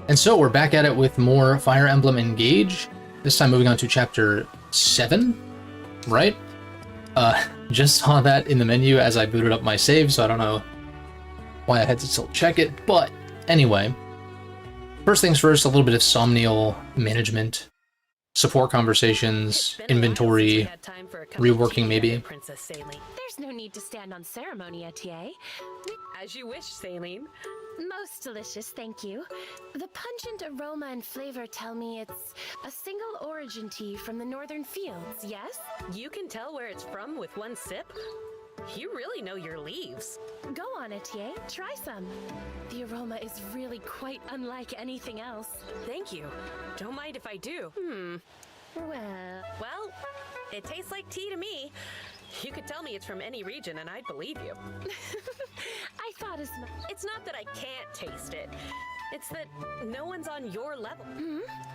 And so we're back at it with more Fire Emblem Engage. This time moving on to chapter 7, right? Just saw that in the menu as I booted up my save, so I don't know why I had to still check it. But anyway, first things first, a little bit of Somnial management, support conversations, inventory, reworking maybe. There's no need to stand on ceremony, Etier. As you wish, Saline. Most delicious, thank you. The pungent aroma and flavor tell me it's a single origin tea from the northern fields, yes? You can tell where it's from with one sip? You really know your leaves. Go on, Etier, try some. The aroma is really quite unlike anything else. Thank you. Don't mind if I do. Well, it tastes like tea to me. You could tell me it's from any region and I'd believe you. I thought as much. It's not that I can't taste it. It's that no one's on your level.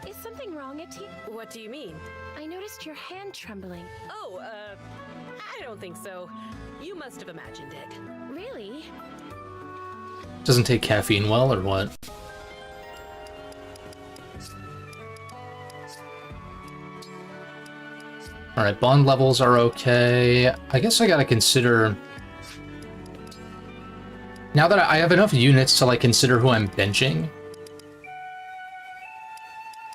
Is something wrong, Etier? What do you mean? I noticed your hand trembling. Oh, I don't think so. You must have imagined it. Really? Doesn't take caffeine well, or what? Alright, bond levels are okay. I guess I gotta consider... Now that I have enough units to, like, consider who I'm benching.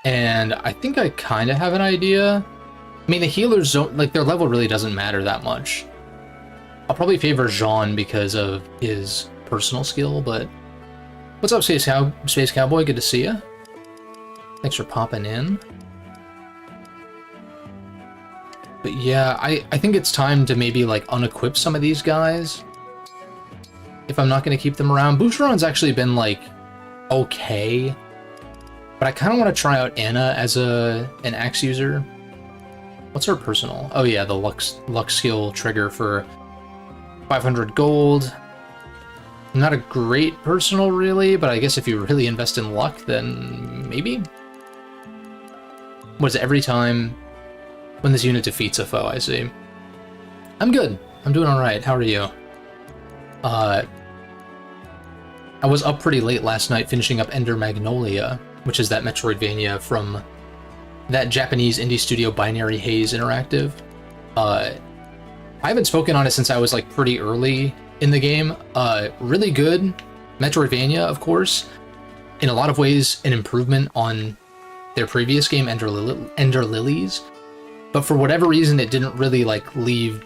And I think I kind of have an idea. I mean, the healers don't... Like, their level really doesn't matter that much. I'll probably favor Jean because of his personal skill, but... What's up, Space Cowboy? Good to see ya. Thanks for popping in. But yeah, I think it's time to maybe, like, unequip some of these guys. If I'm not going to keep them around. Boucheron's actually been, like, okay. But I kind of want to try out Anna as an axe user. What's her personal? Oh yeah, the luck skill trigger for 500 gold. Not a great personal, really, but I guess if you really invest in luck, then maybe? What is it, every time... When this unit defeats a foe, I see. I'm good. I'm doing alright. How are you? I was up pretty late last night finishing up Ender Magnolia, which is that Metroidvania from that Japanese indie studio Binary Haze Interactive. I haven't spoken on it since I was, like, pretty early in the game. Really good Metroidvania, of course. In a lot of ways, an improvement on their previous game, Ender Lilies. But for whatever reason, it didn't really, like, leave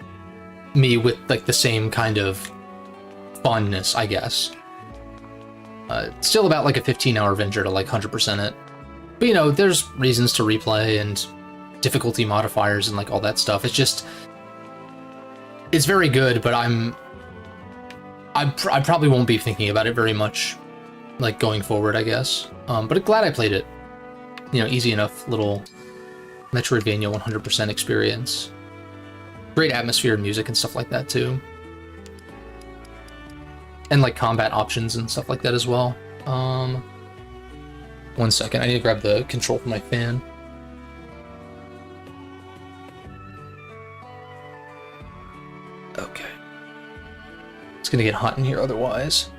me with, like, the same kind of fondness, I guess. It's still about, like, a 15-hour venture to, like, 100% it. But, you know, there's reasons to replay and difficulty modifiers and, like, all that stuff. It's just... It's very good, but I probably won't be thinking about it very much, like, going forward, I guess. But glad I played it. You know, easy enough little... Metroidvania 100% experience. Great atmosphere and music and stuff like that too. And like combat options and stuff like that as well. 1 second, I need to grab the control from my fan. Okay. It's gonna get hot in here otherwise.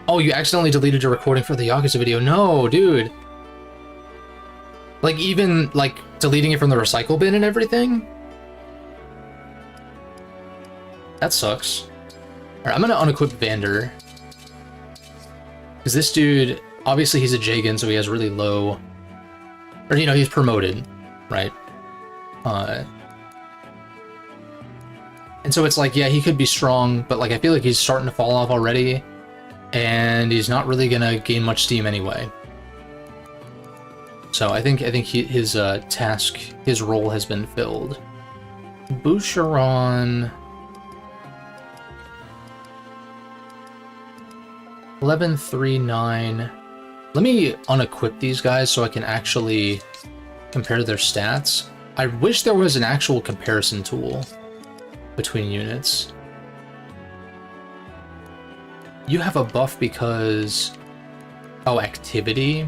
Oh, you accidentally deleted your recording for the Yakuza video. No, dude. Like, even, like, deleting it from the recycle bin and everything? That sucks. Alright, I'm gonna unequip Vander. Because this dude, obviously he's a Jagan, so he has really low... Or, you know, he's promoted, right? And so it's like, yeah, he could be strong, but, like, I feel like he's starting to fall off already. And he's not really gonna gain much steam anyway. So I think his task, his role has been filled. Boucheron... 1139. Let me unequip these guys so I can actually compare their stats. I wish there was an actual comparison tool between units. You have a buff because... Oh, activity?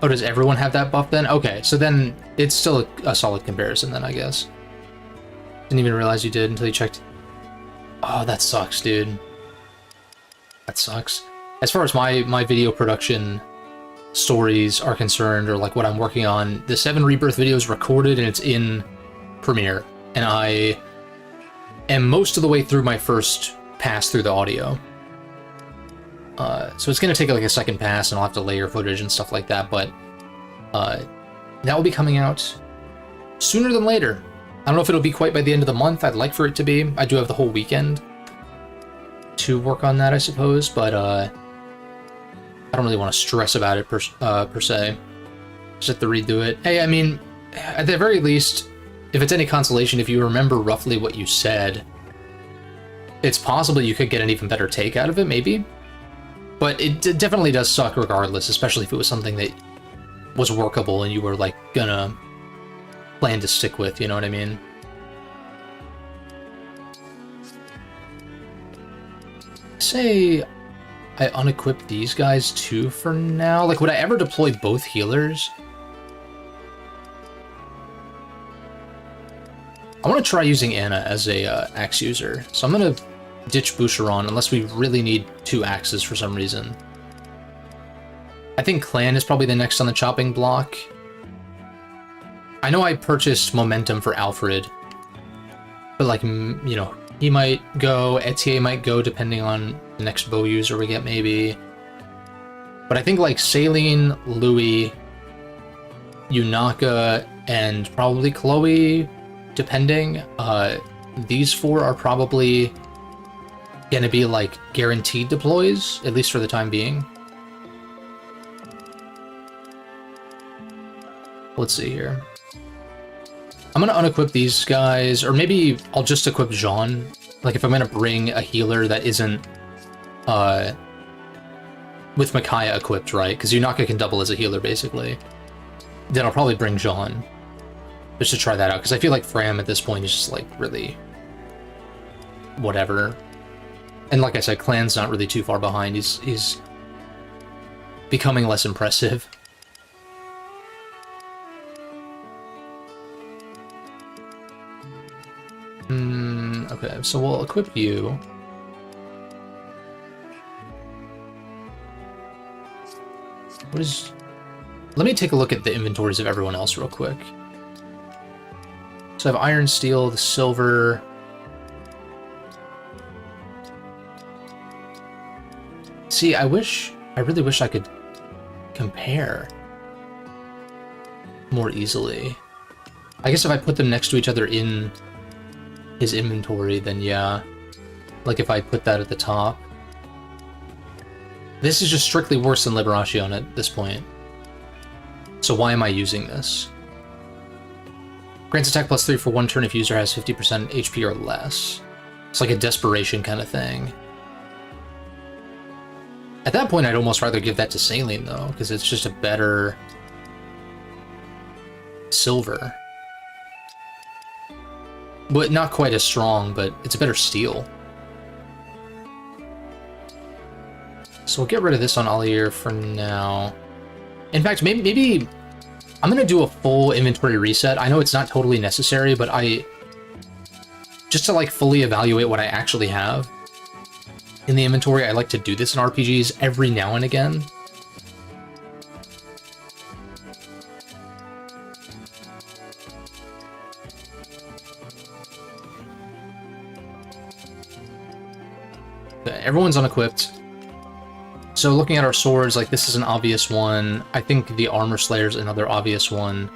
Oh, does everyone have that buff then? Okay, so then it's still a solid comparison then, I guess. Didn't even realize you did until you checked. Oh, that sucks, dude. That sucks. As far as my video production stories are concerned, or like what I'm working on, the 7 Rebirth video is recorded and it's in Premiere. And I am most of the way through my first pass through the audio. So it's going to take like a second pass and I'll have to layer footage and stuff like that, but that will be coming out sooner than later. I don't know if it'll be quite by the end of the month. I'd like for it to be. I do have the whole weekend to work on that, I suppose, but I don't really want to stress about it per se. Just have to redo it. Hey, I mean, at the very least, if it's any consolation, if you remember roughly what you said, it's possible you could get an even better take out of it, maybe. But it definitely does suck regardless, especially if it was something that was workable and you were, like, gonna plan to stick with, you know what I mean? Say I unequip these guys too for now. Like, would I ever deploy both healers? I want to try using Anna as a axe user, so I'm gonna ditch Boucheron unless we really need 2 axes for some reason. I think Clan is probably the next on the chopping block. I know I purchased Momentum for Alfred, but like, you know, he might go, Etier might go depending on the next bow user we get maybe. But I think like Saline, Louis, Yunaka, and probably Chloe, depending, these 4 are probably gonna be like guaranteed deploys, at least for the time being. Let's see here. I'm gonna unequip these guys, or maybe I'll just equip Jean. Like if I'm gonna bring a healer that isn't with Micaiah equipped, right? Because Yunaka can double as a healer basically. Then I'll probably bring Jean just to try that out, because I feel like Fram at this point is just like really whatever. And like I said, Clan's not really too far behind. He's becoming less impressive. Okay, so we'll equip you. What is... Let me take a look at the inventories of everyone else real quick. So I have iron, steel, the silver... See, I really wish I could compare more easily. I guess if I put them next to each other in his inventory, then yeah. Like if I put that at the top. This is just strictly worse than Liberation at this point. So why am I using this? Grants attack +3 for 1 turn if user has 50% HP or less. It's like a desperation kind of thing. At that point, I'd almost rather give that to Saline, though, because it's just a better silver. But not quite as strong, but it's a better steel. So we'll get rid of this on Alier for now. In fact, maybe I'm going to do a full inventory reset. I know it's not totally necessary, but just to like fully evaluate what I actually have in the inventory, I like to do this in RPGs every now and again. Everyone's unequipped. So looking at our swords, like this is an obvious one. I think the Armor Slayer is another obvious one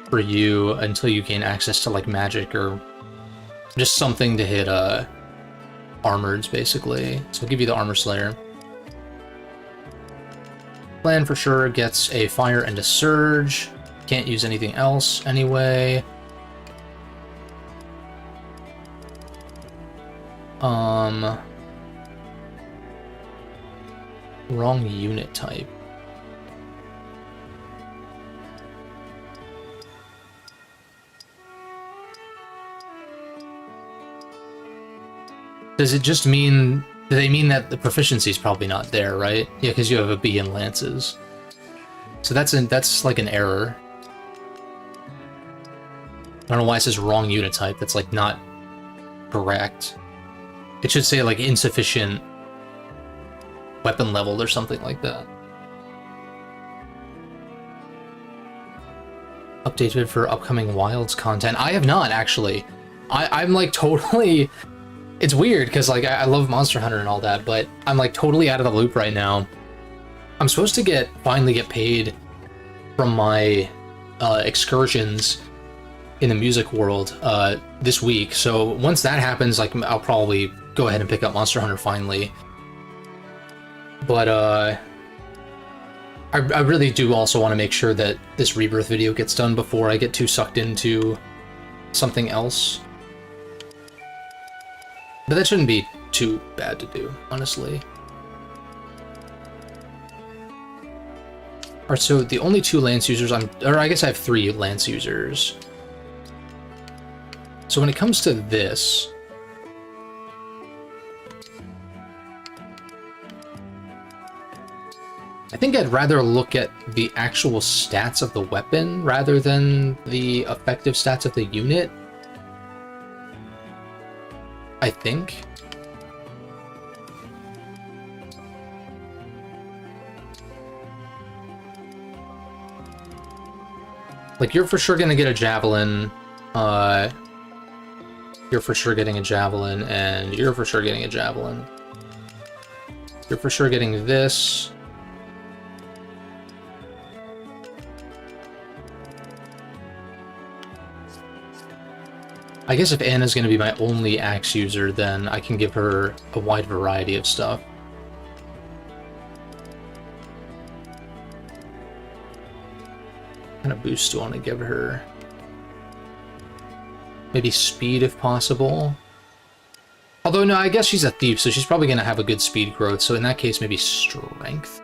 for you until you gain access to like magic or just something to hit armoreds basically. So I'll give you the Armor Slayer. Plan for sure gets a fire and a surge. Can't use anything else anyway. Wrong unit type. Does it just mean... Do they mean that the proficiency is probably not there, right? Yeah, because you have a B in lances. So that's like an error. I don't know why it says wrong unit type. That's like not correct. It should say like insufficient weapon level or something like that. Updated for upcoming Wilds content. I have not, actually. I'm like totally... It's weird, because like I love Monster Hunter and all that, but I'm like totally out of the loop right now. I'm supposed to finally get paid from my excursions in the music world this week, so once that happens, like I'll probably go ahead and pick up Monster Hunter finally. But I really do also want to make sure that this Rebirth video gets done before I get too sucked into something else. But that shouldn't be too bad to do, honestly. Alright, so the only two Lance users or I guess I have 3 Lance users. So when it comes to this, I think I'd rather look at the actual stats of the weapon rather than the effective stats of the unit. I think. Like, you're for sure gonna get a javelin, you're for sure getting a javelin, and you're for sure getting a javelin. You're for sure getting this. I guess if Anna's going to be my only axe user, then I can give her a wide variety of stuff. What kind of boost do I want to give her? Maybe speed if possible. Although, no, I guess she's a thief, so she's probably going to have a good speed growth, so in that case, maybe strength.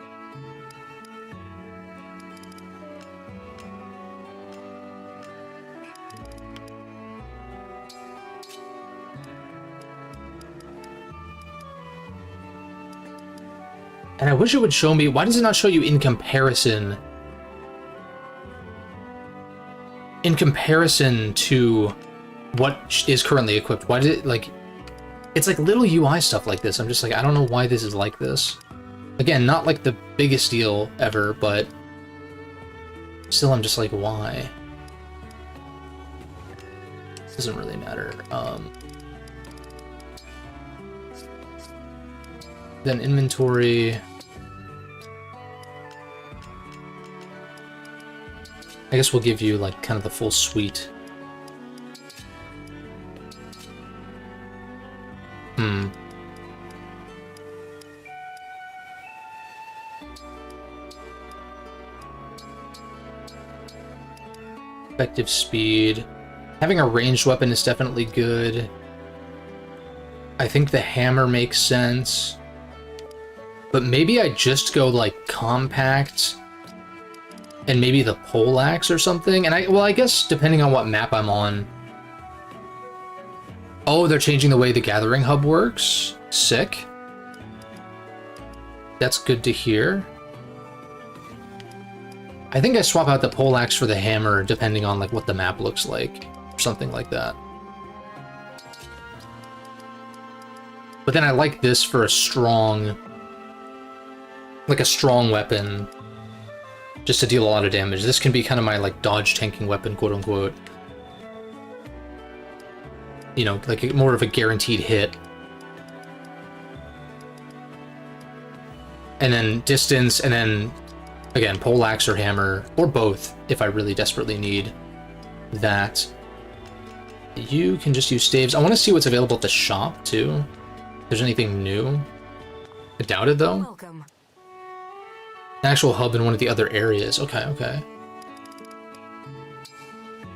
And I wish it would show me... Why does it not show you in comparison? In comparison to what is currently equipped. Why did it, like... It's like little UI stuff like this. I'm just like, I don't know why this is like this. Again, not like the biggest deal ever, but... Still, I'm just like, why? Doesn't really matter. Then inventory... I guess we'll give you, like, kind of the full suite. Effective speed. Having a ranged weapon is definitely good. I think the hammer makes sense. But maybe I just go, like, compact... and maybe the poleaxe or something. And I guess depending on what map I'm on. Oh, they're changing the way the gathering hub works. Sick. That's good to hear. I think I swap out the poleaxe for the hammer depending on like what the map looks like, or something like that. But then I like this for a strong, like a strong weapon. Just to deal a lot of damage. This can be kind of my, like, dodge tanking weapon, quote-unquote. You know, like, more of a guaranteed hit. And then distance, and then, again, poleaxe or hammer, or both, if I really desperately need that. You can just use staves. I want to see what's available at the shop, too. If there's anything new. I doubt it, though. Welcome. An actual hub in one of the other areas. Okay, okay.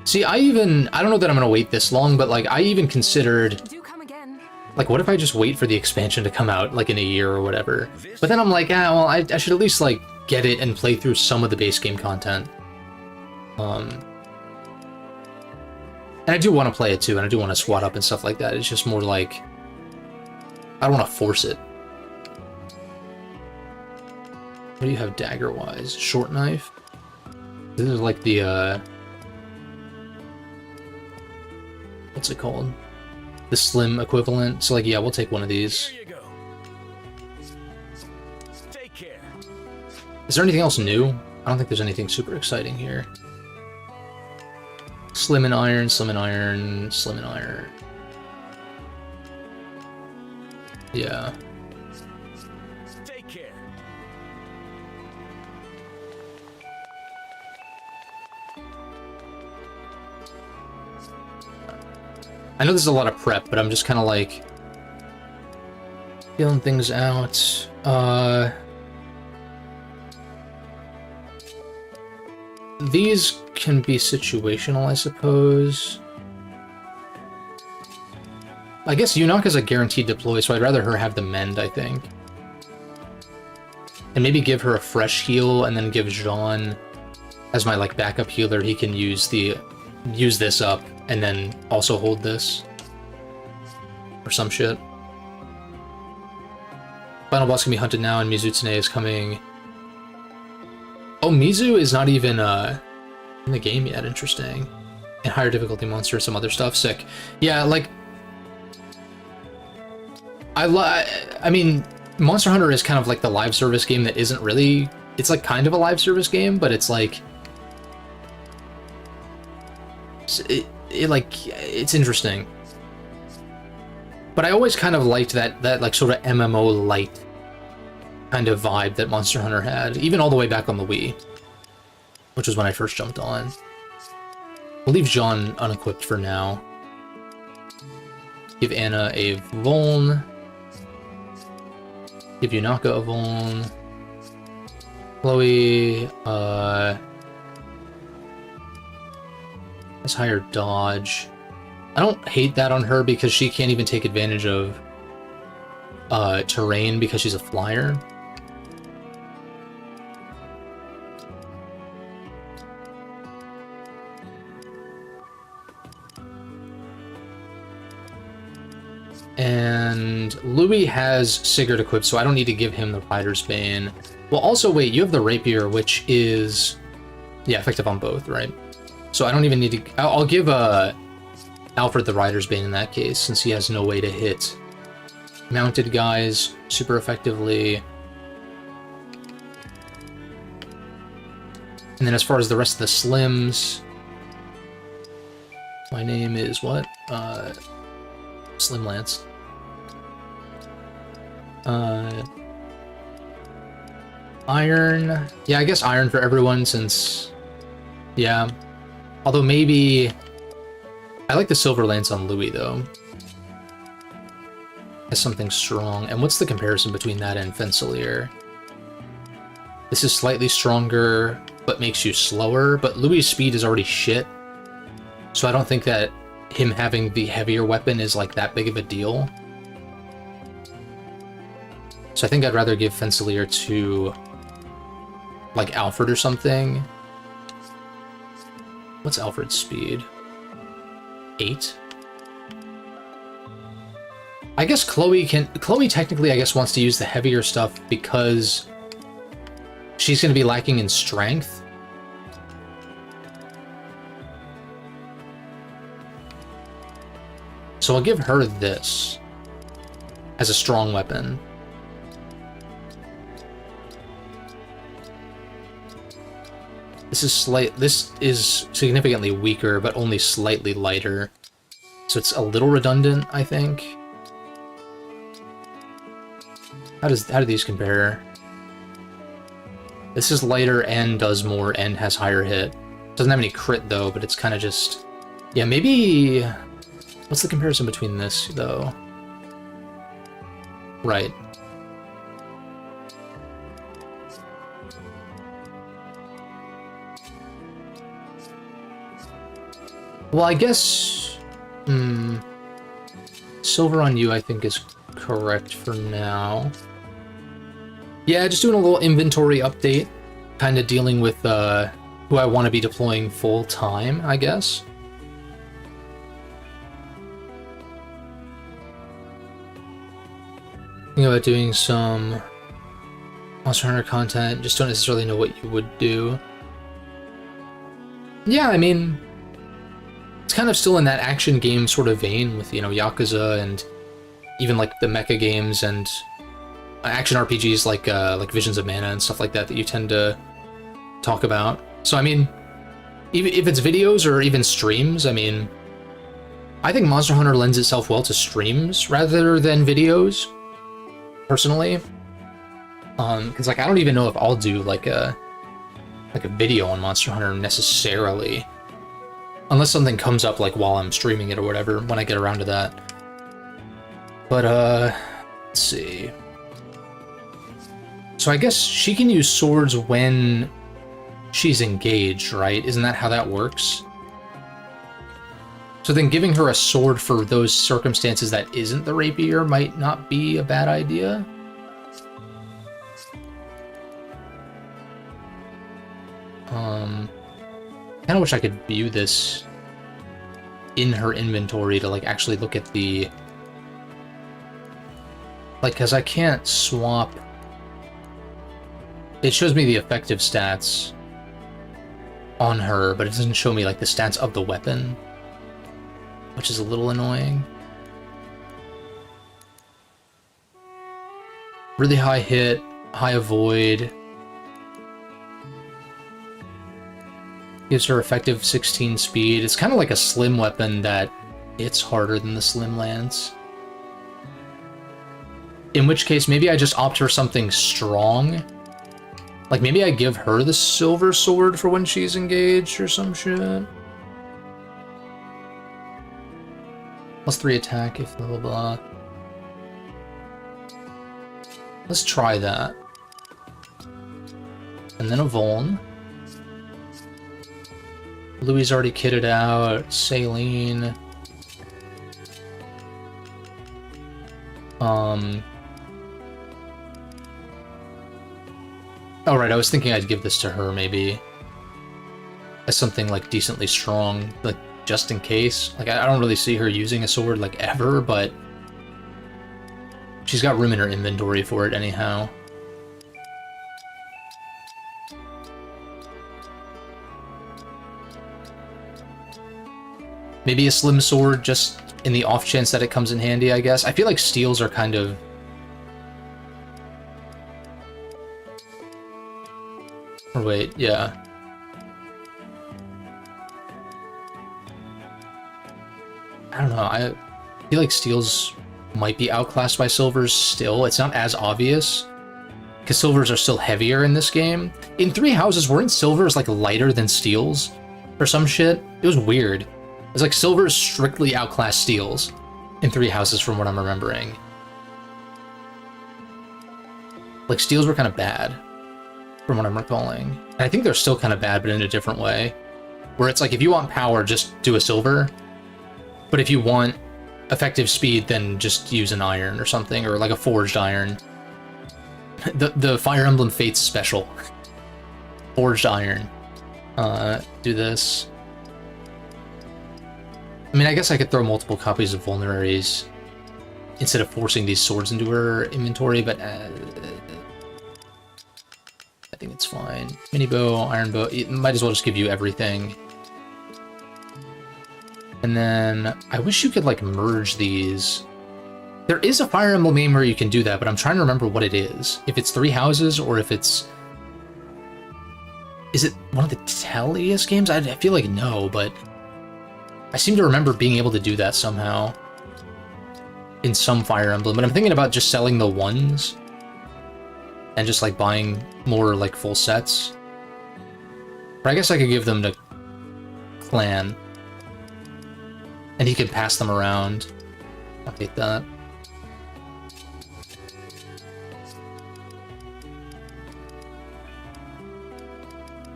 See, I don't know that I'm gonna wait this long, but like, I even considered, Do come again. like, what if I just wait for the expansion to come out, like, in a year or whatever? But then I'm like, well, I should at least, like, get it and play through some of the base game content. And I do want to play it too, and I do want to SWAT up and stuff like that. It's just more like, I don't want to force it. What do you have dagger-wise? Short knife? This is like the, what's it called? The slim equivalent. So like, yeah, we'll take one of these. Here you go. Take care. Is there anything else new? I don't think there's anything super exciting here. Slim and iron, slim and iron, slim and iron. Yeah. Take care. I know this is a lot of prep, but I'm just kind of like feeling things out. These can be situational, I suppose. I guess Yunaka's a guaranteed deploy, so I'd rather her have the mend, I think. And maybe give her a fresh heal, and then give Jean as my like backup healer. He can use this up, and then also hold this. Or some shit. Final boss can be hunted now, and Mizutsune is coming. Oh, Mizu is not even in the game yet. Interesting. And higher difficulty monster, some other stuff. Sick. Yeah, like I mean, Monster Hunter is kind of like the live service game that isn't really. It's like kind of a live service game, but it's like it's interesting. But I always kind of liked that like sort of MMO light kind of vibe that Monster Hunter had, even all the way back on the Wii, which was when I first jumped on. We'll leave Jean unequipped for now. Give Anna a Vuln. Give Yunaka a Vuln. Chloe, has higher dodge. I don't hate that on her because she can't even take advantage of terrain because she's a flyer. And Louis has Sigurd equipped, so I don't need to give him the Rider's Bane. Well, also, wait, you have the Rapier, which is... yeah, effective on both, right? So I don't even need to... I'll give Alfred the Rider's Bane in that case, since he has no way to hit mounted guys super effectively. And then as far as the rest of the Slims... my name is what? Slim Lance. Iron. Yeah, I guess iron for everyone since... yeah. Although maybe... I like the Silver Lance on Louis, though. Has something strong. And what's the comparison between that and Fensalir? This is slightly stronger, but makes you slower. But Louis' speed is already shit. So I don't think that him having the heavier weapon is like that big of a deal. So I think I'd rather give Fensalir to like Alfred or something. What's Alfred's speed? 8? I guess Chloe technically I guess wants to use the heavier stuff because she's going to be lacking in strength. So I'll give her this as a strong weapon. This is significantly weaker, but only slightly lighter. So it's a little redundant, I think. How do these compare? This is lighter and does more and has higher hit. Doesn't have any crit though, but it's kind of just... yeah, maybe... what's the comparison between this, though? Right. Well, I guess... silver on you, I think, is correct for now. Yeah, just doing a little inventory update. Kind of dealing with who I want to be deploying full-time, I guess. Thinking about doing some Monster Hunter content, just don't necessarily know what you would do. Yeah, I mean, It's kind of still in that action game sort of vein with, you know, Yakuza and even like the mecha games and action RPGs like Visions of Mana and stuff like that that you tend to talk about. So I mean, even if it's videos or even streams, I mean, I think Monster Hunter lends itself well to streams rather than videos, personally. Because like I don't even know if I'll do like a video on Monster Hunter necessarily, unless something comes up like while I'm streaming it or whatever when I get around to that. But let's see. So I guess she can use swords when she's engaged, right? Isn't that how that works? So then giving her a sword for those circumstances that isn't the rapier might not be a bad idea. I kind of wish I could view this in her inventory to like actually look at the... Like, because I can't swap... It shows me the effective stats on her, but it doesn't show me like the stats of the weapon, which is a little annoying. Really high hit, high avoid. Gives her effective 16 speed. It's kind of like a slim weapon that hits harder than the slim lance. In which case, maybe I just opt for something strong. Like, maybe I give her the silver sword for when she's engaged or some shit. +3 attack if blah blah blah. Let's try that. And then a Vuln. Louis already kitted out. Saline. Oh, right, I was thinking I'd give this to her, maybe. As something, like, decently strong, like, just in case. Like, I don't really see her using a sword, like, ever, but... She's got room in her inventory for it, anyhow. Maybe a slim sword, just in the off chance that it comes in handy, I guess. I feel like steels are kind of... Or wait, yeah. I don't know, I feel like steels might be outclassed by silvers still. It's not as obvious, because silvers are still heavier in this game. In Three Houses, weren't silvers like lighter than steels? Or some shit? It was weird. It's like silvers strictly outclass steels in Three Houses from what I'm remembering. Like, steels were kind of bad, from what I'm recalling. And I think they're still kind of bad, but in a different way. Where it's like, if you want power, just do a silver. But if you want effective speed, then just use an iron or something, or like a forged iron. The Fire Emblem Fates special. Forged iron. Do this. I mean, I guess I could throw multiple copies of Vulneraries instead of forcing these swords into her inventory, but I think it's fine. Mini bow, iron bow, it might as well just give you everything. And then, I wish you could, like, merge these. There is a Fire Emblem game where you can do that, but I'm trying to remember what it is. If it's Three Houses, or if it's... Is it one of the Tellius games? I feel like no, but... I seem to remember being able to do that somehow. In some Fire Emblem, but I'm thinking about just selling the ones. And just, like, buying more, like, full sets. Or I guess I could give them to Clan. And he could pass them around. I'll take that.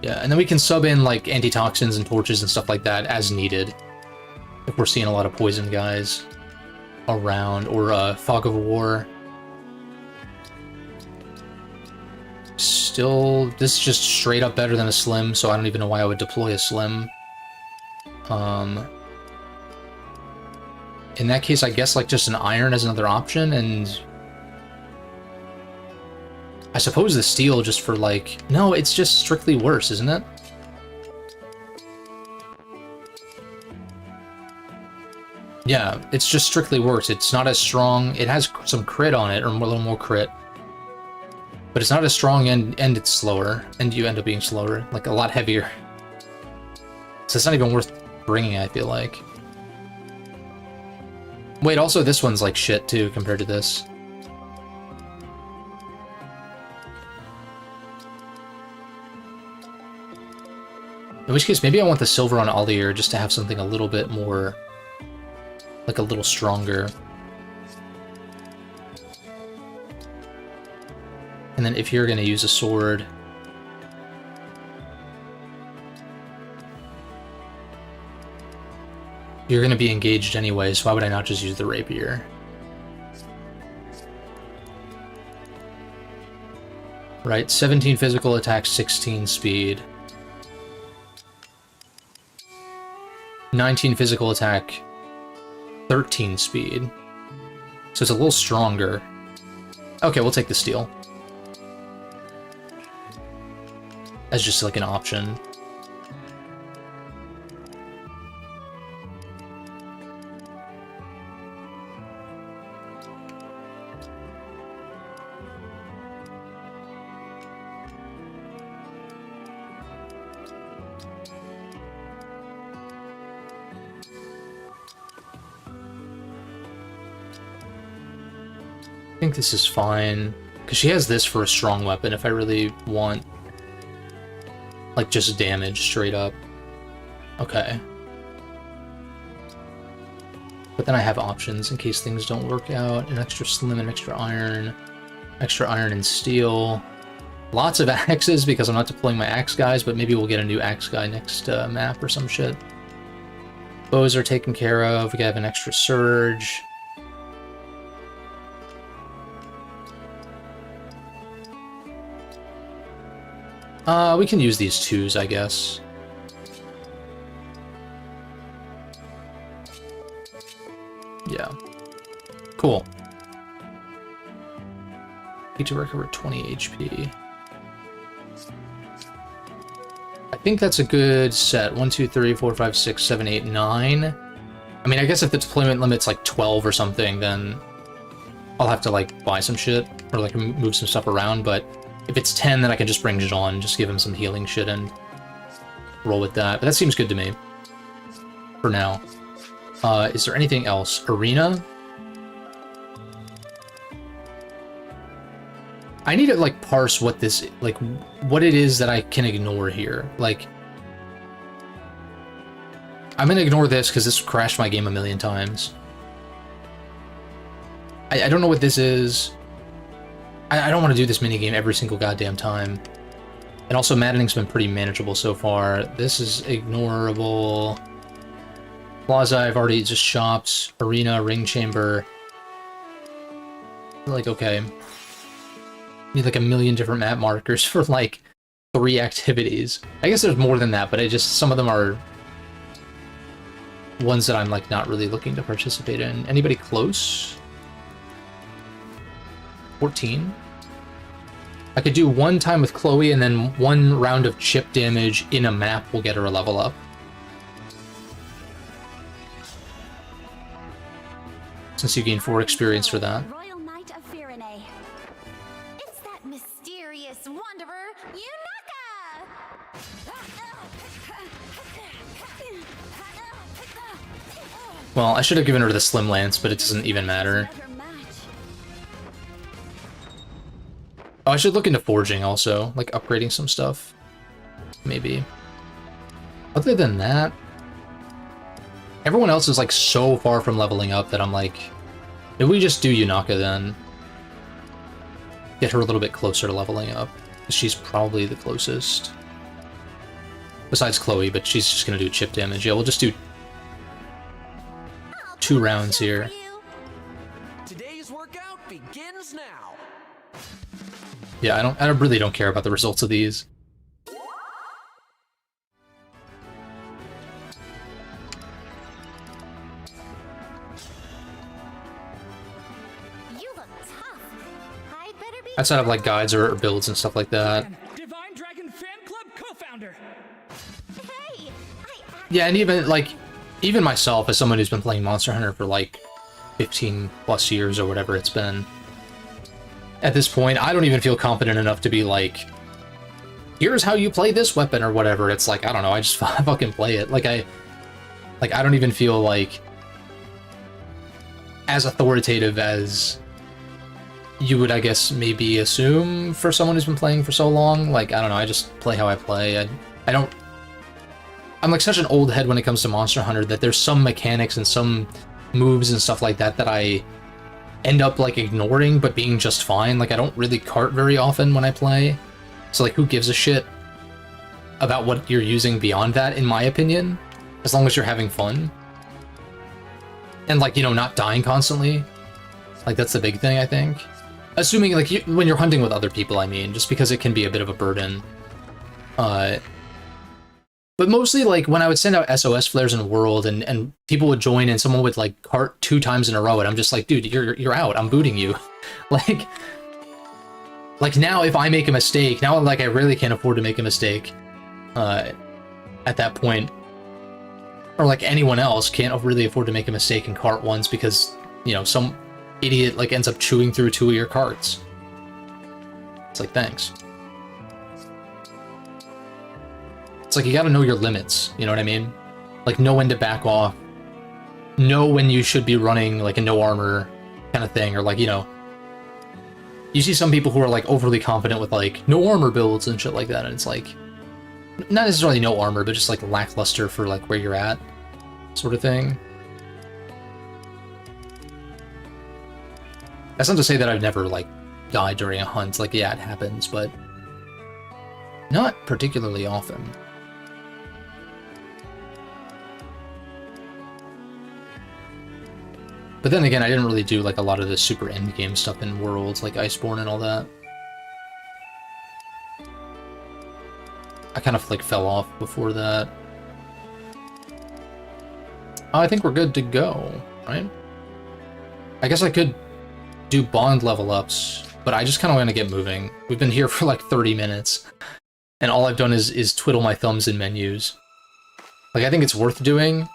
Yeah, and then we can sub in, like, antitoxins and torches and stuff like that as needed. If we're seeing a lot of poison guys around, or Fog of War. Still, this is just straight up better than a slim, so I don't even know why I would deploy a slim. In that case, I guess, like, just an iron as another option, and... I suppose the steel just for, like... No, it's just strictly worse, isn't it? Yeah, it's just strictly works. It's not as strong. It has some crit on it, or a little more crit. But it's not as strong, and it's slower. And you end up being slower, like a lot heavier. So it's not even worth bringing, I feel like. Wait, also this one's like shit too, compared to this. In which case, maybe I want the silver on Allier just to have something a little bit more, like a little stronger. And then if you're going to use a sword, you're going to be engaged anyway, so why would I not just use the rapier? Right, 17 physical attack, 16 speed. 19 physical attack, 13 speed. So it's a little stronger. Okay, we'll take the steel. As just like an option. I think this is fine, because she has this for a strong weapon if I really want, like, just damage straight up. Okay. But then I have options in case things don't work out. An extra slim and extra iron and steel. Lots of axes because I'm not deploying my axe guys, but maybe we'll get a new axe guy next map or some shit. Bows are taken care of. We have an extra surge. We can use these twos, I guess. Yeah. Cool. Need to recover 20 HP. I think that's a good set. 1, 2, 3, 4, 5, 6, 7, 8, 9. I mean, I guess if the deployment limit's like 12 or something, then I'll have to like buy some shit or like move some stuff around, but if it's 10, then I can just bring Jean, just give him some healing shit and roll with that. But that seems good to me. For now. Is there anything else? Arena? I need to, like, parse what this, like, what it is that I can ignore here. Like, I'm gonna ignore this because this crashed my game a million times. I don't know what this is. I don't want to do this minigame every single goddamn time. And also, maddening's been pretty manageable so far. This is ignorable. Plaza, I've already just shopped. Arena, ring chamber. Like, okay. Need like a million different map markers for like 3 activities. I guess there's more than that, but some of them are ones that I'm like not really looking to participate in. Anybody close? 14. I could do 1 time with Chloe, and then 1 round of chip damage in a map will get her a level up. Since you gain 4 experience for that. Royal Knight of Firene. It's that mysterious wanderer, Yunaka! Well, I should have given her the Slim Lance, but it doesn't even matter. Oh, I should look into forging also, like upgrading some stuff. Maybe. Other than that, everyone else is like so far from leveling up that I'm like, if we just do Yunaka then, get her a little bit closer to leveling up. She's probably the closest. Besides Chloe, but she's just gonna do chip damage. Yeah, we'll just do 2 rounds here. Today's workout begins now. Yeah, I really don't care about the results of these. You look tough. I'd better be Outside of like guides or builds and stuff like that. Divine Dragon Fan Club co-founder. Hey! Yeah, and even like even myself, as someone who's been playing Monster Hunter for like 15 plus years or whatever it's been, at this point, I don't even feel confident enough to be like, here's how you play this weapon or whatever. It's like, I don't know, I just fucking play it. Like I don't even feel like as authoritative as you would, I guess, maybe assume for someone who's been playing for so long. Like, I don't know, I just play how I play. I'm like such an old head when it comes to Monster Hunter that there's some mechanics and some moves and stuff like that that I end up like ignoring but being just fine. Like, I don't really cart very often when I play. So like, who gives a shit about what you're using beyond that, in my opinion? As long as you're having fun. And like, you know, not dying constantly. Like, that's the big thing, I think. Assuming, like, when you're hunting with other people, I mean, just because it can be a bit of a burden. But mostly, like, when I would send out SOS flares in World and people would join and someone would, like, cart 2 times in a row, and I'm just like, dude, you're out, I'm booting you. Like, now if I make a mistake, now, like, I really can't afford to make a mistake at that point. Or, like, anyone else can't really afford to make a mistake and cart once because, you know, some idiot, like, ends up chewing through 2 of your carts. It's like, thanks. It's like, you gotta know your limits, you know what I mean? Like, know when to back off. Know when you should be running, like, a no armor kind of thing, or, like, you know... You see some people who are, like, overly confident with, like, no armor builds and shit like that, and it's like... Not necessarily no armor, but just, like, lackluster for, like, where you're at, sort of thing. That's not to say that I've never, like, died during a hunt. Like, yeah, it happens, but... not particularly often. But then again, I didn't really do, like, a lot of the super endgame stuff in Worlds, like Iceborne and all that. I kind of, like, fell off before that. I think we're good to go, right? I guess I could do bond level ups, but I just kind of want to get moving. We've been here for, like, 30 minutes, and all I've done is twiddle my thumbs in menus. Like, I think it's worth doing,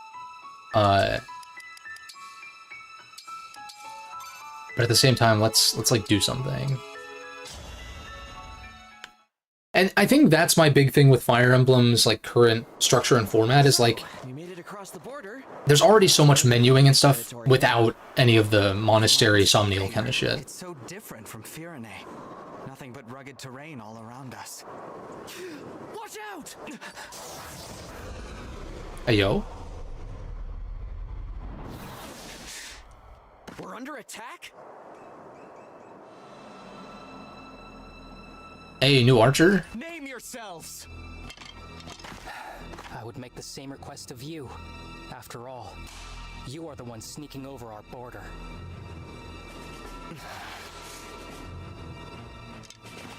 but at the same time, let's like, do something. And I think that's my big thing with Fire Emblem's, like, current structure and format is, like, You made it across the border. there's already so much menuing and stuff without any of the monastery somnial kind of shit. It's so different from Firene. Nothing but rugged terrain all around us. Watch out! Hey, yo. We're under attack? Hey, new archer? Name yourselves! I would make the same request of you. After all, you are the one sneaking over our border.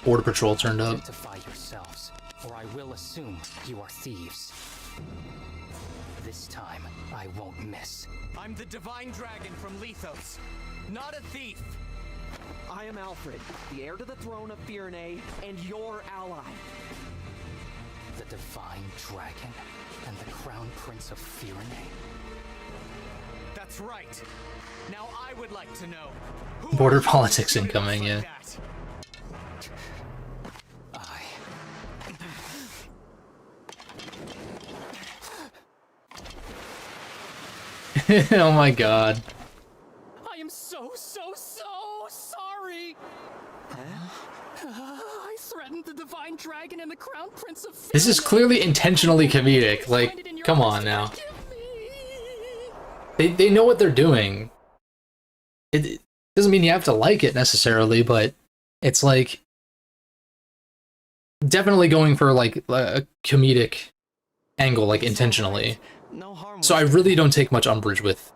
Border Patrol turned up. Identify yourselves, or I will assume you are thieves. This time, I won't miss. I'm the Divine Dragon from Lethos, not a thief. I am Alfred, the heir to the throne of Firene, and your ally. The Divine Dragon and the Crown Prince of Firene. That's right. Now I would like to know who Border are you politics doing incoming, us yeah. like that? Oh my god. I am so sorry! I threatened the Divine Dragon and the Crown Prince of Firene. This is clearly intentionally comedic. Like, come on now. They know what they're doing. It doesn't mean you have to like it necessarily, but it's like definitely going for like a comedic angle, like intentionally. No harm. So I really don't take much umbrage with,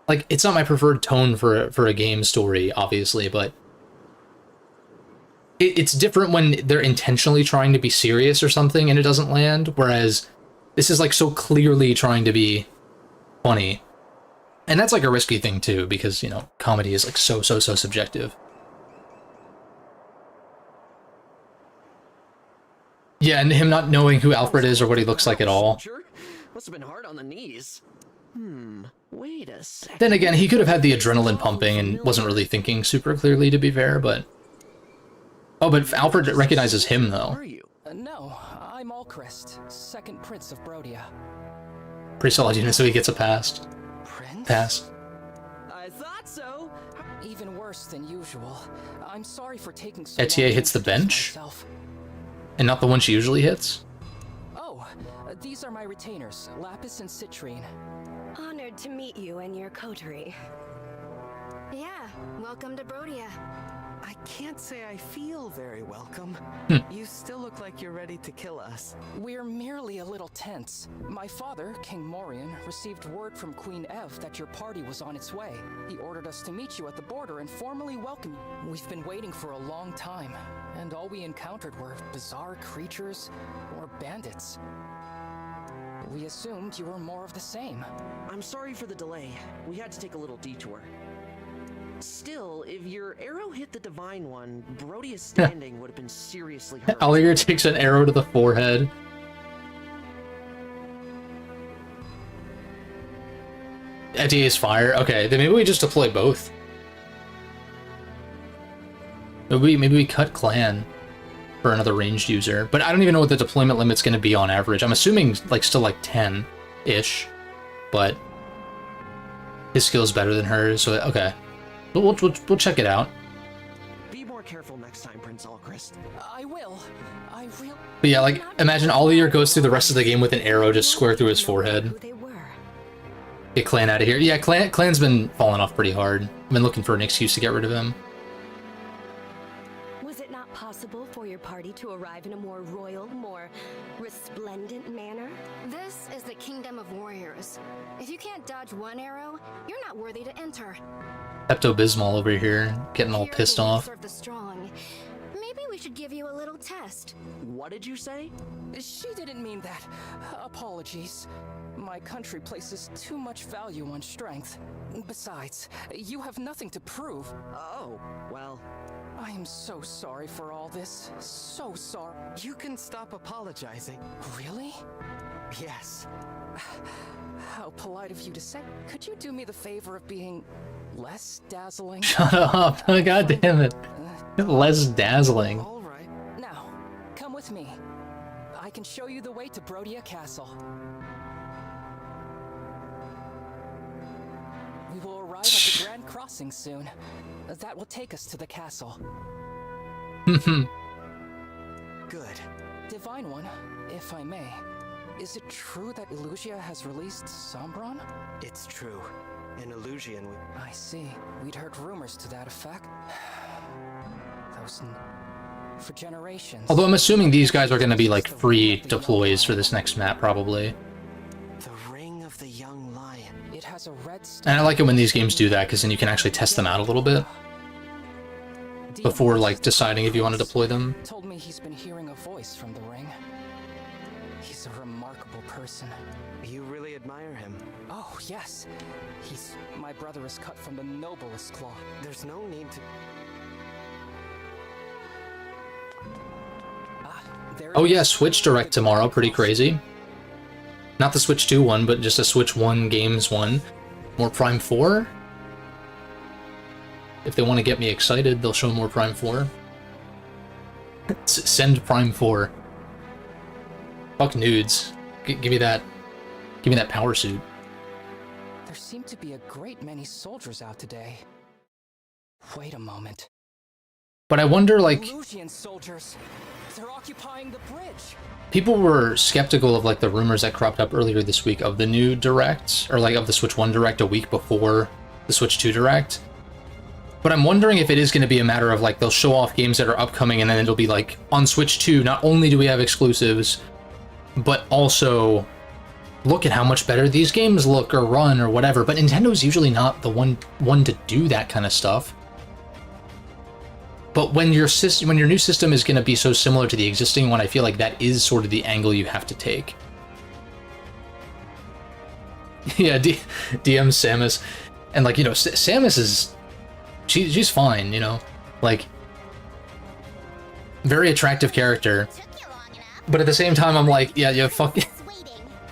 like, it's not my preferred tone for a game story, obviously, but it's different when they're intentionally trying to be serious or something and it doesn't land, whereas this is like so clearly trying to be funny. And that's like a risky thing too, because, you know, comedy is like so subjective. Yeah, and him not knowing who Alfred is or what he looks like at all. Must have been hard on the knees. Wait a second. Then again, he could have had the adrenaline pumping and wasn't really thinking super clearly, to be fair, but... Oh, but Alfred recognizes him, though. Are you? No, I'm Alchrist, second prince of Brodia. Pretty solid unit, so he gets a pass. Prince? Pass. I thought so. Even worse than usual. I'm sorry for taking so long Etier to hits the introduce bench? myself. And not the one she usually hits? Oh, these are my retainers, Lapis and Citrine. Honored to meet you and your coterie. Yeah, welcome to Brodia. I can't say I feel very welcome. You still look like you're ready to kill us. We're merely a little tense. My father, King Morian, received word from Queen Ev that your party was on its way. He ordered us to meet you at the border and formally welcome you. We've been waiting for a long time, and all we encountered were bizarre creatures or bandits. We assumed you were more of the same. I'm sorry for the delay. We had to take a little detour. Still, if your arrow hit the Divine One, Brodia's standing would have been seriously hurt. Alligator takes an arrow to the forehead. Etier's fire. Okay, then maybe we just deploy both. Maybe we cut clan for another ranged user, but I don't even know what the deployment limit's going to be on average. I'm assuming like still like 10-ish, but his skill's better than hers, so okay. But we'll check it out. Be more careful next time, Prince Alchrist. I will. I will. But yeah, like, imagine Ollier goes through the rest of the game with an arrow just square through his forehead. Who they were. Get Clan out of here. Yeah, Clan's been falling off pretty hard. I've been looking for an excuse to get rid of him. Was it not possible for your party to arrive in a more royal, more resplendent manner? This is the Kingdom of Warriors. If you can't dodge one arrow, you're not worthy to enter. Pepto-Bismol over here, getting all Here pissed the weak off. serve the strong. Maybe we should give you a little test. What did you say? She didn't mean that. Apologies. My country places too much value on strength. Besides, you have nothing to prove. Oh, well, I am so sorry for all this. So sorry. You can stop apologizing. Really? Yes. How polite of you to say. Could you do me the favor of being less dazzling? Shut up. God damn it. Less dazzling. All right. Now, come with me. I can show you the way to Brodia Castle. We will arrive at the Grand Crossing soon. That will take us to the castle. Good. Divine One, if I may, is it true that Illusia has released Sombron? It's true. An illusion. I see. We'd heard rumors to that effect. For generations. Although I'm assuming these guys are going to be like free deploys for this next map, probably. The ring of the young lion. It has a red And I like it when these games do that, because then you can actually test them out a little bit before like deciding if you want to deploy them. Told me he's been hearing a voice from the ring. He's a remarkable person. You really admire him. Oh, yes. My brother is cut from the noblest cloth. There's no need to... Oh yeah, Switch Direct tomorrow, pretty crazy. Not the Switch 2 one, but just a Switch 1 games one. More Prime 4? If they want to get me excited, they'll show more Prime 4. Send Prime 4. Fuck nudes. Give me that. Give me that power suit. There seem to be a great many soldiers out today. Wait a moment. But I wonder, like, Illusion soldiers. They're occupying the bridge. people were skeptical of like the rumors that cropped up earlier this week of the new Direct, or like of the Switch 1 Direct a week before the Switch 2 Direct. But I'm wondering if it is going to be a matter of like they'll show off games that are upcoming and then it'll be like on Switch 2, not only do we have exclusives, but also look at how much better these games look or run or whatever. But Nintendo's usually not the one to do that kind of stuff. But when your new system is going to be so similar to the existing one, I feel like that is sort of the angle you have to take. Yeah, DM Samus, and like, you know, Samus is she's fine, you know, like very attractive character. But at the same time, I'm like, yeah, fuck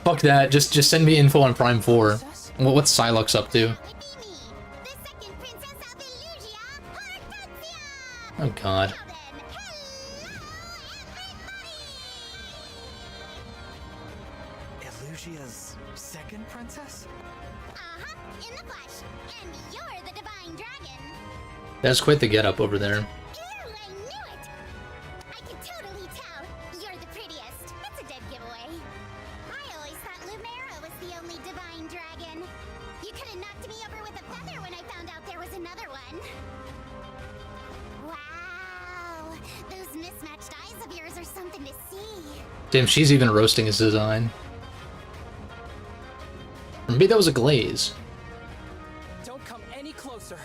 Fuck that. Just send me info on Prime 4. What's Psylocke up to? Oh god. Elusia's second princess? In the flesh, and you're the divine dragon. That's quite the get-up over there. Ooh, I knew it! I can totally tell. You're the prettiest. That's a dead giveaway. I always thought Lumera was the only divine dragon. You could have knocked me over with a feather when I found out there was another one. Wow, those mismatched eyes of yours are something to see. Damn, she's even roasting his design. Or maybe that was a glaze. Don't come any closer.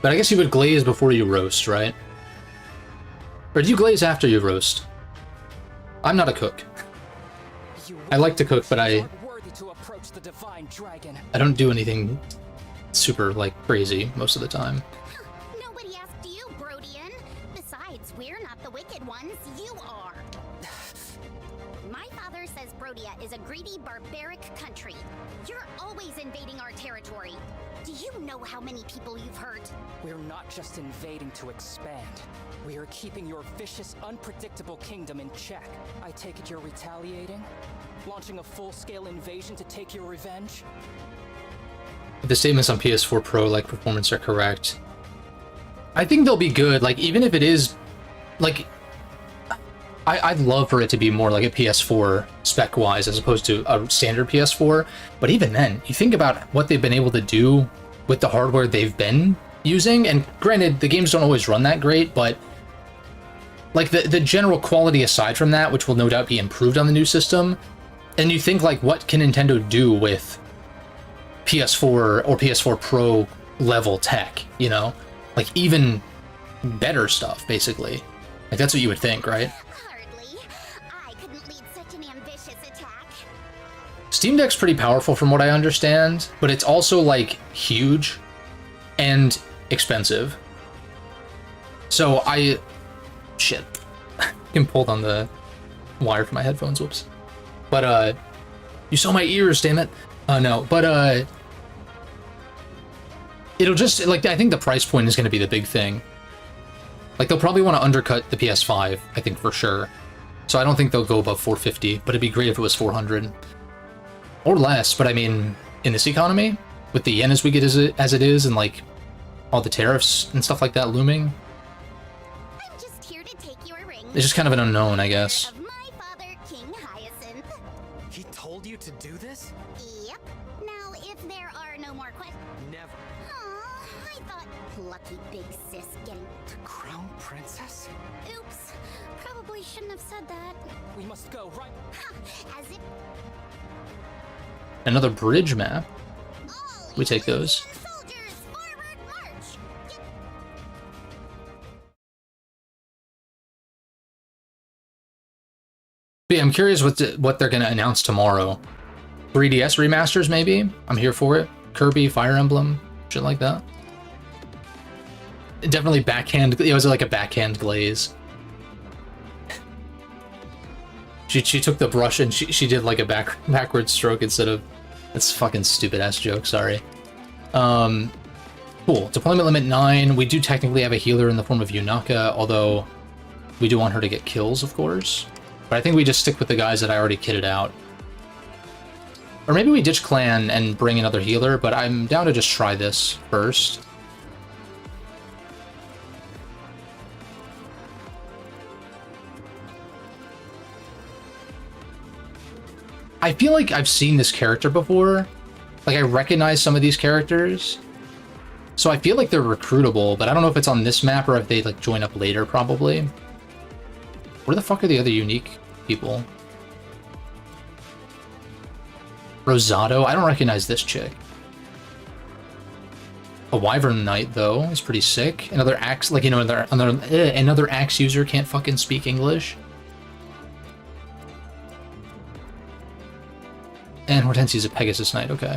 But I guess you would glaze before you roast, right? Or do you glaze after you roast? I'm not a cook. I like to cook, but I Worthy to approach the divine dragon. don't do anything super, like, crazy most of the time. Nobody asked you, Brodian. Besides, we're not the wicked ones, you are. My father says Brodia is a greedy, barbaric country. You're always invading our territory. Do you know how many people you've hurt? We're not just invading to expand. We are keeping your vicious, unpredictable kingdom in check. I take it you're retaliating? Launching a full-scale invasion to take your revenge? If the statements on PS4 Pro, like, performance are correct, I think they'll be good. Like, even if it is, like, I'd love for it to be more like a PS4 spec-wise as opposed to a standard PS4. But even then, you think about what they've been able to do with the hardware they've been using, and granted, the games don't always run that great, but like the general quality aside from that, which will no doubt be improved on the new system, and you think like, what can Nintendo do with PS4 or PS4 Pro level tech, you know? Like even better stuff, basically. Like that's what you would think, right? Hardly. I couldn't lead such an ambitious attack. Steam Deck's pretty powerful from what I understand, but it's also like huge and expensive. So shit. I'm pulled on the wire for my headphones, whoops. But you saw my ears, damn it. No, but it'll just, like, I think the price point is going to be the big thing. Like, they'll probably want to undercut the PS5, I think, for sure. So I don't think they'll go above 450, but it'd be great if it was 400. Or less, but I mean, in this economy, with the yen as weak as it is, and, like, all the tariffs and stuff like that looming, I'm just here to take your ring. it's just kind of an unknown, I guess. Of my father, King Hyacinth. He told you to do this? Yep. Now, if there are no more questions. Never. Aw, I thought lucky big sis getting. The crown princess? Oops. Probably shouldn't have said that. We must go, right? Huh, as if Another bridge map. all We take those. soldiers forward march. But yeah, I'm curious what they're going to announce tomorrow. 3DS remasters, maybe? I'm here for it. Kirby, Fire Emblem, shit like that. Definitely backhand. It was like a backhand glaze. She took the brush and she did like a backward stroke instead of... That's a fucking stupid ass joke, sorry. Cool. Deployment limit 9. We do technically have a healer in the form of Yunaka, although we do want her to get kills, of course. But I think we just stick with the guys that I already kitted out. Or maybe we ditch clan and bring another healer, but I'm down to just try this first. I feel like I've seen this character before. Like, I recognize some of these characters. So I feel like they're recruitable, but I don't know if it's on this map or if they, like, join up later, probably. Where the fuck are the other unique people? Rosado? I don't recognize this chick. A Wyvern Knight, though, is pretty sick. Another axe, like, you know, another axe user can't fucking speak English. And Hortensia's a Pegasus Knight, okay.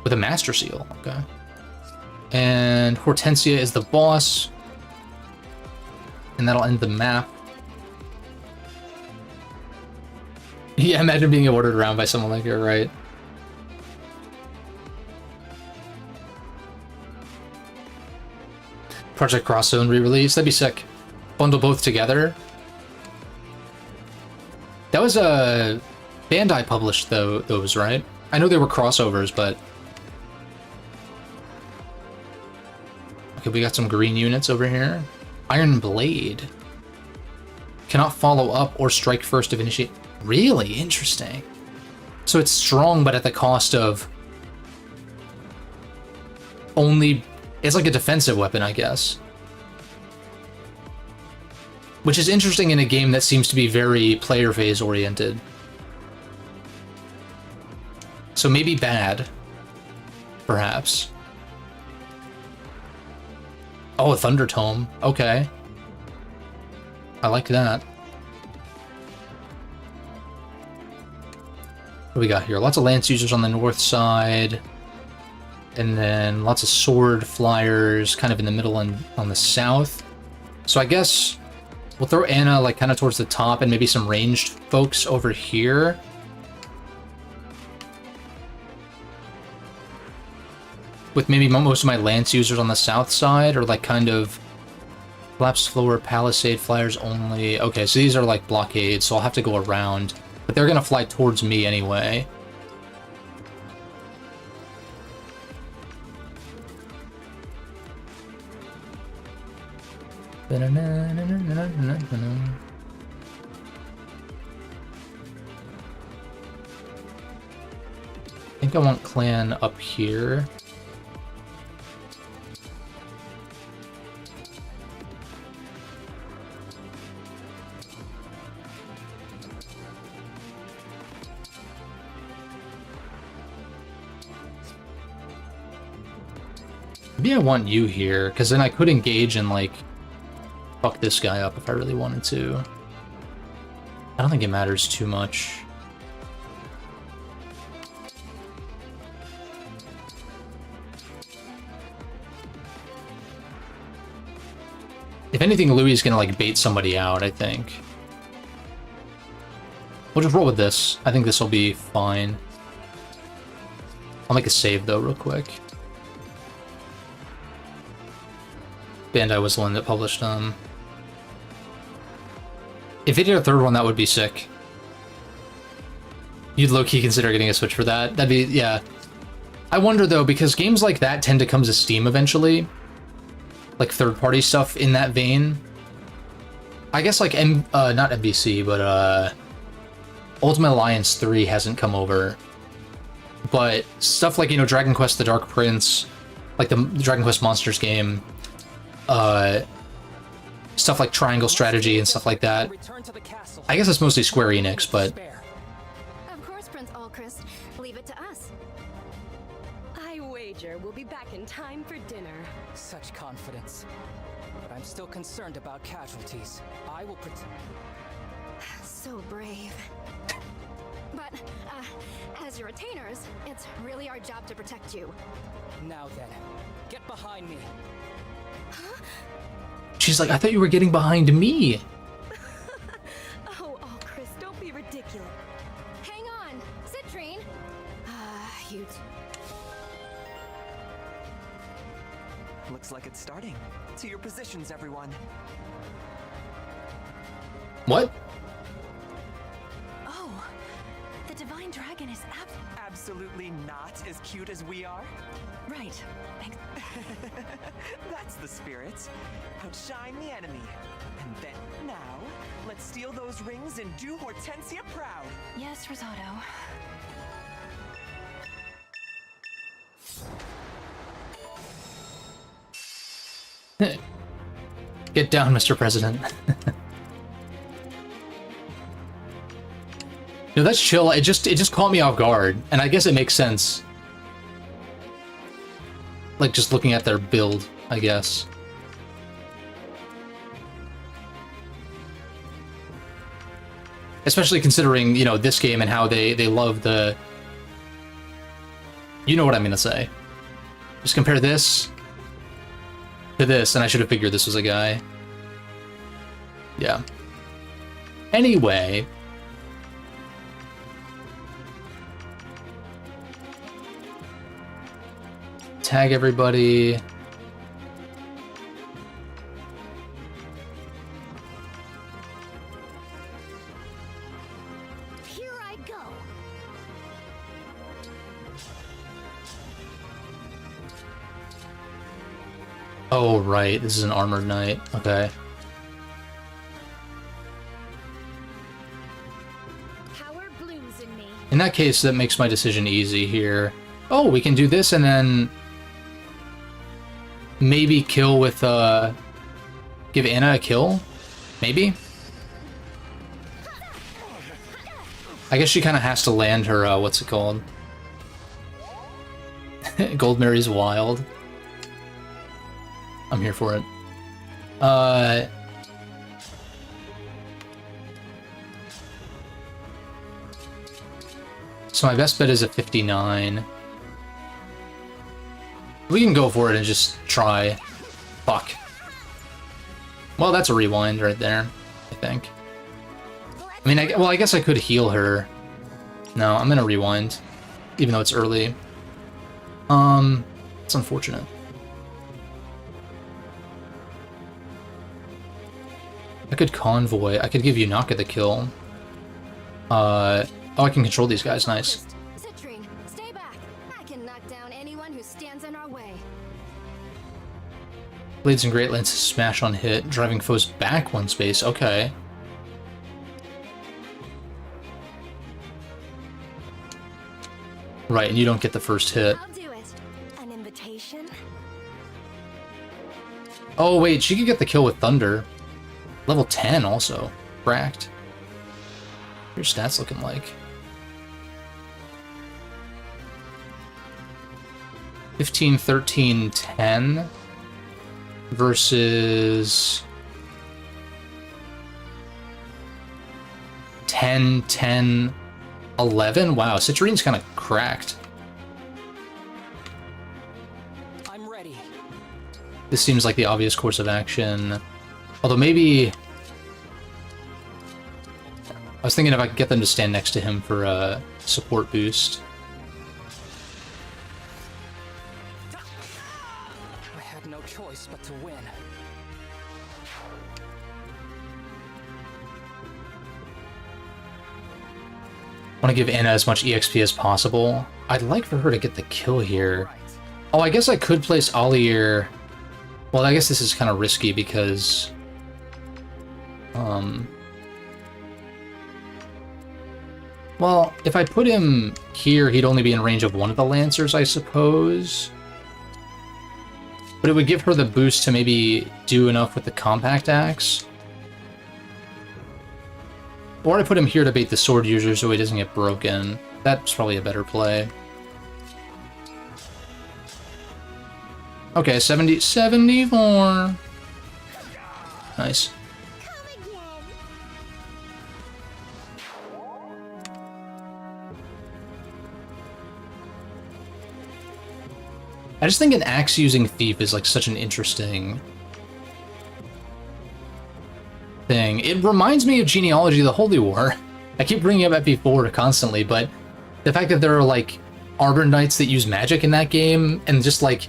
With a Master Seal, okay. And Hortensia is the boss. And that'll end the map. Yeah, imagine being ordered around by someone like her, right? Project Cross Zone re-release, that'd be sick. Bundle both together. That was a Bandai published those, right? I know they were crossovers, but okay, we got some green units over here. Iron Blade cannot follow up or strike first to initiate. Really interesting. So it's strong, but at the cost of only. It's like a defensive weapon, I guess. Which is interesting in a game that seems to be very player phase oriented. So maybe bad. Perhaps. Oh, a Thunder Tome. Okay. I like that. What do we got here? Lots of Lance users on the north side. And then lots of sword flyers kind of in the middle and on the south. So I guess we'll throw Anna like kind of towards the top and maybe some ranged folks over here. With maybe most of my Lance users on the south side, or like kind of collapsed floor, palisade flyers only. Okay, so these are like blockades, so I'll have to go around. But they're gonna fly towards me anyway. I think I want clan up here. Maybe I want you here, because then I could engage and like fuck this guy up if I really wanted to. I don't think it matters too much. If anything, Louis is gonna like bait somebody out, I think. We'll just roll with this. I think this will be fine. I'll make a save though real quick. Bandai was the one that published them. If it did a third one, that would be sick. You'd low-key consider getting a Switch for that. That'd be, yeah. I wonder though, because games like that tend to come to Steam eventually. Like third-party stuff in that vein. I guess like, not MBC, but Ultimate Alliance 3 hasn't come over. But stuff like, you know, Dragon Quest The Dark Prince, like the Dragon Quest Monsters game, stuff like Triangle Strategy and stuff like that. I guess it's mostly Square Enix, but Of course, Prince Allchrist. Leave it to us. I wager we'll be back in time for dinner. Such confidence. But I'm still concerned about casualties. I will protect. So brave. But, as your retainers, it's really our job to protect you. Now then, get behind me. she's like, I thought you were getting behind me. Oh, Chris, don't be ridiculous. Hang on, Citrine. You. Looks like it's starting. To your positions, everyone. What? Oh, the Divine Dragon is Absolutely not as cute as we are. right. That's the spirit. Outshine the enemy. And then, now, let's steal those rings and do Hortensia proud. Yes, Risotto. Get down, Mr. President. No, that's chill. It just caught me off guard, and I guess it makes sense. Like, just looking at their build, I guess. Especially considering, you know, this game and how they love the... You know what I'm gonna say. Just compare this to this, and I should have figured this was a guy. Yeah. Anyway... tag everybody. Here I go. Oh, right. This is an armored knight. Okay. Power blooms in me. In that case, that makes my decision easy here. Oh, we can do this and then maybe kill with, give Anna a kill? Maybe? I guess she kind of has to land her, what's it called? Goldmary's Wild. I'm here for it. So my best bet is a 59. We can go for it and just try. Fuck. Well, that's a rewind right there, I think. I mean, well, I guess I could heal her. No, I'm gonna rewind, even though it's early. It's unfortunate. I could convoy. I could give Yunaka the kill. Oh, I can control these guys. Nice. Citrine, stay back. I can knock down anyone who stands in our way. Blades and Great Lances smash on hit, driving foes back one space. Okay. Right, and you don't get the first hit. I'll do it. An invitation? Oh, wait, she could get the kill with Thunder. Level 10 also. Cracked. Your stats looking like. 15, 13, 10 versus 10, 10, 11. Wow, Citrine's kind of cracked. I'm ready. This seems like the obvious course of action. Although maybe... I was thinking if I could get them to stand next to him for a support boost. I had no choice but to win. I want to give Anna as much EXP as possible. I'd like for her to get the kill here. Oh, I guess I could place Alier... Well, I guess this is kind of risky because... Well, if I put him here, he'd only be in range of one of the Lancers, I suppose. But it would give her the boost to maybe do enough with the Compact Axe. Or I put him here to bait the Sword User so he doesn't get broken. That's probably a better play. Okay, 74. Nice. I just think an axe-using thief is like such an interesting thing. It reminds me of Genealogy of the Holy War. I keep bringing up FP4 constantly, but the fact that there are like Arbor Knights that use magic in that game, and just like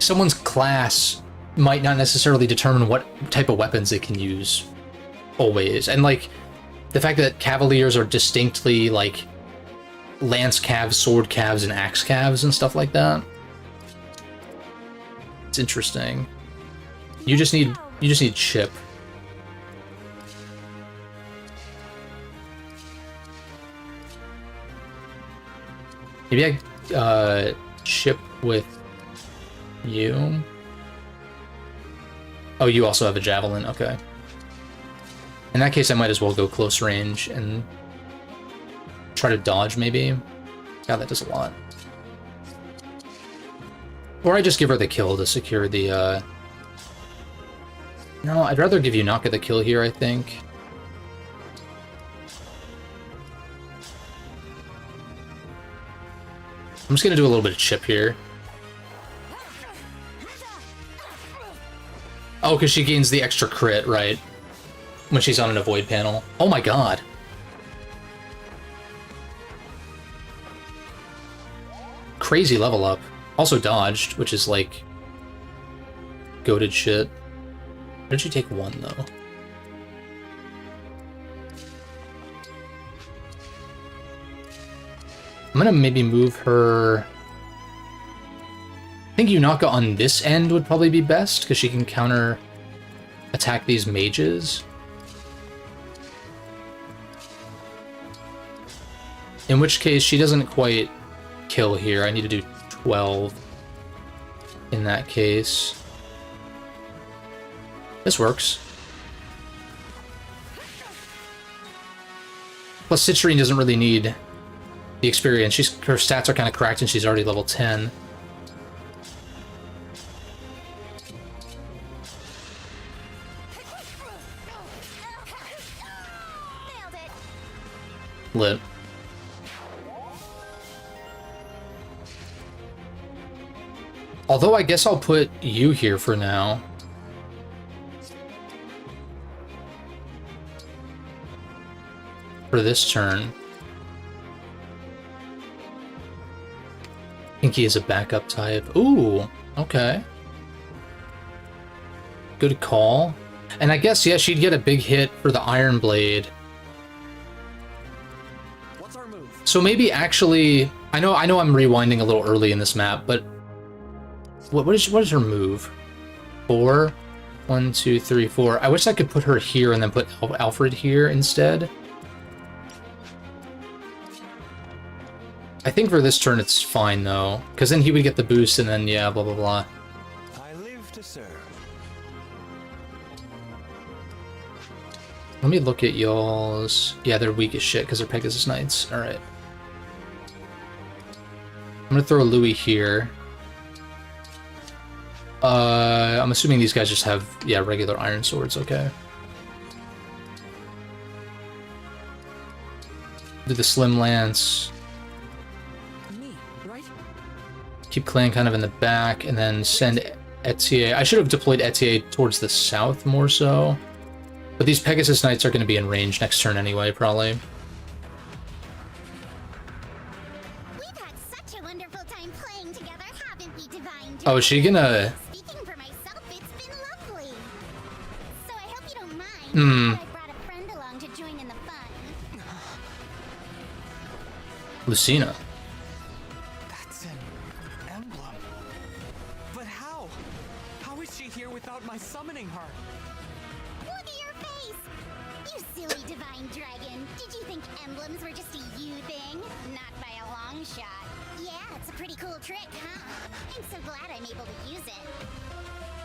someone's class might not necessarily determine what type of weapons they can use always. And like the fact that Cavaliers are distinctly like lance calves, sword calves, and axe calves and stuff like that. It's interesting. You just need chip. Maybe I chip with you. Oh, you also have a javelin. Okay. In that case, I might as well go close range and try to dodge, maybe. God, that does a lot. Or I just give her the kill to secure the, No, I'd rather give Yunaka the kill here, I think. I'm just gonna do a little bit of chip here. Oh, because she gains the extra crit, right? When she's on an avoid panel. Oh my god. Crazy level up. Also dodged, which is like goated shit. Why did she take one though? I'm gonna maybe move her. I think Yunaka on this end would probably be best, because she can counter attack these mages. In which case, she doesn't quite kill here. I need to do 12 in that case. This works. Plus, Citrine doesn't really need the experience. Her stats are kind of cracked and she's already level 10. Lit. Although I guess I'll put you here for now. For this turn. Pinky is a backup type. Ooh, okay. Good call. And I guess, yeah, she'd get a big hit for the Iron Blade. What's our move? So maybe actually, I know I'm rewinding a little early in this map, but what is her move? 4? 1, 2, 3, 4. I wish I could put her here and then put Alfred here instead. I think for this turn it's fine though, because then he would get the boost and then yeah, blah blah blah. I live to serve. Let me look at y'all's. Yeah, they're weak as shit because they're Pegasus Knights. All right. I'm gonna throw Louis here. I'm assuming these guys just have, yeah, regular iron swords, okay. Do the Slim Lance. Me, right? Keep Clan kind of in the back, and then send Etier. I should have deployed Etier towards the south more so. But these Pegasus Knights are going to be in range next turn anyway, probably. We've had such a wonderful time playing together, haven't we, Divine? Oh, is she gonna... Speaking for myself, it's been lovely. So I hope you don't mind. Hmm. I brought a friend along to join in the fun. Lucina. That's an emblem. But how? How is she here without my summoning her? Look at your face! You silly divine dragon. Did you think emblems were just a you thing? Not by a long shot. Yeah, it's a pretty cool trick, huh? I'm so glad I'm able to use it.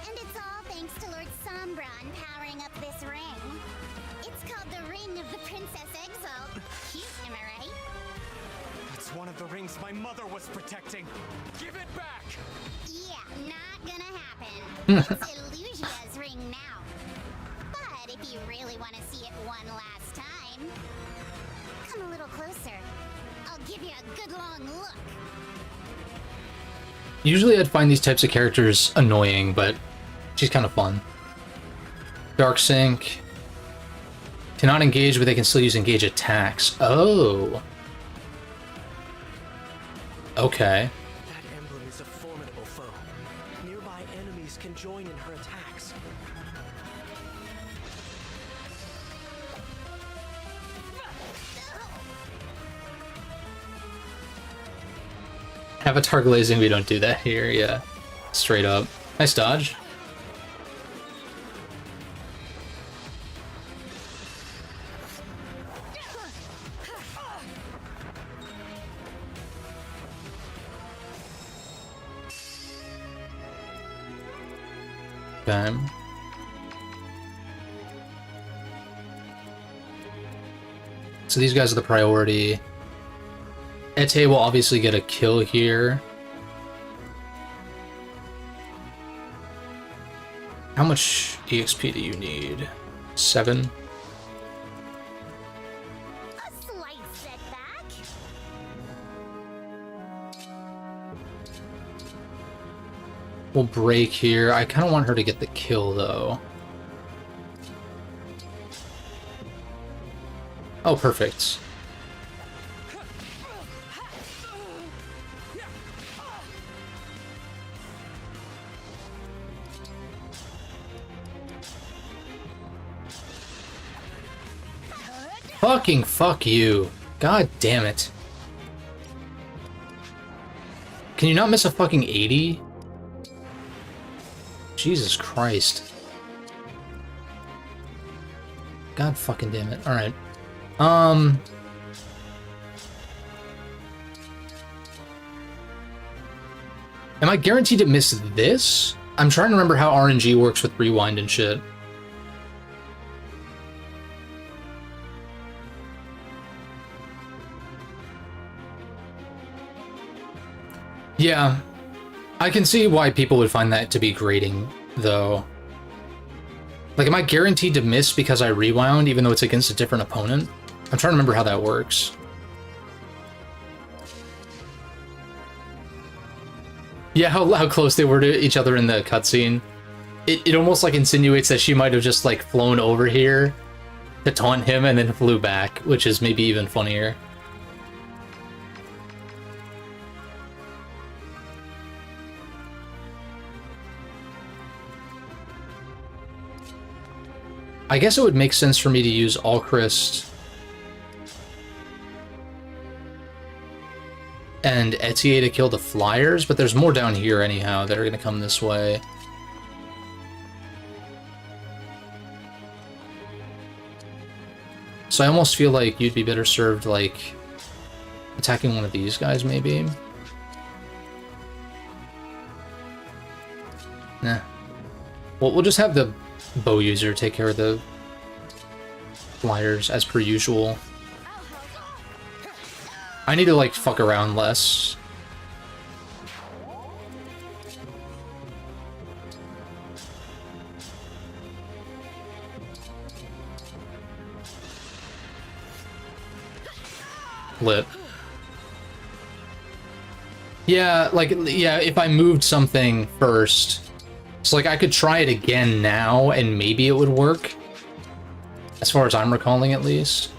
And it's all thanks to Lord Sombron powering up this ring. It's called the Ring of the Princess Exalt. Cute, am I right? It's one of the rings my mother was protecting. Give it back! Yeah, not gonna happen. It's Illusia's ring now. But if you really want to see it one last time, come a little closer. I'll give you a good long look. Usually I'd find these types of characters annoying, but she's kind of fun. Dark Sync. Cannot engage, but they can still use engage attacks. Oh. Okay. That emblem is a formidable foe. Nearby enemies can join in her attacks. Avatar glazing, we don't do that here, yeah. Straight up. Nice dodge. Okay. So these guys are the priority. Ete will obviously get a kill here. How much EXP do you need? 7? A slight setback. We'll break here. I kind of want her to get the kill, though. Oh, perfect. Fucking fuck you. God damn it. Can you not miss a fucking 80? Jesus Christ. God fucking damn it. Alright. Am I guaranteed to miss this? I'm trying to remember how RNG works with rewind and shit. Yeah, I can see why people would find that to be grating, though. Like, am I guaranteed to miss because I rewound, even though it's against a different opponent? I'm trying to remember how that works. Yeah, how close they were to each other in the cutscene. It almost, like, insinuates that she might have just, like, flown over here to taunt him and then flew back, which is maybe even funnier. I guess it would make sense for me to use Alchrist and Etier to kill the flyers, but there's more down here anyhow that are going to come this way. So I almost feel like you'd be better served, like, attacking one of these guys, maybe? Nah. Well, we'll just have the bow user take care of the flyers as per usual. I need to, like, fuck around less. Lit. Yeah, like, yeah, if I moved something first. So, like, I could try it again now, and maybe it would work. As far as I'm recalling, at least.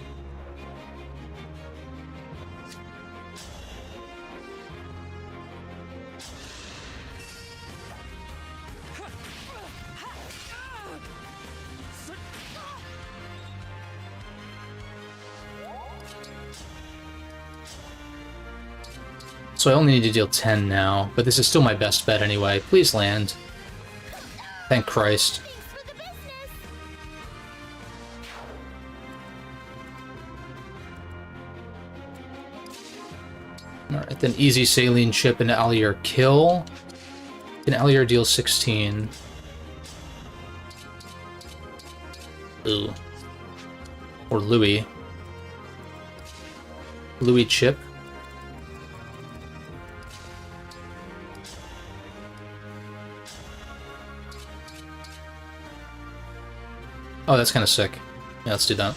So I only need to deal 10 now, but this is still my best bet anyway. Please land. Thank Christ. Alright, then easy saline chip into Allier kill. And Allier deals 16. Ooh. Or Louis. Louis chip. Oh, that's kind of sick. Yeah, let's do that.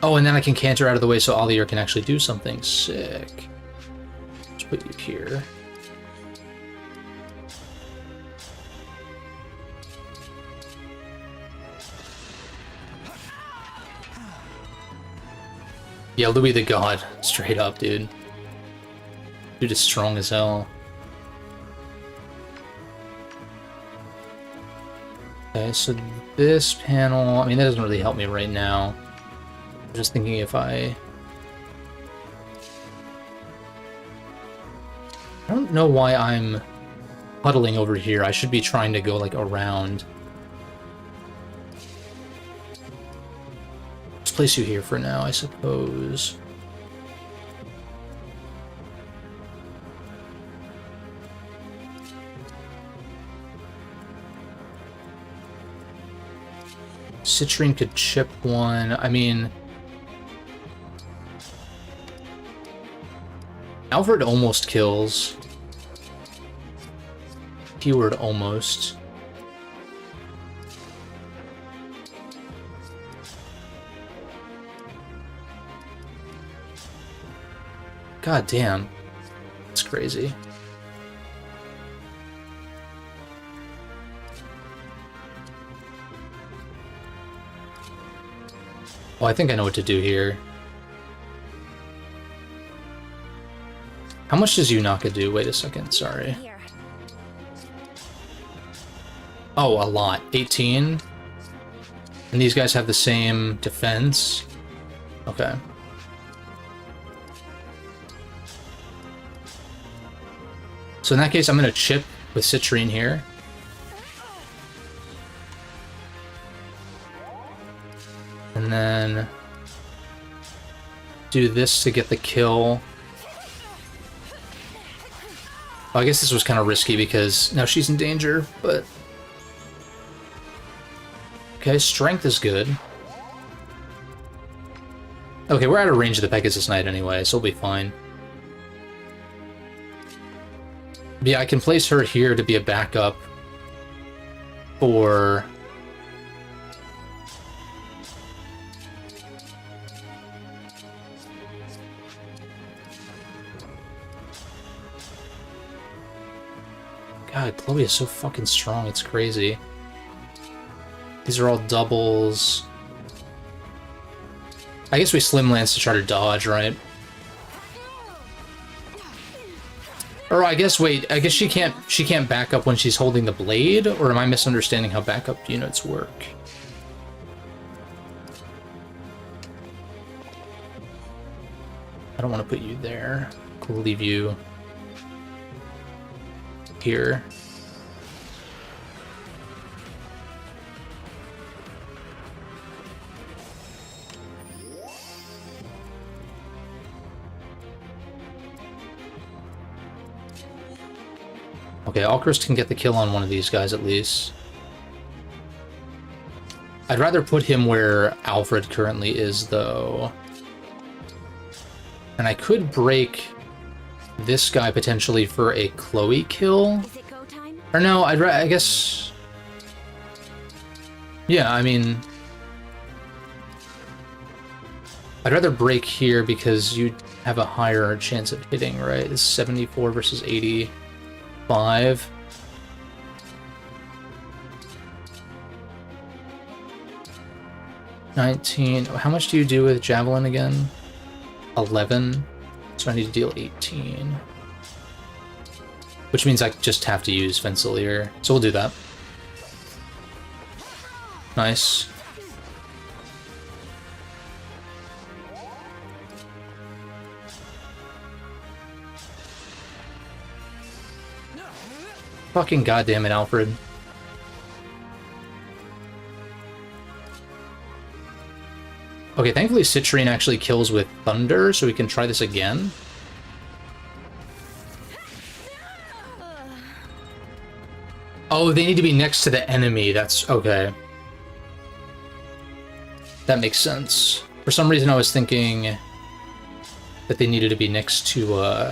Oh, and then I can canter out of the way so Allier can actually do something sick. Let's put you here. Yeah, Louis the God. Straight up, dude. Dude is strong as hell. Okay, so this panel, I mean, that doesn't really help me right now. I'm just thinking if I don't know why I'm huddling over here. I should be trying to go, like, around. Let's place you here for now, I suppose. Citrine could chip one. I mean, Alfred almost kills. Keyword almost. God damn. That's crazy. Oh, I think I know what to do here. How much does Yunaka do? Wait a second, sorry. Here. Oh, a lot. 18. And these guys have the same defense. Okay. So in that case, I'm going to chip with Citrine here. And then do this to get the kill. Oh, I guess this was kind of risky because now she's in danger, but... Okay, strength is good. Okay, we're out of range of the Pegasus Knight anyway, so we'll be fine. But yeah, I can place her here to be a backup for... God, Chloe is so fucking strong, it's crazy. These are all doubles. I guess we Slim Lance to try to dodge, right? Or I guess, wait, I guess she can't back up when she's holding the blade? Or am I misunderstanding how backup units work? I don't want to put you there. We'll leave you here. Okay, Alchrist can get the kill on one of these guys at least. I'd rather put him where Alfred currently is, though. And I could break this guy potentially for a Chloe kill. Is it go time? Or no, I guess... Yeah, I mean... I'd rather break here because you have a higher chance of hitting, right? It's 74 versus 85. 19. How much do you do with Javelin again? 11. So I need to deal 18. Which means I just have to use Fenceolier. So we'll do that. Nice. Fucking goddamn it, Alfred. Okay, thankfully Citrine actually kills with Thunder, so we can try this again. Oh, they need to be next to the enemy. That's okay. That makes sense. For some reason I was thinking that they needed to be next to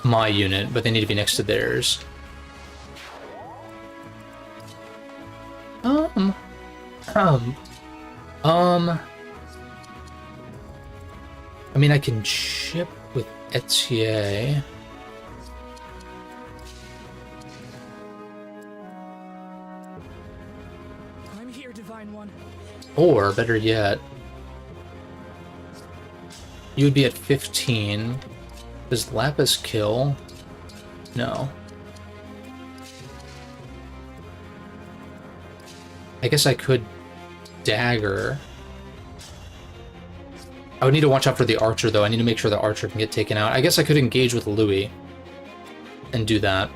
my unit, but they need to be next to theirs. I mean, I can chip with Etier. I'm here, Divine One. Or, better yet, you would be at 15. Does Lapis kill? No. I guess I could dagger. I would need to watch out for the archer, though. I need to make sure the archer can get taken out. I guess I could engage with Louis and do that.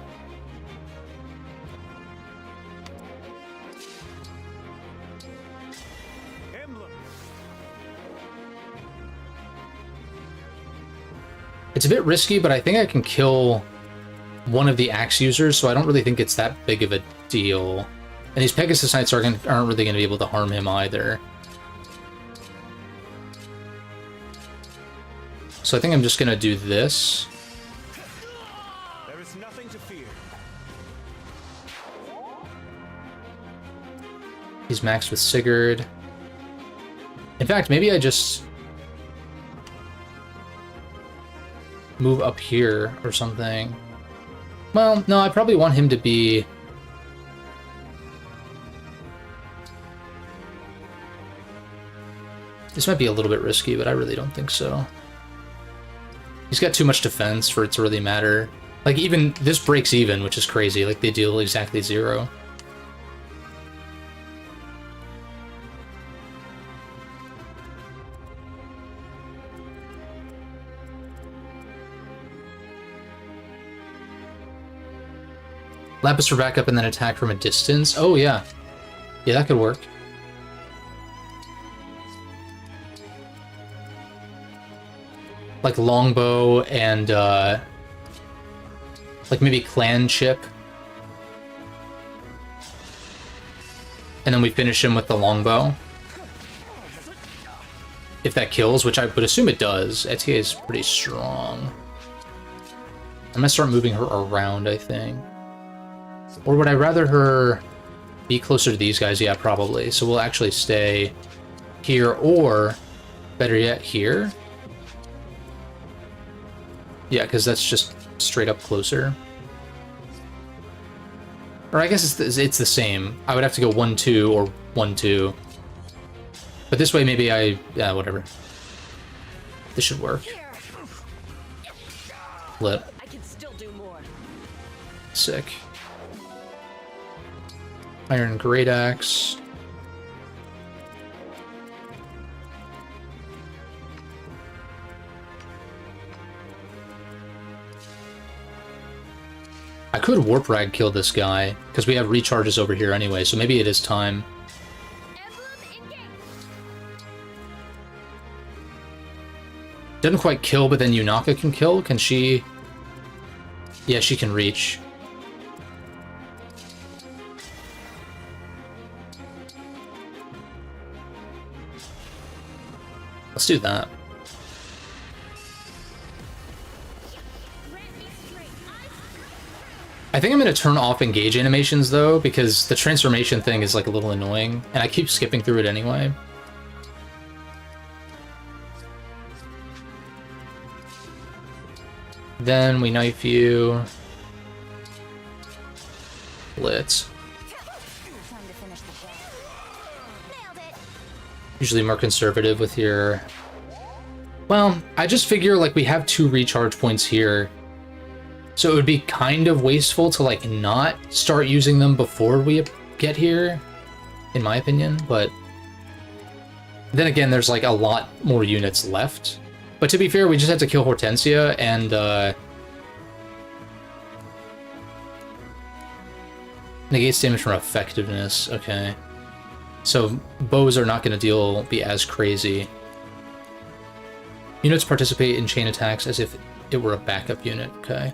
It's a bit risky, but I think I can kill one of the axe users, so I don't really think it's that big of a deal. And these Pegasus Knights aren't really going to be able to harm him either. So I think I'm just going to do this. There is nothing to fear. He's maxed with Sigurd. In fact, maybe I just move up here or something. Well, no, I probably want him to be... This might be a little bit risky, but I really don't think so. He's got too much defense for it to really matter. Like, even this breaks even, which is crazy. Like, they deal exactly 0. Lapis for backup and then attack from a distance. Oh, yeah. Yeah, that could work. Like longbow and, like maybe clan chip. And then we finish him with the longbow. If that kills, which I would assume it does. Etia is pretty strong. I'm gonna start moving her around, I think. Or would I rather her be closer to these guys? Yeah, probably. So we'll actually stay here, or better yet, here. Yeah, because that's just straight up closer. Or I guess it's the same. I would have to go 1-2 or 1-2. But this way, maybe yeah, whatever. This should work. Lit. I can still do more. Sick. Iron Great Axe. I could Warp Rag kill this guy, because we have recharges over here anyway, so maybe it is time. Doesn't quite kill, but then Yunaka can kill? Can she... Yeah, she can reach. Let's do that. I think I'm going to turn off engage animations, though, because the transformation thing is, like, a little annoying, and I keep skipping through it anyway. Then we knife you. Lit. Usually more conservative with your... Well, I just figure, like, we have 2 recharge points here. So it would be kind of wasteful to, like, not start using them before we get here, in my opinion, but... Then again, there's, like, a lot more units left. But to be fair, we just had to kill Hortensia, and, negates damage from effectiveness, okay. So, bows are not going to be as crazy. Units participate in chain attacks as if it were a backup unit, okay.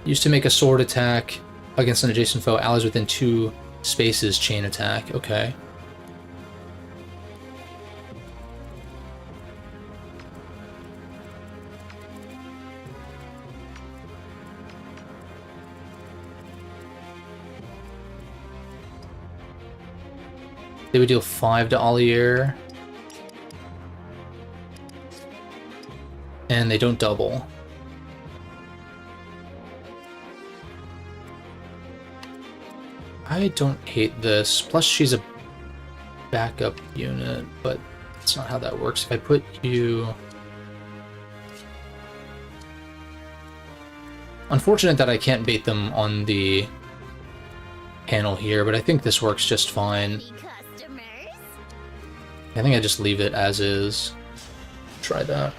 Used to make a sword attack against an adjacent foe, allies within 2 spaces chain attack, okay. They would deal 5 to Allier. And they don't double. I don't hate this. Plus she's a backup unit, but that's not how that works. If I put you... Unfortunate that I can't bait them on the panel here, but I think this works just fine. I think I just leave it as is. Try that.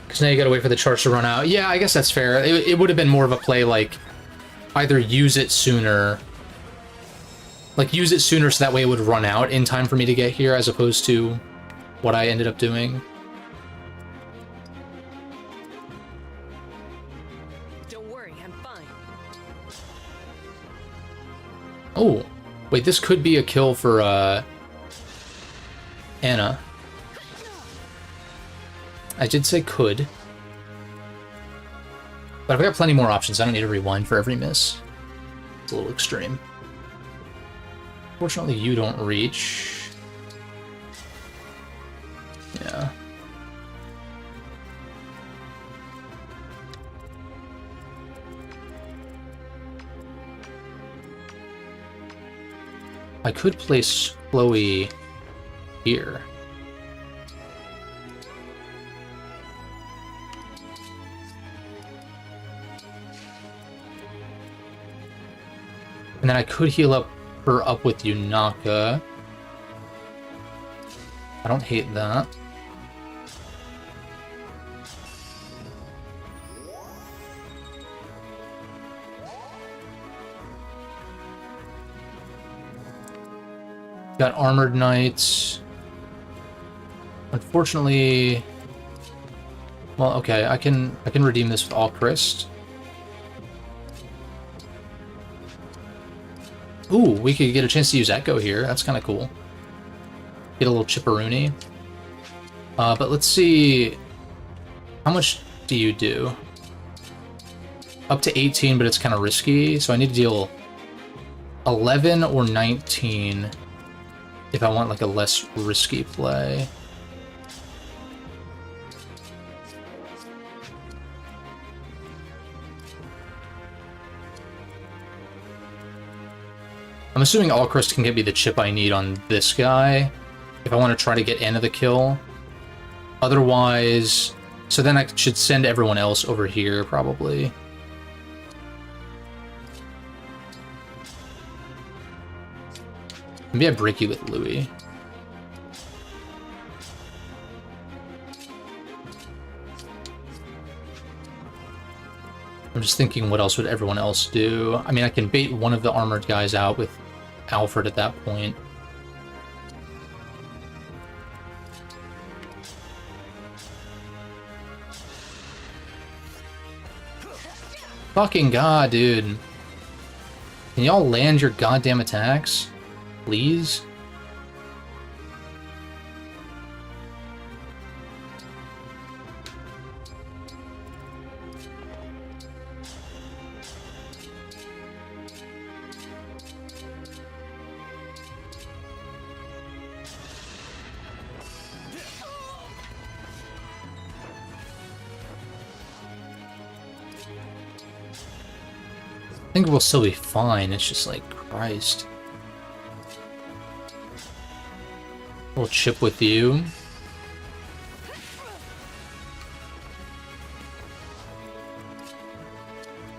Because now you gotta wait for the charge to run out. Yeah, I guess that's fair. It would have been more of a play, like, either use it sooner... Like, use it sooner so that way it would run out in time for me to get here, as opposed to what I ended up doing. Don't worry, I'm fine. Oh, wait, this could be a kill for, Anna. I did say could. But I've got plenty more options. I don't need to rewind for every miss. It's a little extreme. Fortunately, you don't reach. Yeah. I could place Chloe here. And then I could heal up her up with Yunaka. I don't hate that. Got Armored Knights. Unfortunately, well, okay, I can redeem this with Alchrist. Ooh, we could get a chance to use Echo here. That's kind of cool. Get a little chipperoonie. But let's see. How much do you do? Up to 18, but it's kind of risky. So I need to deal 11 or 19 if I want like a less risky play. I'm assuming Alchrist can get me the chip I need on this guy if I want to try to get Anna the kill. Otherwise, so then I should send everyone else over here, probably. Maybe I break you with Louis. I'm just thinking what else would everyone else do. I mean, I can bait one of the armored guys out with Alfred at that point. Fucking god, dude. Can y'all land your goddamn attacks? Please? I think we'll still be fine, it's just like, Christ. We'll chip with you.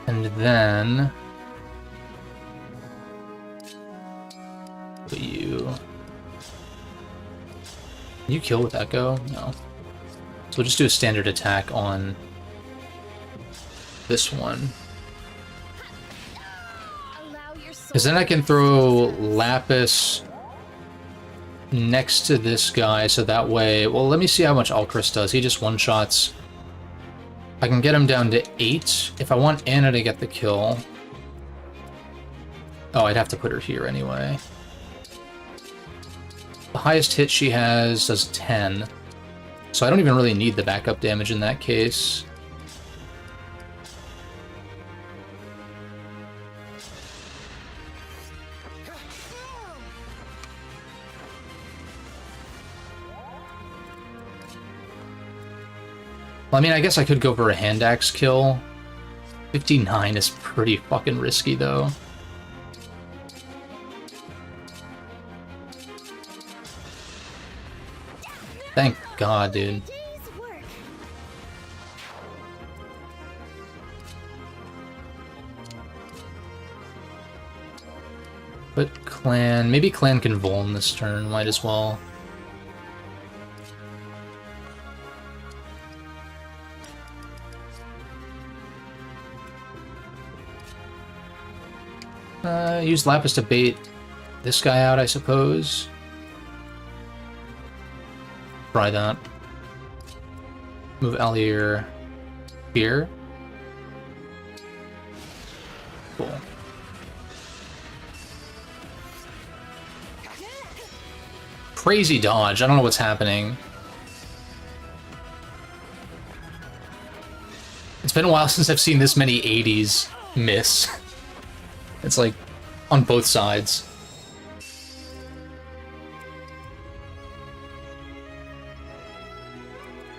And then... put you... Can you kill with Echo? No. So we'll just do a standard attack on this one. Because then I can throw Lapis next to this guy, so that way... Well, let me see how much Alchrist does. He just one-shots. I can get him down to 8. If I want Anna to get the kill... Oh, I'd have to put her here anyway. The highest hit she has does 10. So I don't even really need the backup damage in that case. Well, I mean, I guess I could go for a hand axe kill. 59 is pretty fucking risky, though. Thank God, dude. But Clan... Maybe Clan can Vuln this turn, might as well. Use Lapis to bait this guy out, I suppose. Try that. Move Allier here. Cool. Crazy dodge. I don't know what's happening. It's been a while since I've seen this many 80s miss. It's like on both sides.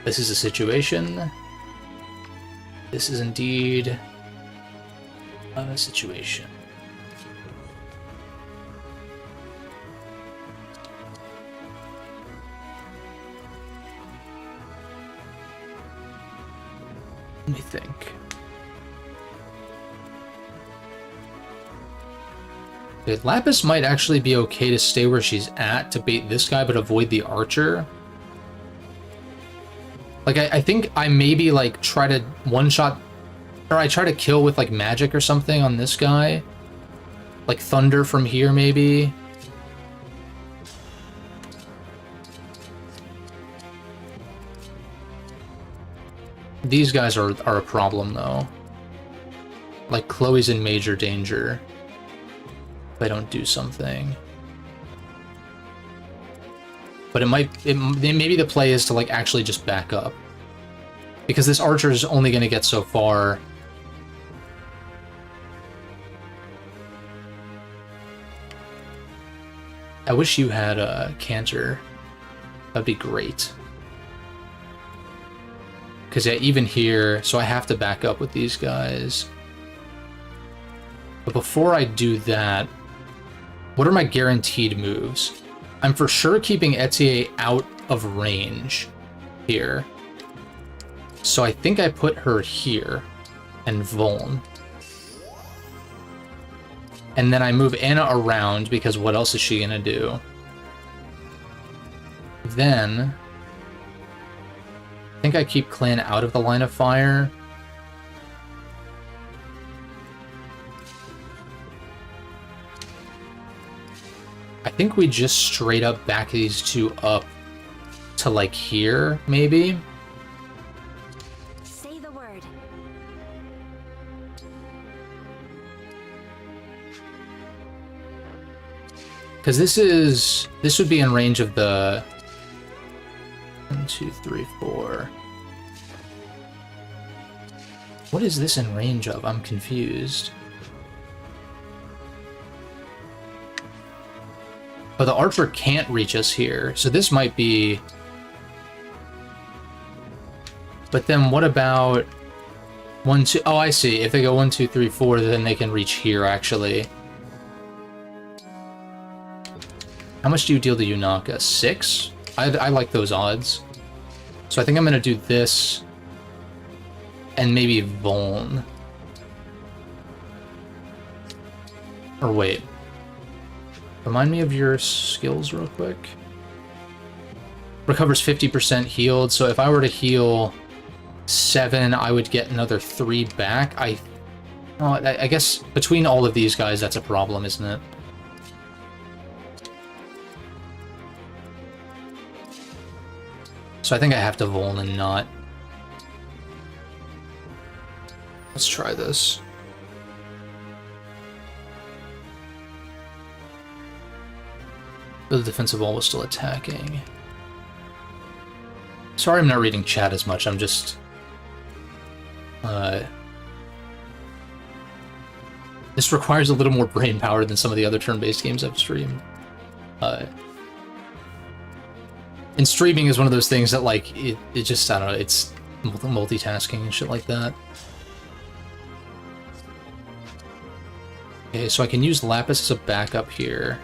This is a situation. This is indeed a situation. Let me think. Okay, Lapis might actually be okay to stay where she's at to bait this guy, but avoid the archer. Like, I think I maybe, like, try to one-shot... Or I try to kill with, like, magic or something on this guy. Like, thunder from here, maybe. These guys are a problem, though. Like, Chloe's in major danger if I don't do something. But maybe the play is to, like, actually just back up. Because this archer is only going to get so far. I wish you had a canter. That'd be great. Because, yeah, even here, so I have to back up with these guys. But before I do that, what are my guaranteed moves? I'm for sure keeping Etier out of range here. So I think I put her here and Voln. And then I move Anna around because what else is she gonna do? Then I think I keep Clan out of the line of fire. I think we just straight up back these two up to like here, maybe. Say the word. Because this would be in range of the 1, 2, 3, 4. What is this in range of? I'm confused. But the archer can't reach us here, so this might be... But then what about 1, 2... Oh, I see. If they go 1, 2, 3, 4, then they can reach here, actually. How much do you deal to Yunaka? 6? I like those odds. So I think I'm going to do this. And maybe Voln. Or wait. Remind me of your skills real quick. Recovers 50% healed, so if I were to heal 7, I would get another 3 back. I guess between all of these guys, that's a problem, isn't it? So I think I have to Voln and not. Let's try this. The defensive wall was still attacking. Sorry I'm not reading chat as much, I'm just... This requires a little more brain power than some of the other turn-based games I've streamed. And streaming is one of those things that, like, it just, I don't know, it's multitasking and shit like that. Okay, so I can use Lapis as a backup here.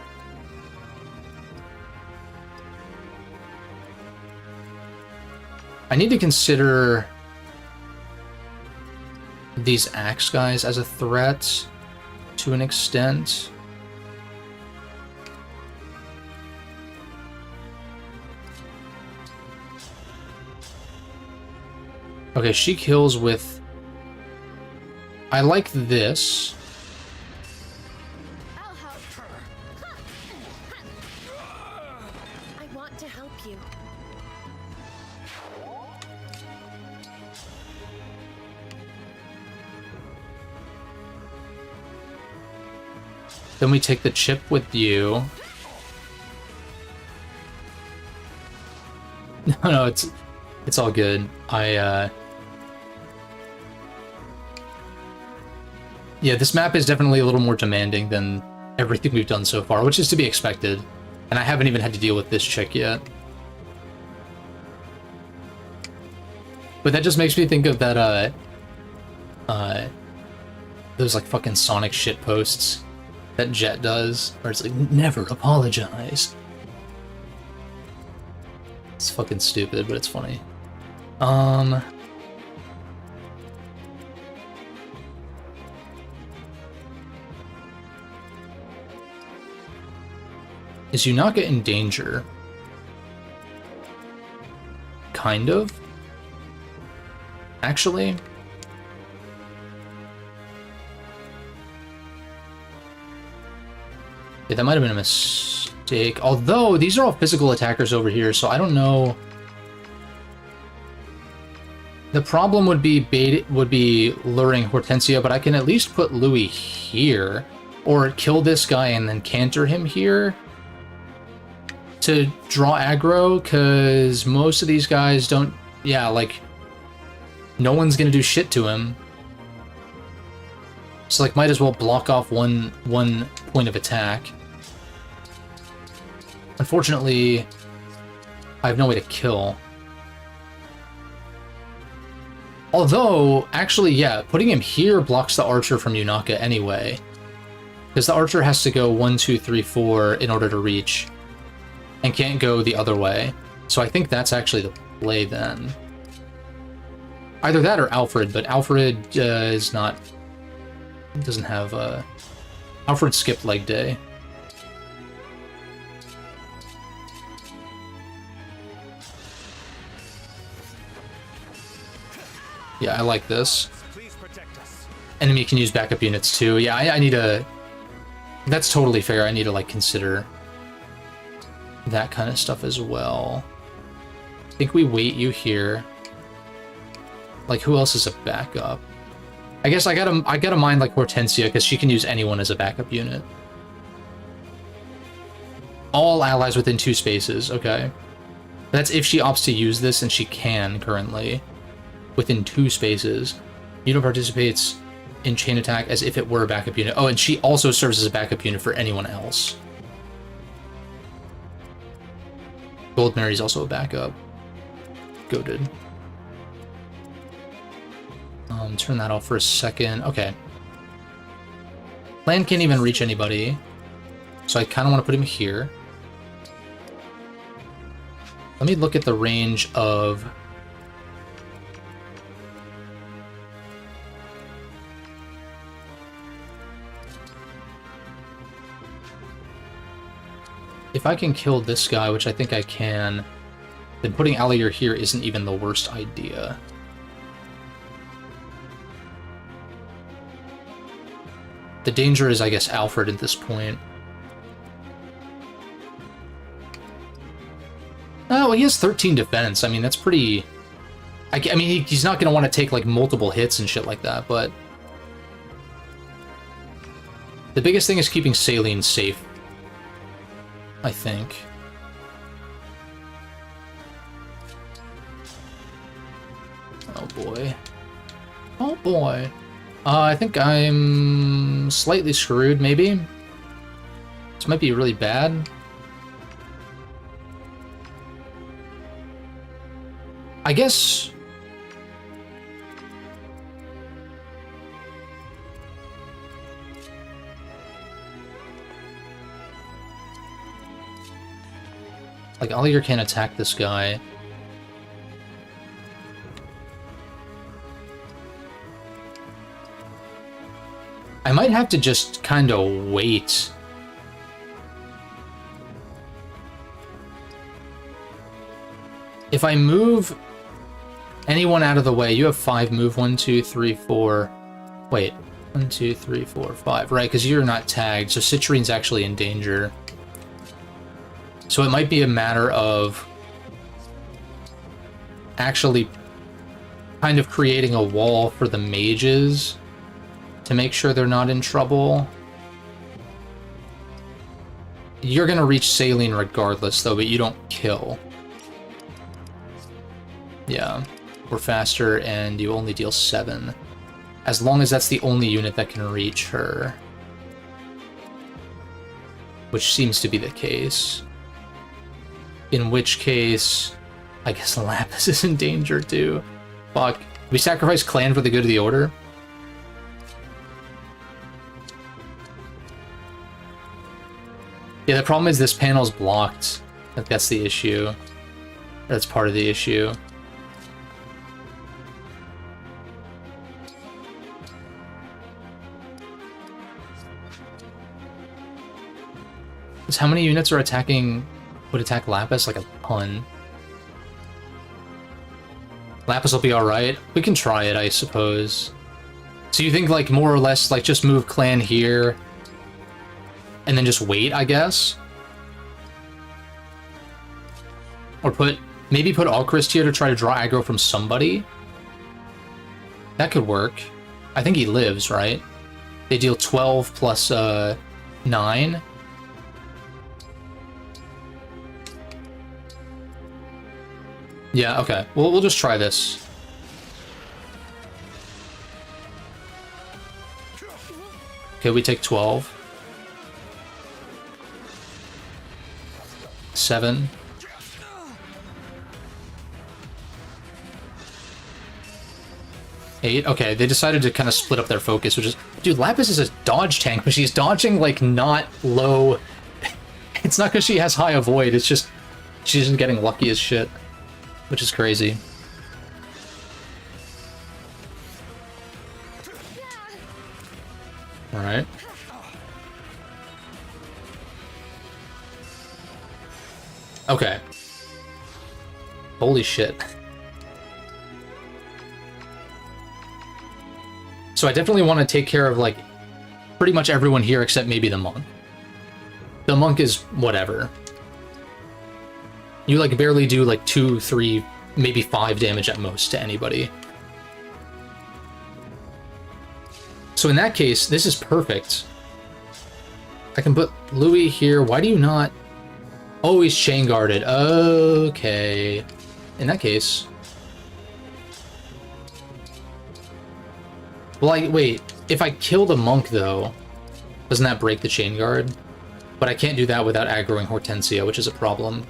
I need to consider these axe guys as a threat to an extent. Okay, she kills with... I like this. I'll help her. I want to help you. Then we take the chip with you. No, it's all good. Yeah, this map is definitely a little more demanding than everything we've done so far, which is to be expected. And I haven't even had to deal with this chick yet. But that just makes me think of that, those, like, fucking Sonic shit posts that Jet does, where it's like, never apologize. It's fucking stupid, but it's funny. Is Yunaka in danger? Kind of. Actually. Yeah, that might have been a mistake. Although, these are all physical attackers over here, so I don't know. The problem would be luring Hortensia, but I can at least put Louis here. Or kill this guy and then canter him here to draw aggro, because most of these guys don't... Yeah, like, no one's gonna do shit to him. So, like, might as well block off one point of attack. Unfortunately, I have no way to kill. Although, actually, yeah, putting him here blocks the archer from Yunaka anyway. Because the archer has to go 1, 2, 3, 4 in order to reach. And can't go the other way. So I think that's actually the play then. Either that or Alfred, but Alfred is not... doesn't have... Alfred skipped leg day. Yeah, I like this. Enemy can use backup units too. Yeah, I need to... That's totally fair. I need to, like, consider that kind of stuff as well. I think we wait you here. Like, who else is a backup? I guess I gotta mind, like, Hortensia, because she can use anyone as a backup unit. All allies within 2 spaces, okay. That's if she opts to use this, and she can currently. Within 2 spaces. Unit participates in chain attack as if it were a backup unit. Oh, and she also serves as a backup unit for anyone else. Gold Mary's also a backup. Goated. Turn that off for a second. Okay. Land can't even reach anybody. So I kind of want to put him here. Let me look at the range of... If I can kill this guy, which I think I can, then putting Allier here isn't even the worst idea. The danger is, I guess, Alfred at this point. Oh, well, he has 13 defense. I mean, that's pretty... I mean, he's not going to want to take, like, multiple hits and shit like that, but... The biggest thing is keeping Saline safe, I think. Oh boy. Oh boy. I think I'm slightly screwed, maybe? This might be really bad. I guess... Like, Allier can't attack this guy. I might have to just kind of wait. If I move anyone out of the way, you have 5 move. 1, 2, 3, 4. Wait. 1, 2, 3, 4, 5. Right, because you're not tagged, so Citrine's actually in danger. So it might be a matter of actually kind of creating a wall for the mages to make sure they're not in trouble. You're going to reach Saline regardless, though, but you don't kill. Yeah, we're faster, and you only deal 7. As long as that's the only unit that can reach her. Which seems to be the case. In which case, I guess Lapis is in danger too. Fuck. We sacrifice Clan for the good of the Order? Yeah, the problem is this panel's blocked. Like, that's the issue. That's part of the issue. How many units are attacking... would attack Lapis? Like a ton. Lapis will be alright. We can try it, I suppose. So you think, like, more or less, like, just move Clan here, and then just wait, I guess? Or maybe put Alchrist here to try to draw aggro from somebody? That could work. I think he lives, right? They deal 12 plus, 9. Yeah, okay. We'll just try this. Okay, we take 12. 7. 8. Okay, they decided to kind of split up their focus, which is... Dude, Lapis is a dodge tank, but she's dodging, like, not low... It's not because she has high avoid, it's just... She's just getting lucky as shit. Which is crazy. Alright. Okay. Holy shit. So I definitely want to take care of, like, pretty much everyone here except maybe the monk. The monk is whatever. You, like, barely do, like, 2, 3, maybe 5 damage at most to anybody. So in that case, this is perfect. I can put Louis here. Why do you not... Oh, he's chain guarded. Okay. In that case... Well, wait. If I kill the monk, though, doesn't that break the chain guard? But I can't do that without aggroing Hortensia, which is a problem.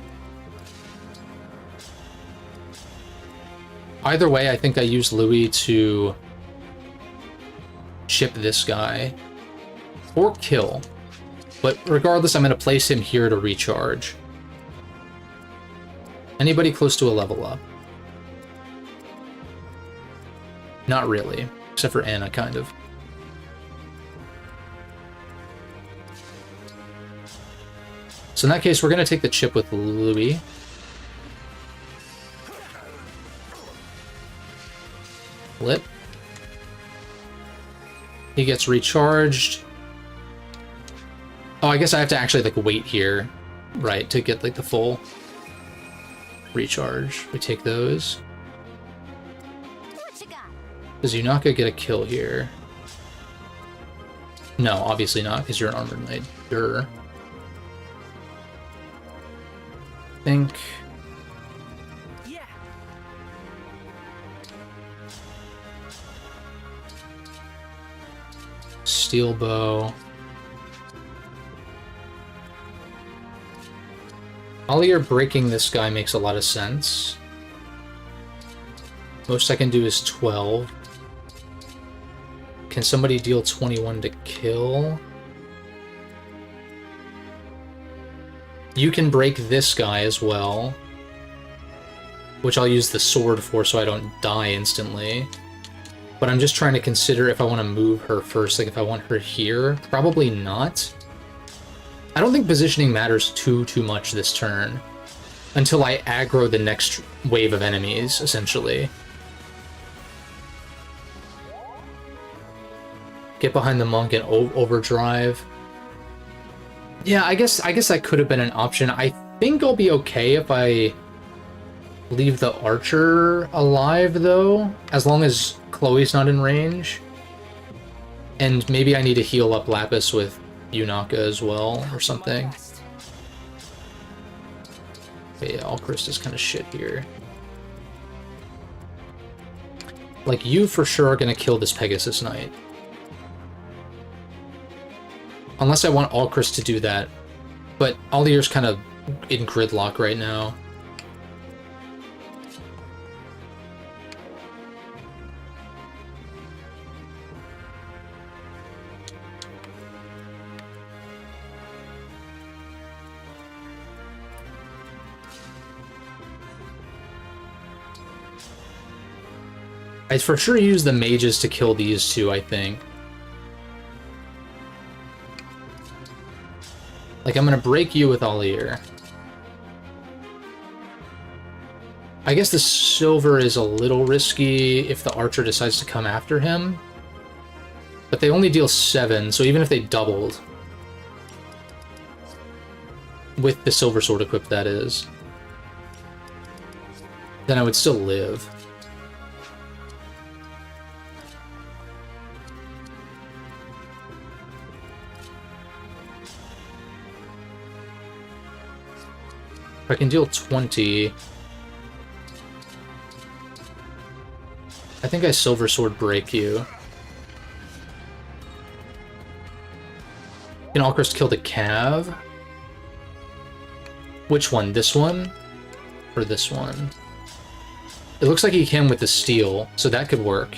Either way, I think I use Louis to chip this guy. Or kill. But regardless, I'm going to place him here to recharge. Anybody close to a level up? Not really. Except for Anna, kind of. So in that case, we're going to take the chip with Louis. Lit. He gets recharged. Oh, I guess I have to actually, like, wait here, right, to get, like, the full recharge. We take those. Does Yunaka get a kill here? No, obviously not, because you're an armored knight. Durr. Think. Steel bow. Ollier breaking this guy makes a lot of sense. Most I can do is 12. Can somebody deal 21 to kill? You can break this guy as well, which I'll use the sword for so I don't die instantly. But I'm just trying to consider if I want to move her first, like if I want her here. Probably not. I don't think positioning matters too much this turn, until I aggro the next wave of enemies, essentially. Get behind the monk and overdrive. Yeah, I guess that could have been an option. I think I'll be okay if I leave the archer alive, though, as long as Chloe's not in range. And maybe I need to heal up Lapis with Yunaka as well, or something. Okay, yeah, Alchrist is kind of shit here. Like, you for sure are gonna kill this Pegasus Knight. Unless I want Alchrist to do that. But Ollier's kind of in gridlock right now. I'd for sure use the mages to kill these two, I think. Like, I'm gonna break you with Alir. I guess the silver is a little risky if the archer decides to come after him. But they only deal 7, so even if they doubled... with the silver sword equipped, that is... then I would still live. If I can deal 20... I think I silver sword break you. Can Alcrest kill the Cav? Which one? This one? Or this one? It looks like he can with the steel, so that could work.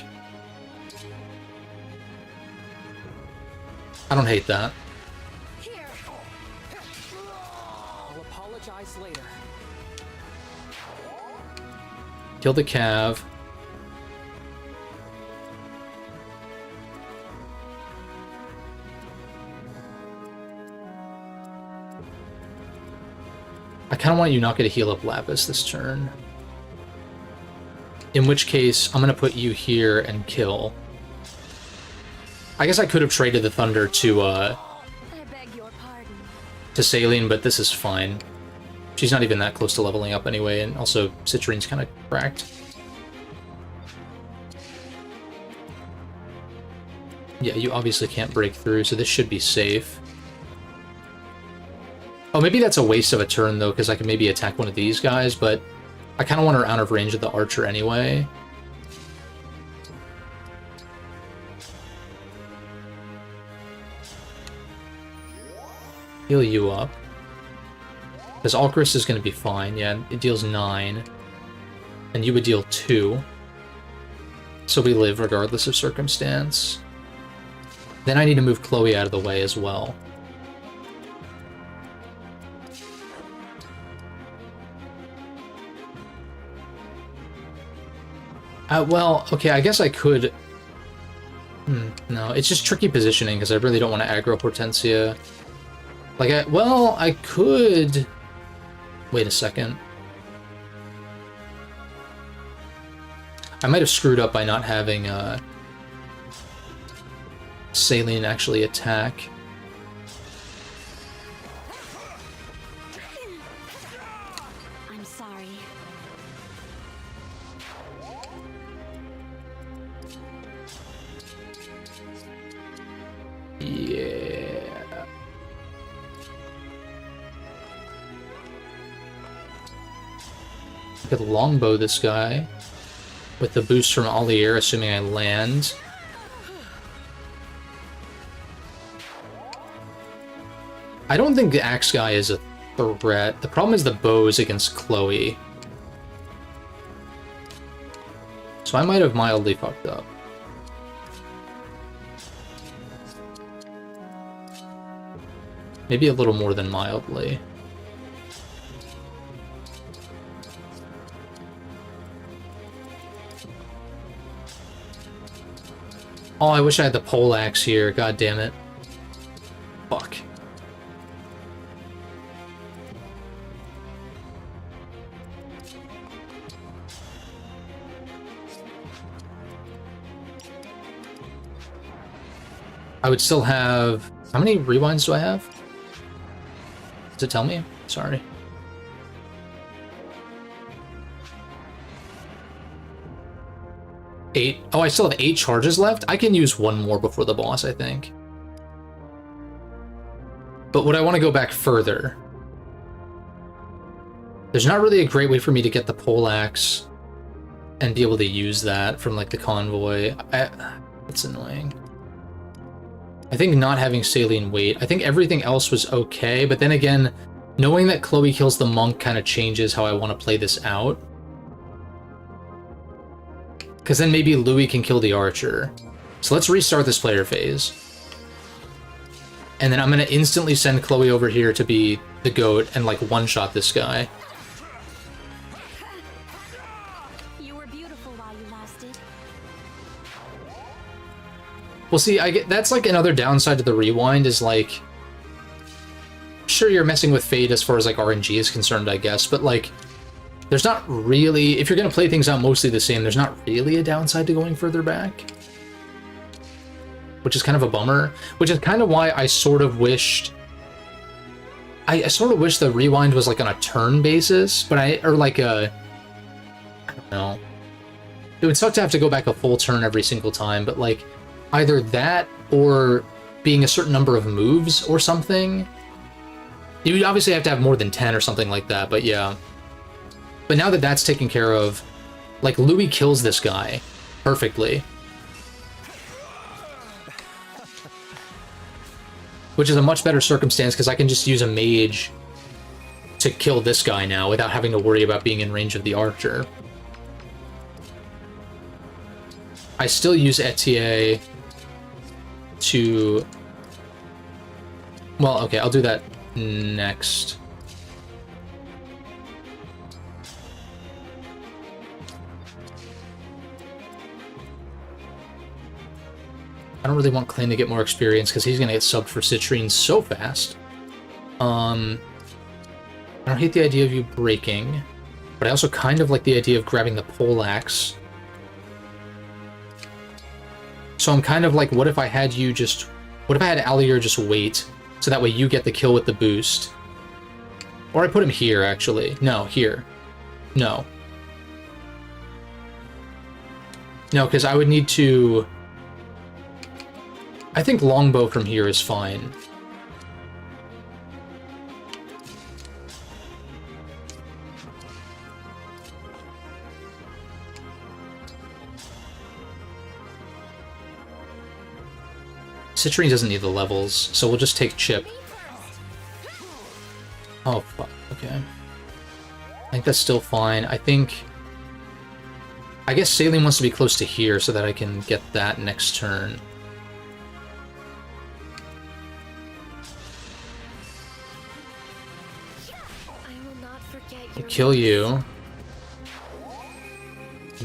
I don't hate that. Here. I'll apologize later. Kill the Cav. I kind of want you not going to heal up Lapis this turn. In which case, I'm going to put you here and kill. I guess I could have traded the Thunder to I beg your pardon. Saline, but this is fine. She's not even that close to leveling up anyway, and also Citrine's kind of cracked. Yeah, you obviously can't break through, so this should be safe. Oh, maybe that's a waste of a turn, though, because I can maybe attack one of these guys, but I kind of want her out of range of the archer anyway. Heal you up. Because Alcrest is going to be fine. Yeah, it deals 9. And you would deal 2. So we live regardless of circumstance. Then I need to move Chloe out of the way as well. Well, okay, I guess I could... no, it's just tricky positioning, because I really don't want to aggro Hortensia. Like, I could... Wait a second. I might have screwed up by not having, Saline actually attack. I'm sorry. Yeah. I could longbow this guy with the boost from Allier, assuming I land. I don't think the axe guy is a threat. The problem is the bows against Chloe. So I might have mildly fucked up. Maybe a little more than mildly. Oh, I wish I had the pole axe here. God damn it. Fuck. I would still have... How many rewinds do I have? Does it tell me? Sorry. 8. Oh, I still have 8 charges left? I can use 1 more before the boss, I think. But would I want to go back further? There's not really a great way for me to get the poleaxe and be able to use that from, like, the convoy. It's annoying. I think not having Saline wait. I think everything else was okay, but then again, knowing that Chloe kills the monk kind of changes how I want to play this out. Because then maybe Louis can kill the archer. So let's restart this player phase. And then I'm going to instantly send Chloe over here to be the goat and, like, one-shot this guy. You were beautiful while you lasted. Well, see, that's, like, another downside to the rewind is, like... sure, you're messing with fate as far as like RNG is concerned, I guess, but like, there's not really, if you're gonna play things out mostly the same, there's not really a downside to going further back. Which is kind of a bummer, which is kind of why I sort of wished, I sort of wish the rewind was like on a turn basis, but I don't know. It would suck to have to go back a full turn every single time, but like, either that or being a certain number of moves or something. You would obviously have to have more than 10 or something like that, but yeah. But now that that's taken care of, like, Louis kills this guy perfectly. Which is a much better circumstance, because I can just use a mage to kill this guy now without having to worry about being in range of the archer. I still use Etier to... Well, okay, I'll do that next. I don't really want Clan to get more experience because he's gonna get subbed for Citrine so fast. I don't hate the idea of you breaking, but I also kind of like the idea of grabbing the poleaxe. So I'm kind of like, what if I had you just... What if I had Allier just wait, so that way you get the kill with the boost? Or I put him here, actually. No, here. No. No, because I would need to... I think longbow from here is fine. Citrine doesn't need the levels, so we'll just take Chip. Oh, fuck. Okay. I think that's still fine. I think... I guess Saline wants to be close to here so that I can get that next turn. I'll kill you.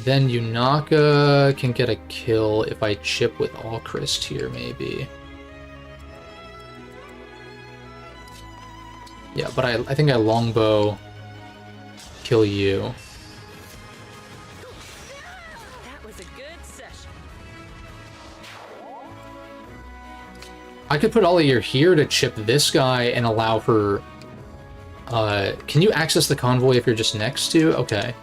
Then Yunaka can get a kill if I chip with Allchrist here, maybe. Yeah, but I think I longbow kill you. That was a good session. I could put Allier here to chip this guy and allow for... can you access the convoy if you're just next to? Okay.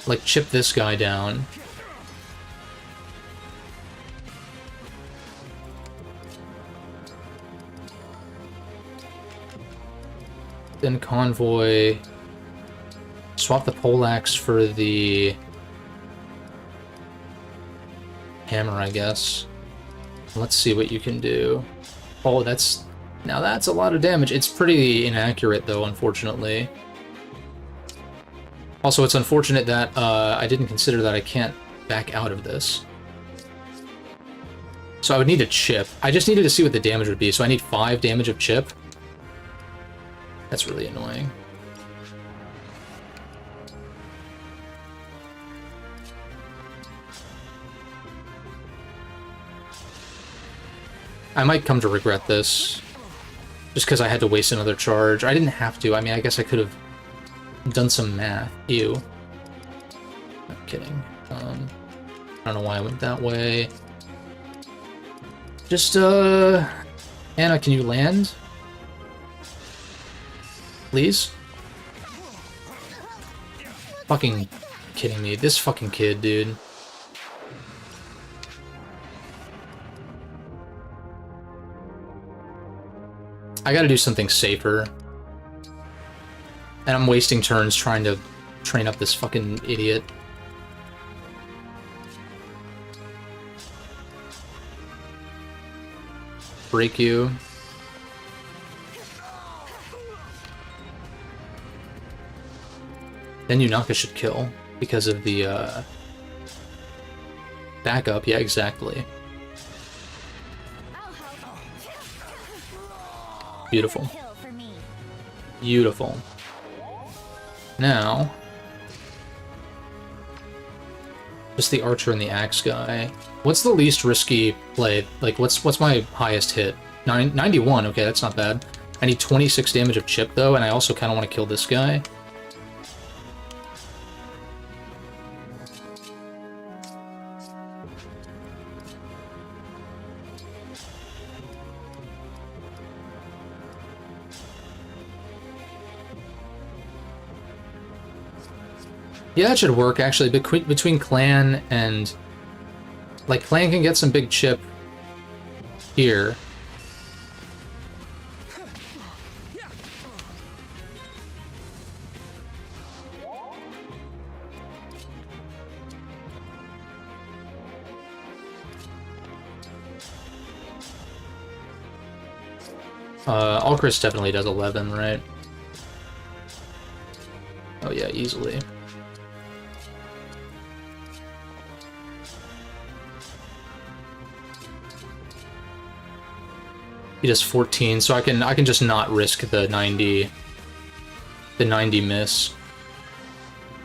Like, chip this guy down. Then convoy. Swap the poleaxe for the hammer, I guess. Let's see what you can do. Oh, that's... Now that's a lot of damage. It's pretty inaccurate, though, unfortunately. Also, it's unfortunate that I didn't consider that I can't back out of this. So I would need a chip. I just needed to see what the damage would be, so I need 5 damage of chip. That's really annoying. I might come to regret this, just because I had to waste another charge. I didn't have to. I mean, I guess I could have done some math. Ew. I'm kidding. I don't know why I went that way. Just, Anna, can you land? Please? Fucking kidding me. This fucking kid, dude. I gotta do something safer. And I'm wasting turns trying to train up this fucking idiot. Break you. Then Yunaka should kill because of the backup. Yeah, exactly. Beautiful. Beautiful. Now, Just the archer and the axe guy. What's the least risky play? Like, what's my highest hit? 91, okay, that's not bad. I need 26 damage of chip, though, and I also kind of want to kill this guy. Yeah, that should work, actually, between clan and... Like, clan can get some big chip here. Alchris definitely does 11, right? Oh yeah, easily. He does 14, so I can just not risk the 90 miss.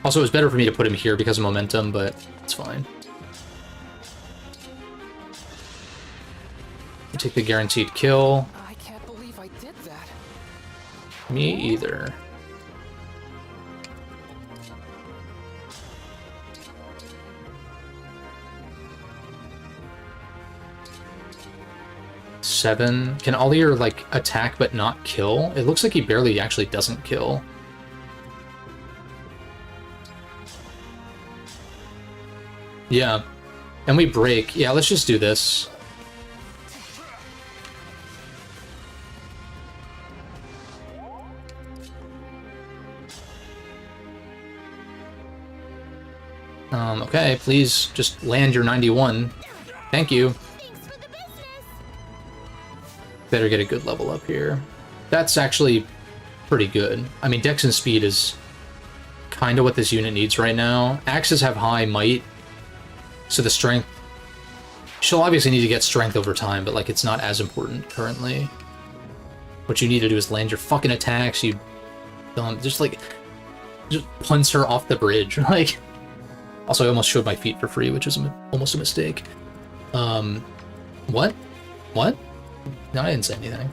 Also, it was better for me to put him here because of momentum, but it's fine. I take the guaranteed kill. I can't believe I did that. Me either. Seven. Can Ollier, like, attack but not kill? It looks like he barely actually doesn't kill. Yeah. And we break. Yeah, let's just do this. Okay, please just land your 91. Thank you. Better get a good level up here. That's actually pretty good. I mean, Dex and Speed is kind of what this unit needs right now. Axes have high might, so the strength... She'll obviously need to get strength over time, but, like, it's not as important currently. What you need to do is land your fucking attacks, you dumb... Just punts her off the bridge, like... Also, I almost showed my feet for free, which is almost a mistake. What? What? No, I didn't say anything.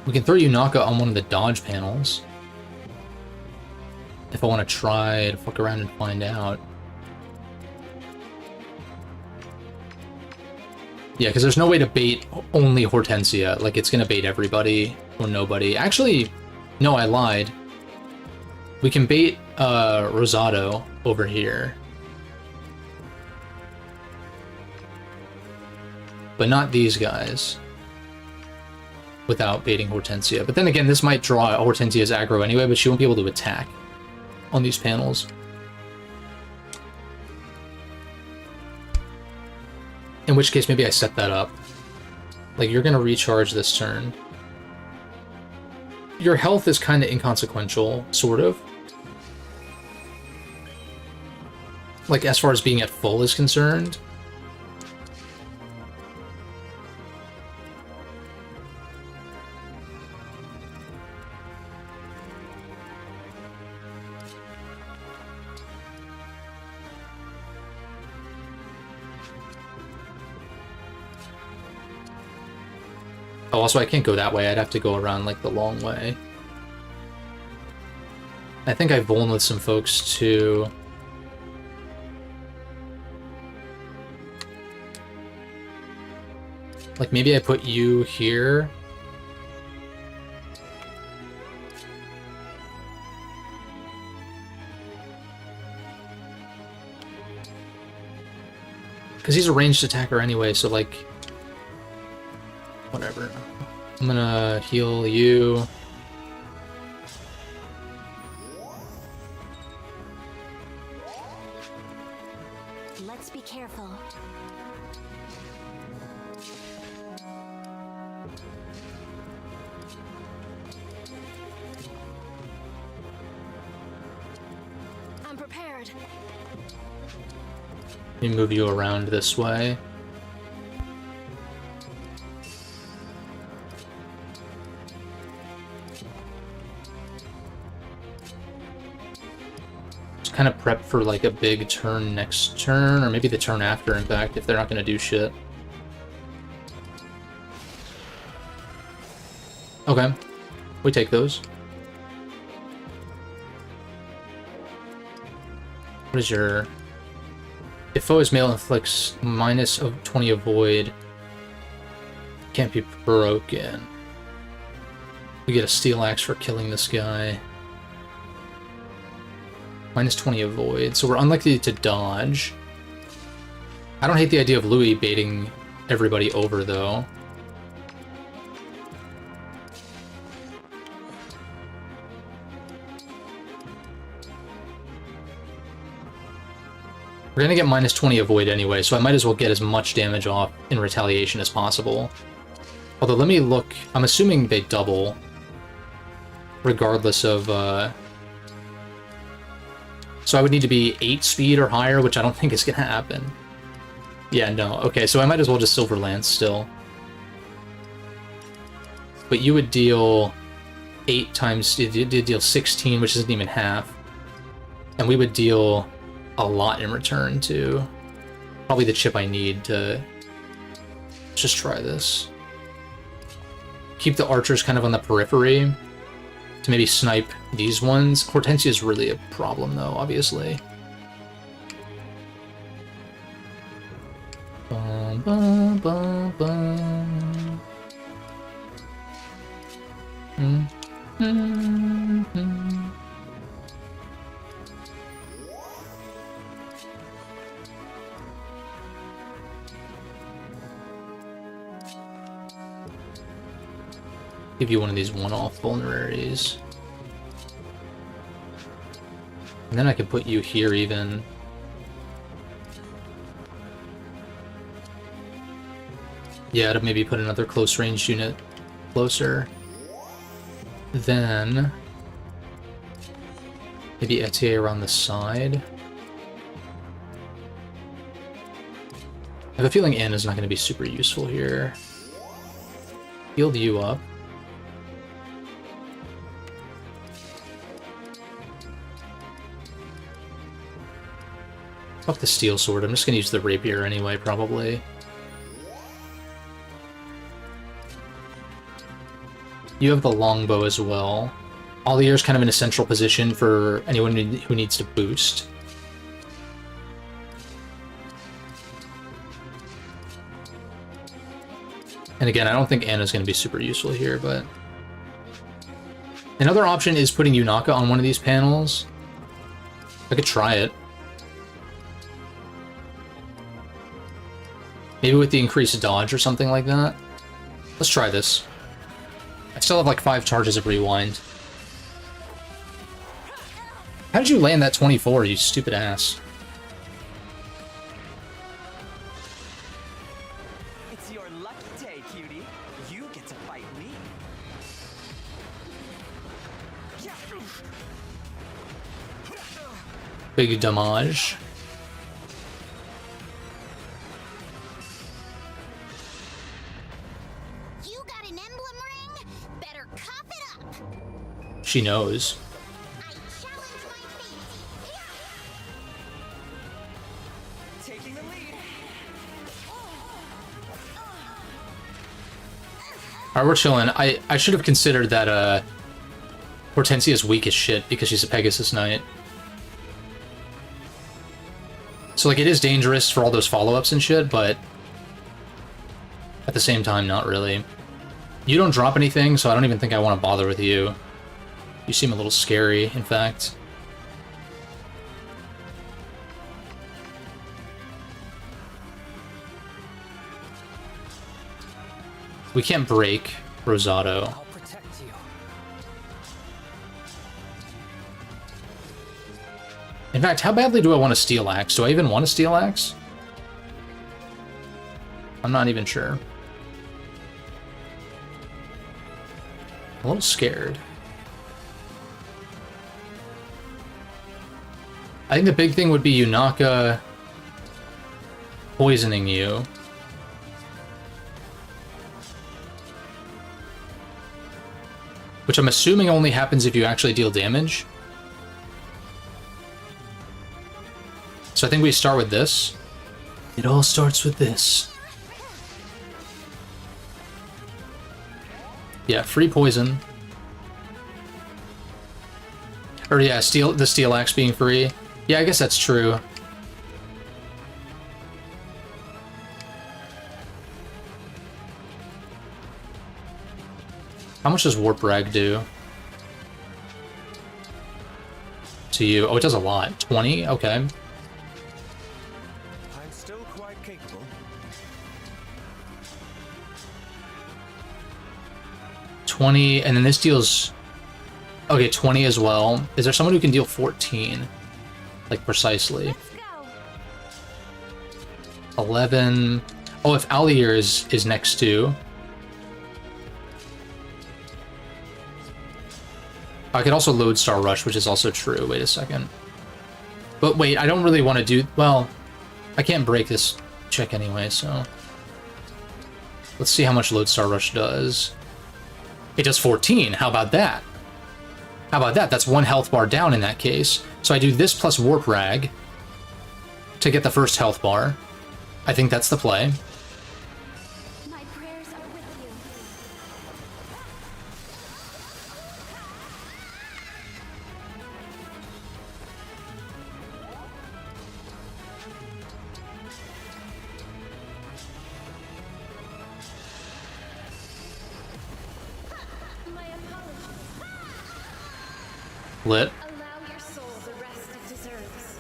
We can throw Yunaka on one of the dodge panels. If I want to try to fuck around and find out. Yeah, because there's no way to bait only Hortensia. Like, it's gonna bait everybody or nobody. Actually, no, I lied. We can bait Rosado over here. But not these guys. Without baiting Hortensia. But then again, this might draw Hortensia's aggro anyway, but she won't be able to attack on these panels. In which case, maybe I set that up. Like, you're gonna recharge this turn. Your health is kind of inconsequential, sort of. Like, as far as being at full is concerned. Oh, also, I can't go that way. I'd have to go around, like, the long way. I think I vuln with some folks, too. Like, maybe I put you here. Because he's a ranged attacker anyway, so, like... Whatever. I'm gonna heal you. Let's be careful. I'm prepared. Let me move you around this way. kind of prep for like a big turn next turn, or maybe the turn after, in fact, if they're not going to do shit. Okay, we take those. What is your... If foe is male, inflicts minus of 20 avoid. Can't be broken. We get a steel axe for killing this guy. Minus 20 avoid, so we're unlikely to dodge. I don't hate the idea of Louis baiting everybody over, though. We're gonna get minus 20 avoid anyway, so I might as well get as much damage off in retaliation as possible. Although, let me look. I'm assuming they double, regardless of... So I would need to be 8 speed or higher, which I don't think is gonna happen. Yeah, no. Okay, so I might as well just Silver Lance still. But you would deal 8 times... You did deal 16, which isn't even half. And we would deal a lot in return, too. Probably the chip I need to... Let's just try this. Keep the archers kind of on the periphery to maybe snipe these ones. Hortensia is really a problem, though, obviously. Bum, bum, bum, bum. Give you one of these one-off vulneraries. And then I can put you here even. Yeah, to maybe put another close range unit closer. Then maybe Etier around the side. I have a feeling Anna's not going to be super useful here. Healed you up. Fuck the steel sword. I'm just gonna use the rapier anyway, probably. You have the longbow as well. Olier's kind of in a central position for anyone who needs to boost. And again, I don't think Anna's gonna be super useful here, but... Another option is putting Yunaka on one of these panels. I could try it. Maybe with the increased dodge or something like that. Let's try this. I still have like 5 charges of rewind. How did you land that 24, you stupid ass? It's your lucky day, cutie. You get to fight me. Big damage. She knows. Taking the lead. Alright, we're chilling. I should have considered that Hortensia's weak as shit because she's a Pegasus Knight. So like it is dangerous for all those follow-ups and shit, but at the same time, not really. You don't drop anything, so I don't even think I want to bother with you. You seem a little scary, in fact. We can't break Rosado. I'll protect you. In fact, how badly do I want a steel axe? Do I even want a steel axe? I'm not even sure. A little scared. I think the big thing would be Yunaka poisoning you. Which I'm assuming only happens if you actually deal damage. So I think we start with this. It all starts with this. Yeah, free poison. Or yeah, the steel axe being free. Yeah, I guess that's true. How much does warp rag do? To you? Oh, it does a lot. 20? Okay. I'm still quite capable. 20, and then this deals... Okay, 20 as well. Is there someone who can deal 14? Like, precisely. Let's go. 11... Oh, if Allier is next to... I could also load Star Rush, which is also true. Wait a second. But wait, I don't really want to do... Well, I can't break this check anyway, so... Let's see how much load Star Rush does. It does 14. How about that? How about that? That's 1 health bar down in that case. So I do this plus Warp Rag to get the first health bar. I think that's the play. My prayers are with you. My apologies. Lit. Allow your soul the rest it deserves.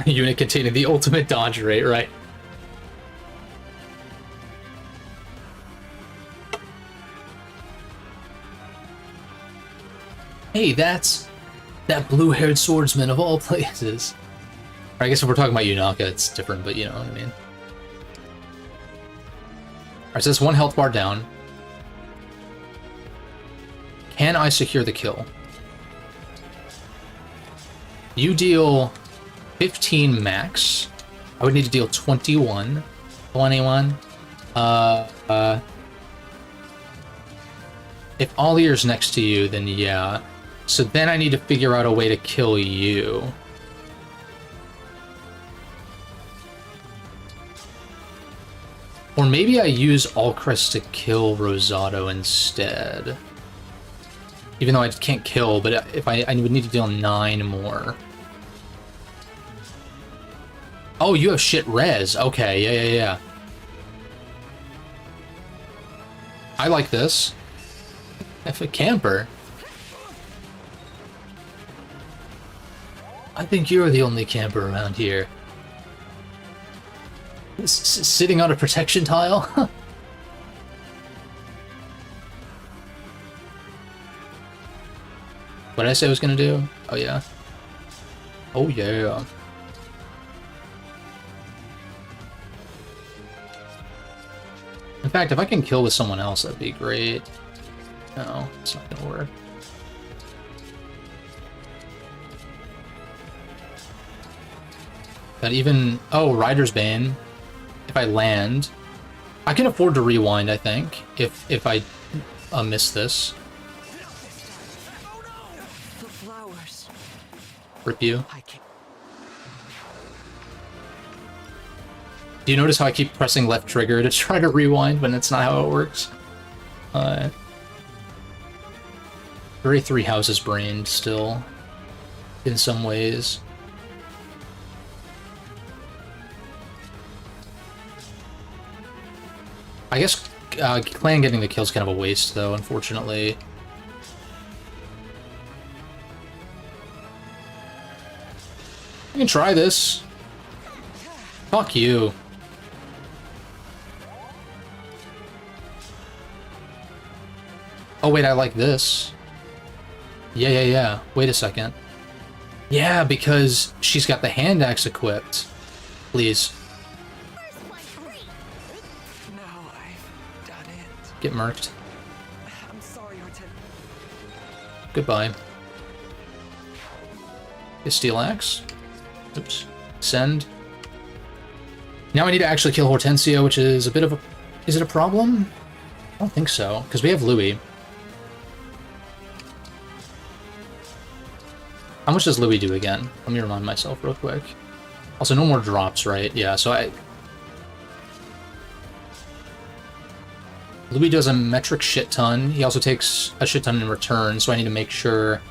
Unit containing the ultimate dodge rate, right? Hey, that's that blue-haired swordsman of all places. Or I guess if we're talking about Yunaka, it's different, but you know what I mean. Alright, so that's 1 health bar down. Can I secure the kill? You deal 15 max. I would need to deal 21. 21. If Allier's next to you, then yeah. So then I need to figure out a way to kill you. Or maybe I use Alcrest to kill Rosado instead. Even though I can't kill, but if I would need to deal 9 more. Oh, you have shit res. Okay, yeah. I like this. If a camper. I think you're the only camper around here. Sitting on a protection tile? What did I say I was gonna do? Oh yeah. Oh yeah. In fact, if I can kill with someone else, that'd be great. No, it's not gonna work. But even... Oh, Rider's Bane. If I land... I can afford to rewind, I think, if I miss this. The flowers. Rip you. I can't. Do you notice how I keep pressing left trigger to try to rewind when that's not how it works? Very Three Houses brained still, in some ways. I guess Clan getting the kill's kind of a waste, though, unfortunately. You can try this. Fuck you. Oh, wait, I like this. Yeah. Wait a second. Yeah, because she's got the hand axe equipped. Please. Now I've done it. Get murked. I'm sorry, Hortensia. Goodbye. Get steel axe. Oops. Send. Now I need to actually kill Hortensia, which is a bit of a... Is it a problem? I don't think so, because we have Louis. How much does Louis do again? Let me remind myself real quick. Also, no more drops, right? Yeah, so Louis does a metric shit ton. He also takes a shit ton in return, so I need to make sure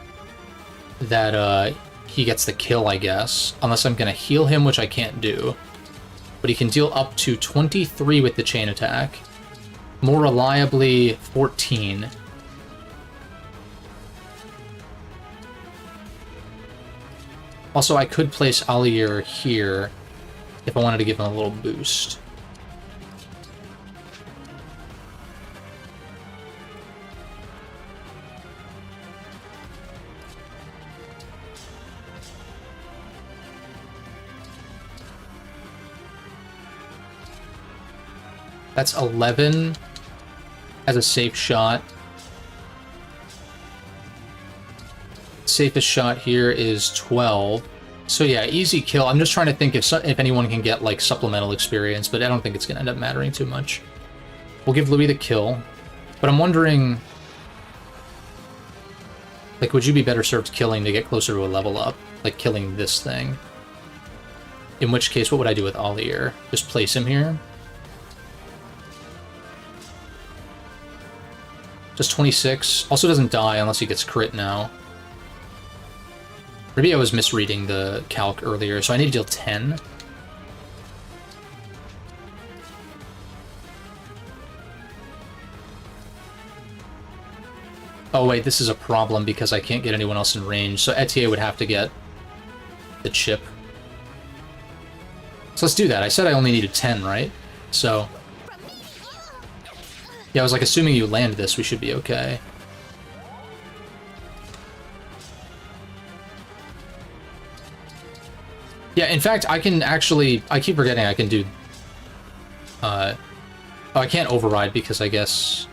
that he gets the kill, I guess. Unless I'm gonna heal him, which I can't do. But he can deal up to 23 with the chain attack. More reliably, 14. Also, I could place Allier here if I wanted to give him a little boost. That's 11 as a safe shot. Safest shot here is 12. So yeah, easy kill. I'm just trying to think if anyone can get like supplemental experience, but I don't think it's gonna end up mattering too much. We'll give Louis the kill, but I'm wondering, like, would you be better served killing to get closer to a level up, like killing this thing? In which case, what would I do with Allier? Just place him here. Just 26. Also doesn't die unless he gets crit now. Maybe I was misreading the calc earlier, so I need to deal 10. Oh wait, this is a problem because I can't get anyone else in range, so Etier would have to get the chip. So let's do that. I said I only needed 10, right? So... yeah, I was like, assuming you land this, we should be okay. Yeah, in fact, I can actually... I keep forgetting I can do... oh, I can't override because I guess...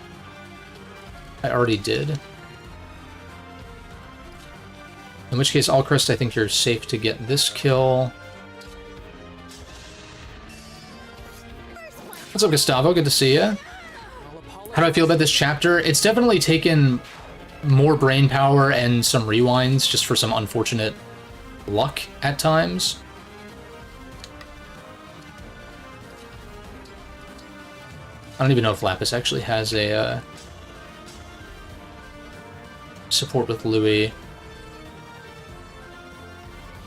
I already did. In which case, Alchrist, I think you're safe to get this kill. What's up, Gustavo? Good to see you. How do I feel about this chapter? It's definitely taken more brain power and some rewinds just for some unfortunate luck at times. I don't even know if Lapis actually has a support with Louis.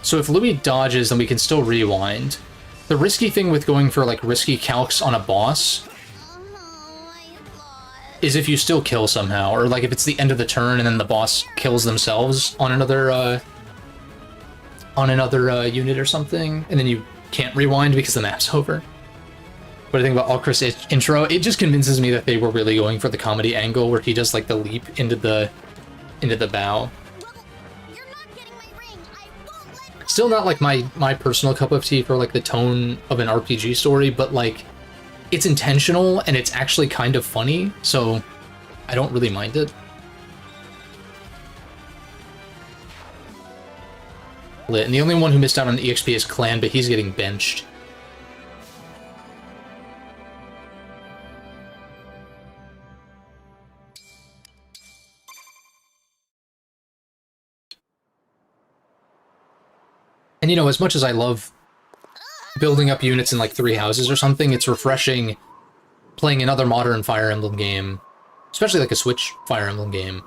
So if Louis dodges, then we can still rewind. The risky thing with going for like risky calcs on a boss is if you still kill somehow, or like if it's the end of the turn and then the boss kills themselves on another unit or something, and then you can't rewind because the map's over. What I think about Alchrist's intro, it just convinces me that they were really going for the comedy angle where he does like the leap into the bow. Still not like my personal cup of tea for like the tone of an RPG story, but like it's intentional and it's actually kind of funny, so I don't really mind it. Lit. And the only one who missed out on EXP is Clan, but he's getting benched. And you know, as much as I love building up units in like 3 houses or something, it's refreshing playing another modern Fire Emblem game, especially like a Switch Fire Emblem game,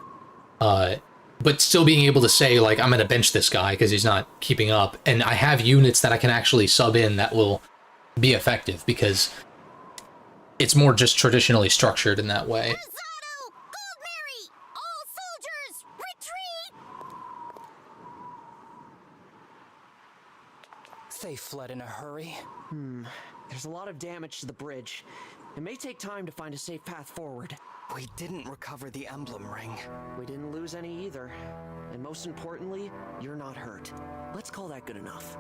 but still being able to say, like, I'm gonna bench this guy because he's not keeping up, and I have units that I can actually sub in that will be effective because it's more just traditionally structured in that way. They fled in a hurry. There's a lot of damage to the bridge. It may take time to find a safe path forward. We didn't recover the emblem ring. We didn't lose any either. And most importantly, you're not hurt. Let's call that good enough.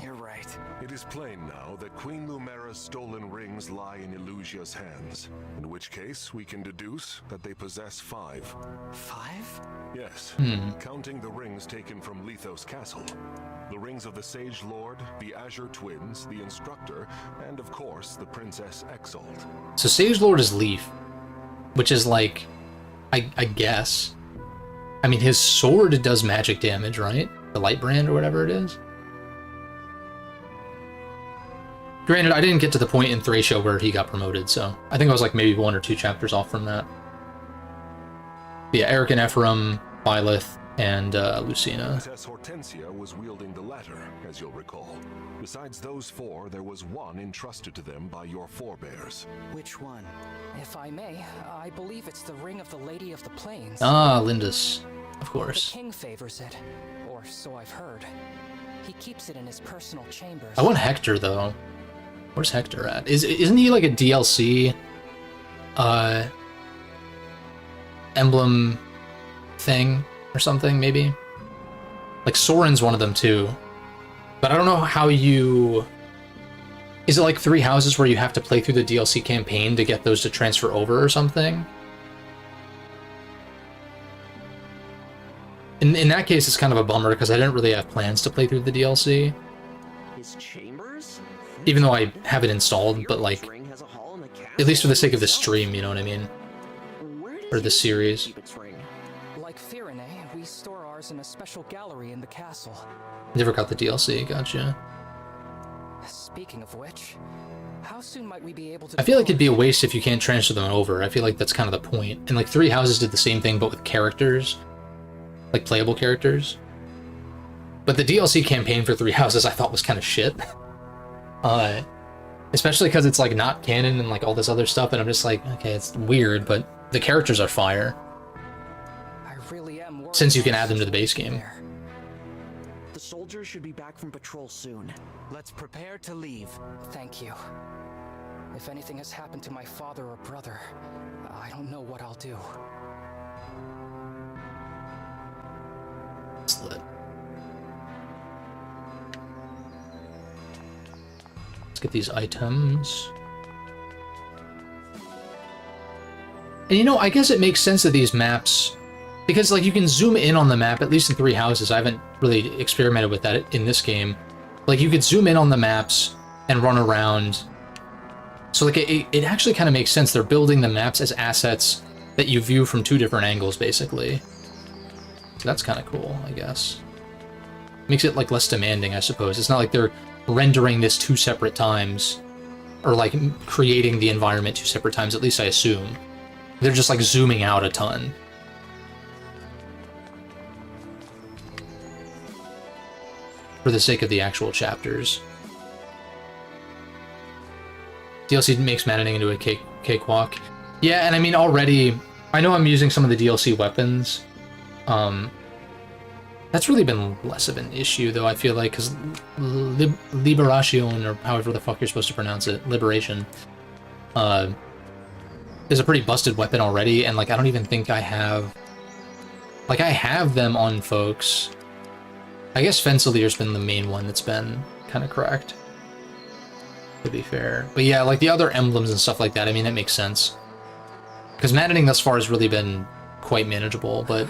You're right. It is plain now that Queen Lumera's stolen rings lie in Elusia's hands, in which case we can deduce that they possess 5. 5? Yes, counting the rings taken from Lethos Castle. The rings of the Sage Lord, the Azure Twins, the Instructor, and of course the Princess Exalt. So Sage Lord is Leaf, which is like, I guess. I mean, his sword does magic damage, right? The light brand or whatever it is. Granted, I didn't get to the point in Thracia where he got promoted, so I think I was like maybe 1 or 2 chapters off from that. But yeah, Eric and Ephraim, Byleth, and Lucina. Princess Hortensia was wielding the latter, as you'll recall. Besides those 4, there was one entrusted to them by your forebears. Which one? If I may, I believe it's the Ring of the Lady of the Plains. Ah, Lindis, of The course. king favors it, or so I've heard. He keeps it in his personal chambers. I want Hector, though. Where's Hector at? Isn't he like a DLC emblem thing or something, maybe? Like Soren's one of them too. But I don't know how you... Is it like 3 houses where you have to play through the DLC campaign to get those to transfer over or something? In that case, it's kind of a bummer because I didn't really have plans to play through the DLC. His chambers? Even though I have it installed, but like, Ring has a hall in the at least for the castle sake of the itself. stream, you know what I mean? Where does Or the yours series. keep its ring? Like Firene, we store ours in a special gallery in the castle. Never got the DLC, gotcha. Speaking of which, how soon might we be able to... I feel like it'd be a waste if you can't transfer them over. I feel like that's kind of the point. And like 3 houses did the same thing, but with characters. Like playable characters. But the DLC campaign for 3 houses I thought was kind of shit. Especially because it's like not canon and like all this other stuff, and I'm just like, okay, it's weird, but the characters are fire. I really am worried Since you can about add them to the the base game. there. The soldiers should be back from patrol soon. Let's prepare to leave. Thank you. If anything has happened to my father or brother, I don't know what I'll do. It's lit. Let's get these items. And you know, I guess it makes sense that these maps, because like you can zoom in on the map, at least in 3 houses. I haven't really experimented with that in this game. Like you could zoom in on the maps and run around. So like it actually kind of makes sense. They're building the maps as assets that you view from 2 different angles, basically. So that's kind of cool, I guess. Makes it like less demanding, I suppose. It's not like they're rendering this 2 separate times, or like creating the environment 2 separate times, at least I assume. They're just like zooming out a ton. For the sake of the actual chapters. DLC makes maddening into a cakewalk. Yeah, and I mean already, I know I'm using some of the DLC weapons. That's really been less of an issue, though, I feel like, because Liberation, or however the fuck you're supposed to pronounce it, Liberation, is a pretty busted weapon already, and, like, I don't even think I have... Like, I have them on folks. I guess Fencelier's been the main one that's been kind of cracked, to be fair. But yeah, like, the other emblems and stuff like that, I mean, that makes sense. Because maddening thus far has really been quite manageable, but...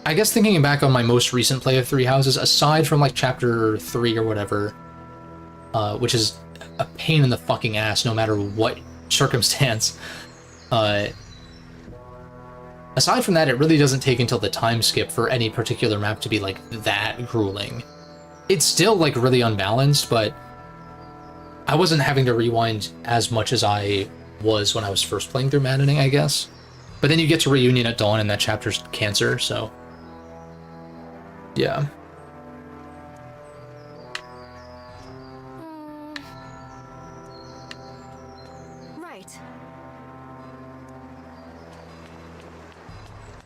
I guess thinking back on my most recent play of 3 houses, aside from like chapter 3 or whatever, which is a pain in the fucking ass no matter what circumstance, aside from that, it really doesn't take until the time skip for any particular map to be like that grueling. It's still like really unbalanced, but I wasn't having to rewind as much as I was when I was first playing through Maddening, I guess. But then you get to Reunion at Dawn and that chapter's cancer, so... Yeah. Right.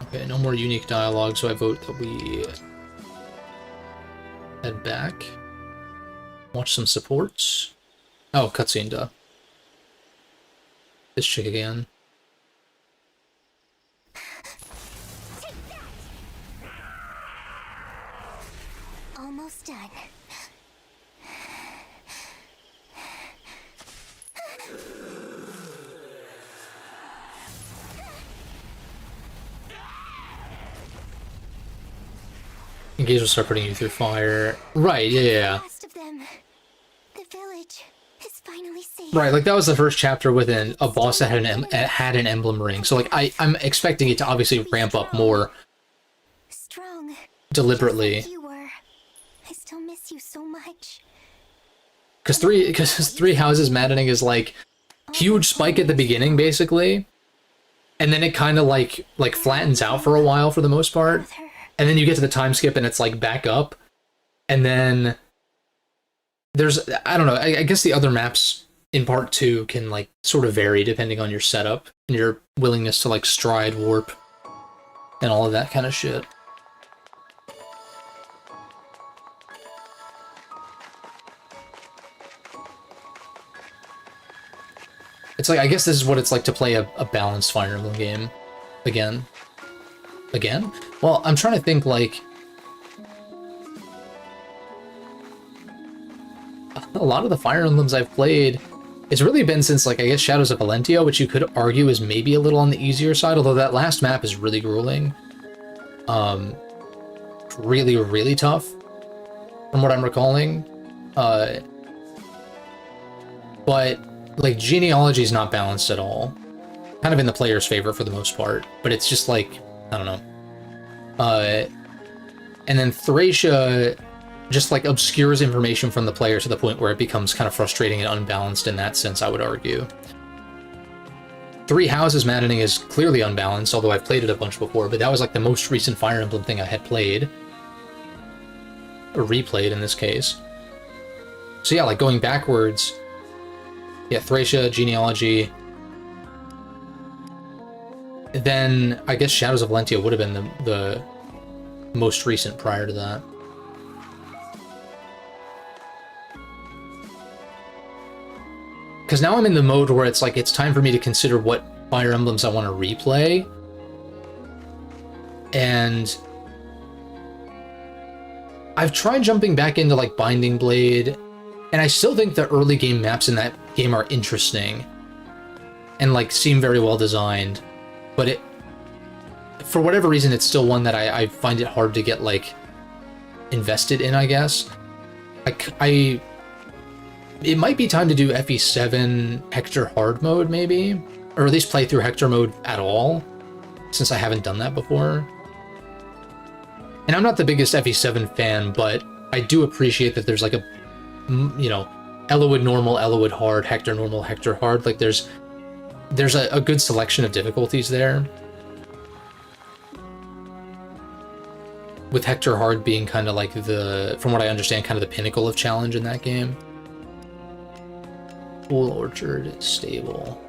Okay, no more unique dialogue, so I vote that we head back. Watch some supports. Oh, cutscene, duh. This chick again. Almost done. Engage will start putting you through fire. Right, yeah. Last of them. The village. is finally safe. Right, like that was the first chapter with a boss that had an emblem ring. So like I'm expecting it to obviously ramp up more Strong. deliberately. Just like you were. I still miss you so much. Because three houses maddening is like huge spike at the beginning basically, and then it kind of like flattens out for a while for the most part, and then you get to the time skip and it's like back up, and then there's I don't know. I guess the other maps in part 2 can like sort of vary depending on your setup and your willingness to like stride warp and all of that kind of shit. It's like, I guess this is what it's like to play a balanced Fire Emblem game. Again? Well, I'm trying to think, like... A lot of the Fire Emblems I've played, it's really been since, like, I guess Shadows of Valentia, which you could argue is maybe a little on the easier side, although that last map is really grueling. Really, really tough, from what I'm recalling. But... like, genealogy is not balanced at all. Kind of in the player's favor for the most part, but it's just like, I don't know. And then Thracia just like obscures information from the player to the point where it becomes kind of frustrating and unbalanced in that sense, I would argue. Three Houses Maddening is clearly unbalanced, although I've played it a bunch before, but that was like the most recent Fire Emblem thing I had played. Or replayed in this case. So yeah, like going backwards... yeah, Thracia, Genealogy. Then, I guess Shadows of Valentia would have been the most recent prior to that. Because now I'm in the mode where it's like, it's time for me to consider what Fire Emblems I want to replay. And... I've tried jumping back into, like, Binding Blade, and I still think the early game maps in that game are interesting and like seem very well designed, but it, for whatever reason, it's still one that I find it hard to get like invested in, I guess. It might be time to do FE7 Hector hard mode maybe, or at least play through Hector mode at all, since I haven't done that before. And I'm not the biggest FE7 fan, but I do appreciate that there's like a, you know, Elowood normal, Elowood hard, Hector normal, Hector hard. Like there's a good selection of difficulties there. With Hector hard being kind of like the, from what I understand, kind of the pinnacle of challenge in that game. Full Orchard, stable.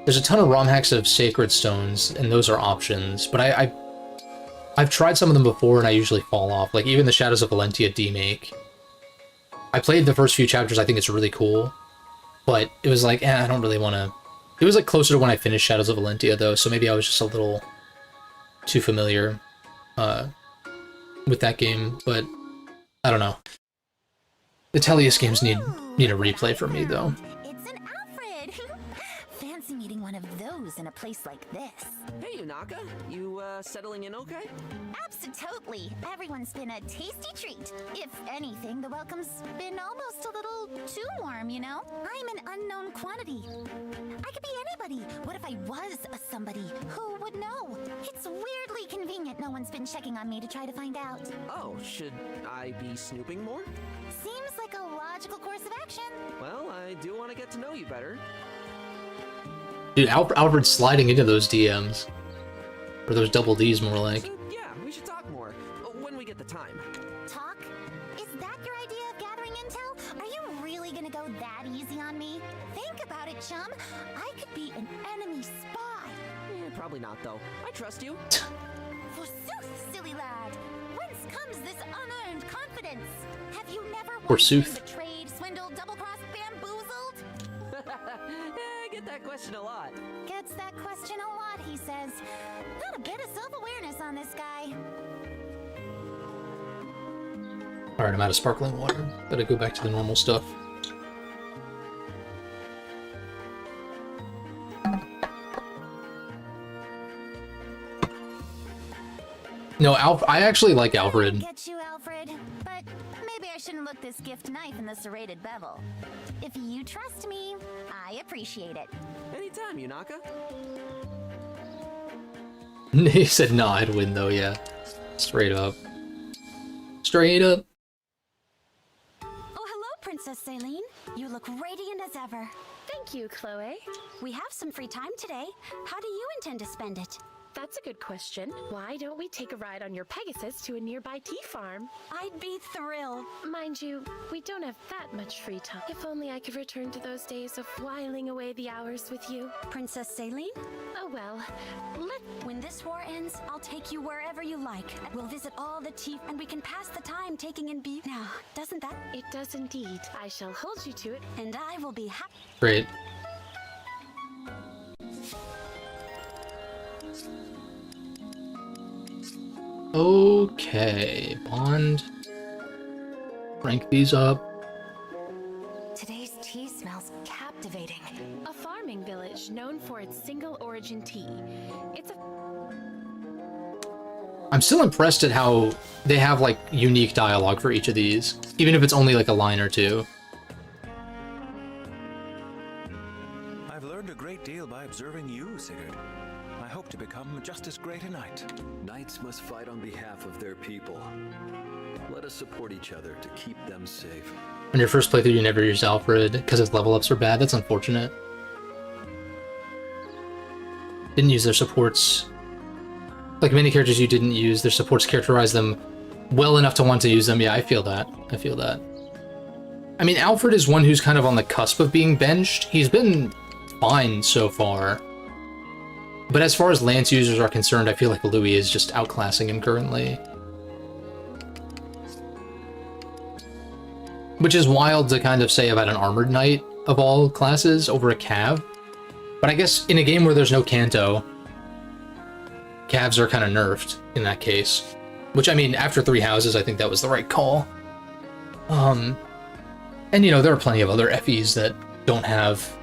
There's a ton of ROM hacks of Sacred Stones, and those are options, but I've tried some of them before and I usually fall off, like even the Shadows of Valentia demake. I played the first few chapters, I think it's really cool, but it was like, I don't really want to... It was like closer to when I finished Shadows of Valentia though, so maybe I was just a little too familiar with that game, but I don't know. The Tellius games need a replay for me though. One of those in a place like this. Hey, Yunaka. You, settling in okay? Absolutely. Everyone's been a tasty treat. If anything, the welcome's been almost a little too warm, you know? I'm an unknown quantity. I could be anybody. What if I was a somebody? Who would know? It's weirdly convenient no one's been checking on me to try to find out. Oh, should I be snooping more? Seems like a logical course of action. Well, I do want to get to know you better. Dude, Alfred's sliding into those DMs. Or those double Ds, more like. So, yeah, we should talk more. When we get the time. Talk? Is that your idea of gathering intel? Are you really gonna go that easy on me? Think about it, chum. I could be an enemy spy. Probably not, though. I trust you. Forsooth, silly lad. Whence comes this unearned confidence? Have you never Forsooth. been betrayed, swindled, double-crossed, bamboozled? I get that question a lot. Gets that question a lot, he says. Not a bit of self-awareness on this guy. Alright, I'm out of sparkling water. Better go back to the normal stuff. No, I actually like Alfred. Get you, Alfred, but maybe I shouldn't look this gift knife in the serrated bevel. If you trust me, I appreciate it. Anytime, Yunaka. He said, nah, I'd win though, yeah. Straight up. Straight up. Oh, hello, Princess Celine. You look radiant as ever. Thank you, Chloe. We have some free time today. How do you intend to spend it? That's a good question. Why don't we take a ride on your Pegasus to a nearby tea farm? I'd be thrilled. Mind you, we don't have that much free time. If only I could return to those days of whiling away the hours with you. Princess Celine? Oh well, When this war ends, I'll take you wherever you like. We'll visit all the tea, and we can pass the time taking in beauty. Now, doesn't that? It does indeed. I shall hold you to it. And I will be happy. Great. Okay, bond. Rank these up. Today's tea smells captivating. A farming village known for its single origin tea. It's a I'm still impressed at how they have like unique dialogue for each of these, even if it's only like a line or two. I've learned a great deal by observing you, Sigurd. I hope to become just as great a knight. Knights must fight on behalf of their people. Let us support each other to keep them safe. On your first playthrough, you never used Alfred because his level ups were bad. That's unfortunate. Didn't use their supports. Like many characters you didn't use, their supports characterize them well enough to want to use them. Yeah, I feel that. I feel that. I mean, Alfred is one who's kind of on the cusp of being benched. He's been fine so far. But as far as Lance users are concerned, I feel like Louis is just outclassing him currently. Which is wild to kind of say about an Armored Knight of all classes over a Cav. But I guess in a game where there's no Kanto, Cavs are kind of nerfed in that case. Which, I mean, after 3 houses, I think that was the right call. And, you know, there are plenty of other FEs that don't have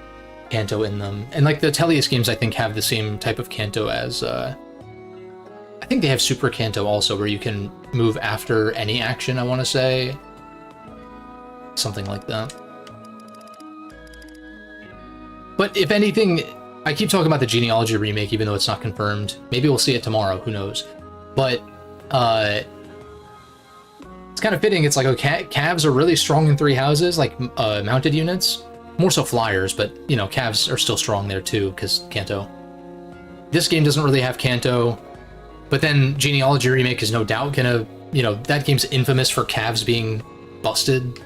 Kanto in them. And, like, the Tellius games, I think, have the same type of Kanto as, I think they have Super Kanto also, where you can move after any action, I want to say. Something like that. But if anything, I keep talking about the Genealogy remake, even though it's not confirmed. Maybe we'll see it tomorrow, who knows. But, it's kind of fitting. It's like, okay, Cavs are really strong in 3 houses, like, mounted units. More so flyers, but, you know, Cavs are still strong there too, because Kanto. This game doesn't really have Kanto, but then Genealogy remake is no doubt gonna, you know, that game's infamous for Cavs being busted.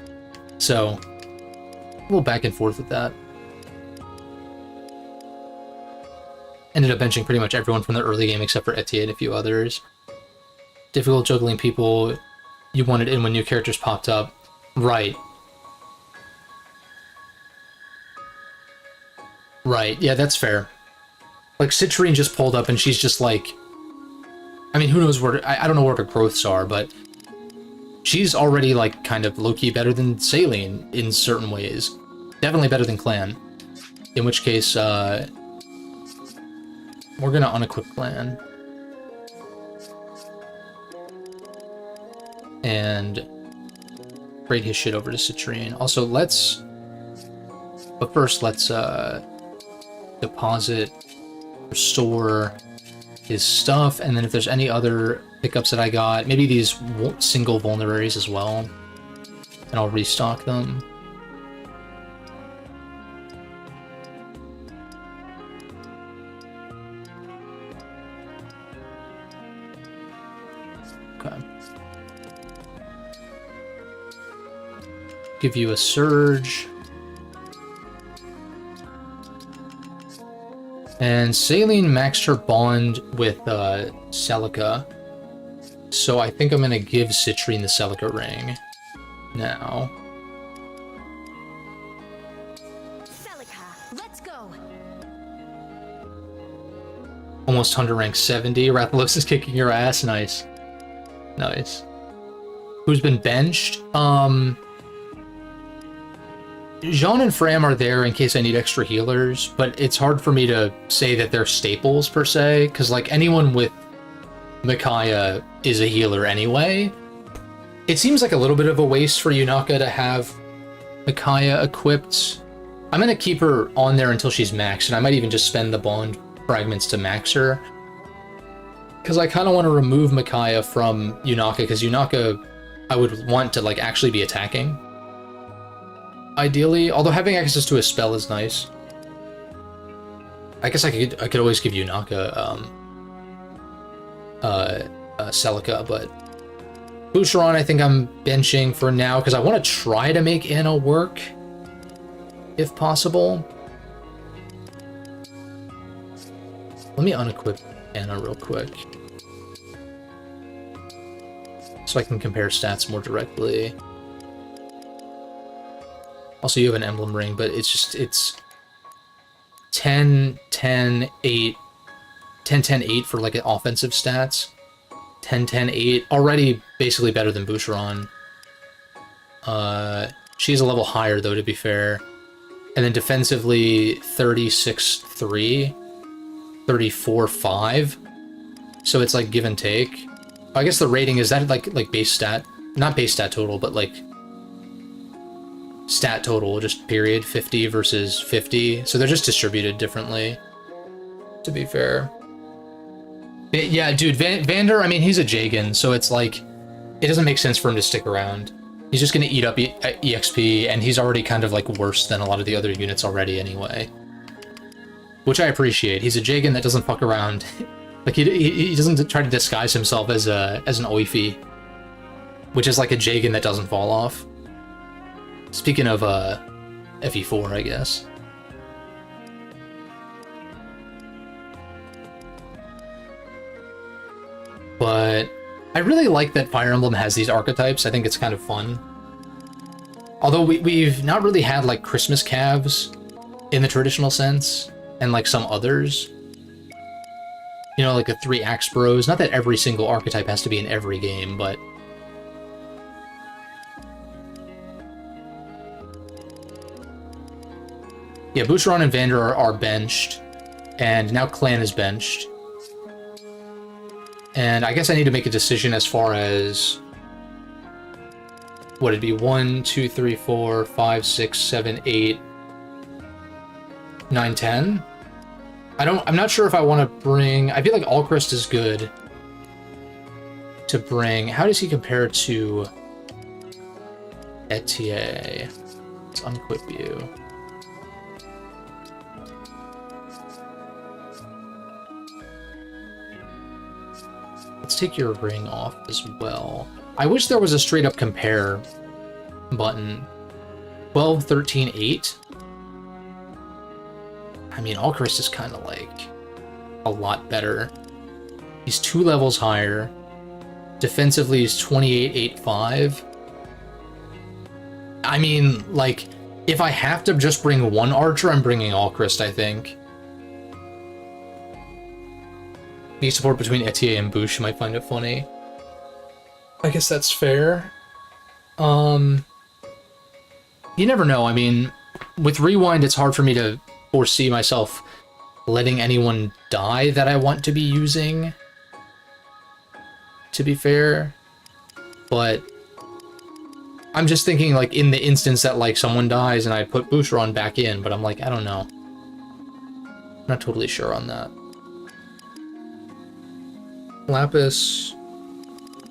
So, a little back and forth with that. Ended up benching pretty much everyone from the early game except for Etienne and a few others. Difficult juggling people you wanted in when new characters popped up. Right. Right, yeah, that's fair. Like, Citrine just pulled up and she's just like... I mean, who knows where... I don't know where her growths are, but... She's already, like, kind of low-key better than Saline in certain ways. Definitely better than Clan. In which case, we're gonna unequip Clan. And... trade his shit over to Citrine. Also, let's... But first, let's, deposit, restore his stuff, and then if there's any other pickups that I got, maybe these single vulneraries as well, and I'll restock them. Okay. Give you a surge. And Saline maxed her bond with Celica, so I think I'm going to give Citrine the Celica ring now. Celica, let's go. Almost Hunter rank 70. Rathalos is kicking your ass. Nice. Nice. Who's been benched? Jean and Fram are there in case I need extra healers, but it's hard for me to say that they're staples, per se, because, like, anyone with Micaiah is a healer anyway. It seems like a little bit of a waste for Yunaka to have Micaiah equipped. I'm gonna keep her on there until she's maxed, and I might even just spend the bond fragments to max her. Because I kind of want to remove Micaiah from Yunaka, because Yunaka, I would want to like actually be attacking. Ideally, although having access to a spell is nice. I guess I could always give Yunaka Celica, but Boucheron I think I'm benching for now because I want to try to make Anna work if possible. Let me unequip Anna real quick so I can compare stats more directly. Also, you have an emblem ring, but it's 10, 10, 8, 10, 10, 8 for like offensive stats. 10, 10, 8, already basically better than Boucheron. She's a level higher though, to be fair. And then defensively, 36, 3, 34, 5. So it's like give and take. I guess the rating, is that like base stat? Not base stat total, but like stat total, just period, 50 versus 50. So they're just distributed differently, to be fair. Yeah, dude, Vander, I mean, he's a Jagan, so it's like, it doesn't make sense for him to stick around. He's just gonna eat up EXP, and he's already kind of like worse than a lot of the other units already anyway. Which I appreciate. He's a Jagan that doesn't fuck around. Like, he doesn't try to disguise himself as an Oifi, which is like a Jagan that doesn't fall off. Speaking of FE4, I guess. But I really like that Fire Emblem has these archetypes. I think it's kind of fun. Although we've not really had like Christmas calves in the traditional sense, and like some others. You know, like the 3 Axe Bros. Not that every single archetype has to be in every game, but... Yeah, Boucheron and Vander are benched, and now Clan is benched. And I guess I need to make a decision as far as... What, it'd be 1, 2, 3, 4, 5, 6, 7, 8, 9, 10? I'm not sure if I want to bring... I feel like Alchrist is good to bring. How does he compare to Etier? Let's unequip you. Let's take your ring off as well. I wish there was a straight up compare button. 12, 13, 8. I mean, Alchrist is kind of like a lot better. He's 2 levels higher. Defensively, he's 28, 8, 5. I mean, like, if I have to just bring one archer, I'm bringing Alchrist, I think. The support between Etier and Bouche might find it funny. I guess that's fair. You never know. I mean, with Rewind, it's hard for me to foresee myself letting anyone die that I want to be using, to be fair. But I'm just thinking, like, in the instance that, like, someone dies and I put Boucheron back in, but I'm like, I don't know. I'm not totally sure on that. Lapis.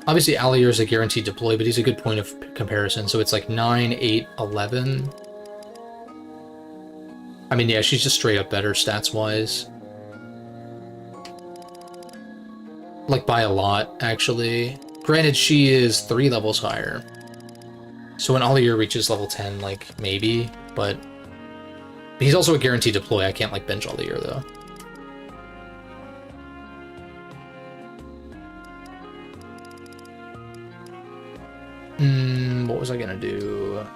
Obviously, Allier is a guaranteed deploy, but he's a good point of comparison. So it's like 9, 8, 11. I mean, yeah, she's just straight up better stats-wise. Like, by a lot, actually. Granted, she is 3 levels higher. So when Allier reaches level 10, like, maybe, but he's also a guaranteed deploy. I can't, like, bench Allier, though. What was I gonna do?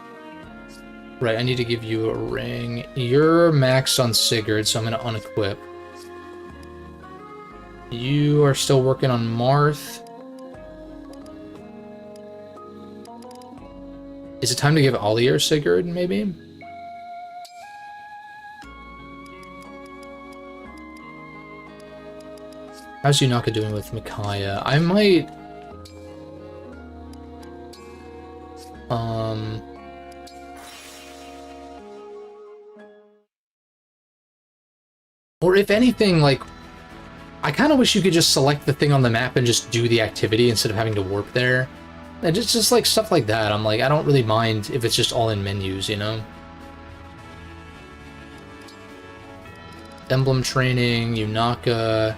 Right, I need to give you a ring. You're maxed on Sigurd, so I'm gonna unequip. You are still working on Marth. Is it time to give Allier Sigurd, maybe? How's Yunaka doing with Micaiah? I might... Or if anything, like... I kind of wish you could just select the thing on the map and just do the activity instead of having to warp there. And just like stuff like that. I'm like, I don't really mind if it's just all in menus, you know? Emblem training, Yunaka...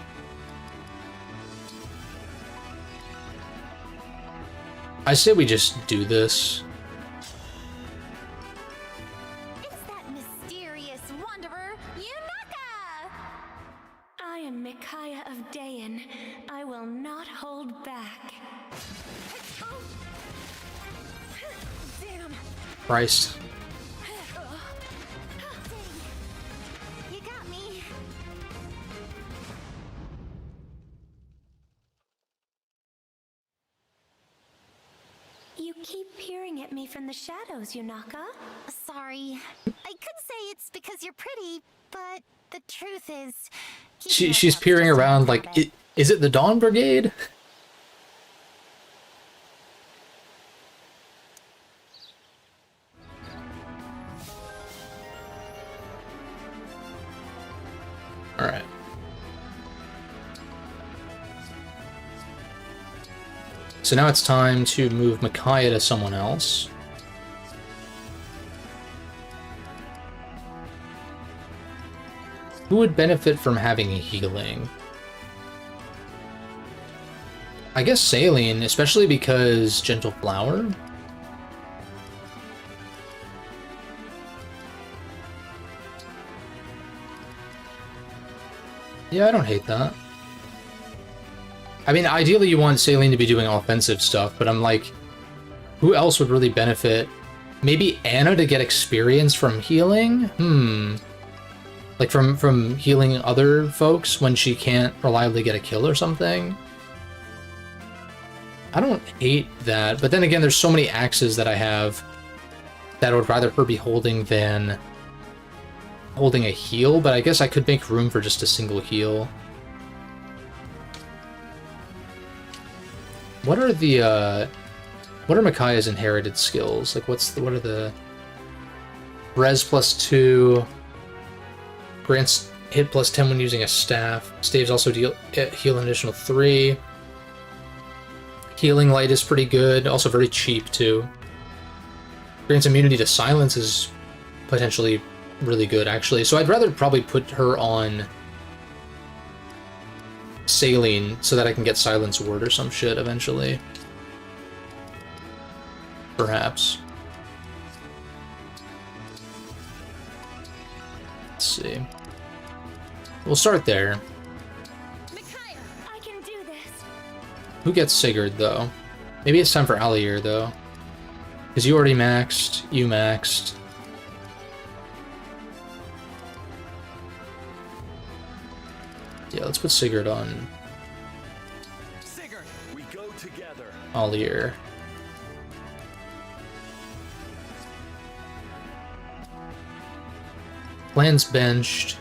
I say we just do this. It's that mysterious wanderer, Yunaka! I am Micaiah of Dayan. I will not hold back. Oh. Damn. Christ. You got me. You keep peering at me from the shadows, Yunaka. Sorry. I could say it's because you're pretty, but the truth is... She's peering around like, is it the Dawn Brigade? Alright. So now it's time to move Micaiah to someone else. Who would benefit from having a healing? I guess Saline, especially because Gentle Flower? Yeah, I don't hate that. I mean, ideally you want Saline to be doing offensive stuff, but I'm like, who else would really benefit? Maybe Anna to get experience from healing? Like from healing other folks when she can't reliably get a kill or something? I don't hate that, but then again, there's so many axes that I have that I would rather her be holding than holding a heal, but I guess I could make room for just a single heal. What are the, what are Micaiah's inherited skills? Like, what are the... Res +2, grants hit +10 when using a staff. Staves also heal an additional 3. Healing Light is pretty good, also very cheap too. Grants immunity to silence is potentially really good, actually. So I'd rather probably put her on Saline so that I can get Silence Ward or some shit eventually. Perhaps. Let's see. We'll start there. Micaiah, I can do this. Who gets Sigurd, though? Maybe it's time for Allier, though. Because you already maxed, you maxed. Yeah, let's put Sigurd on Sigurd, we go together. Allier. Plan's benched.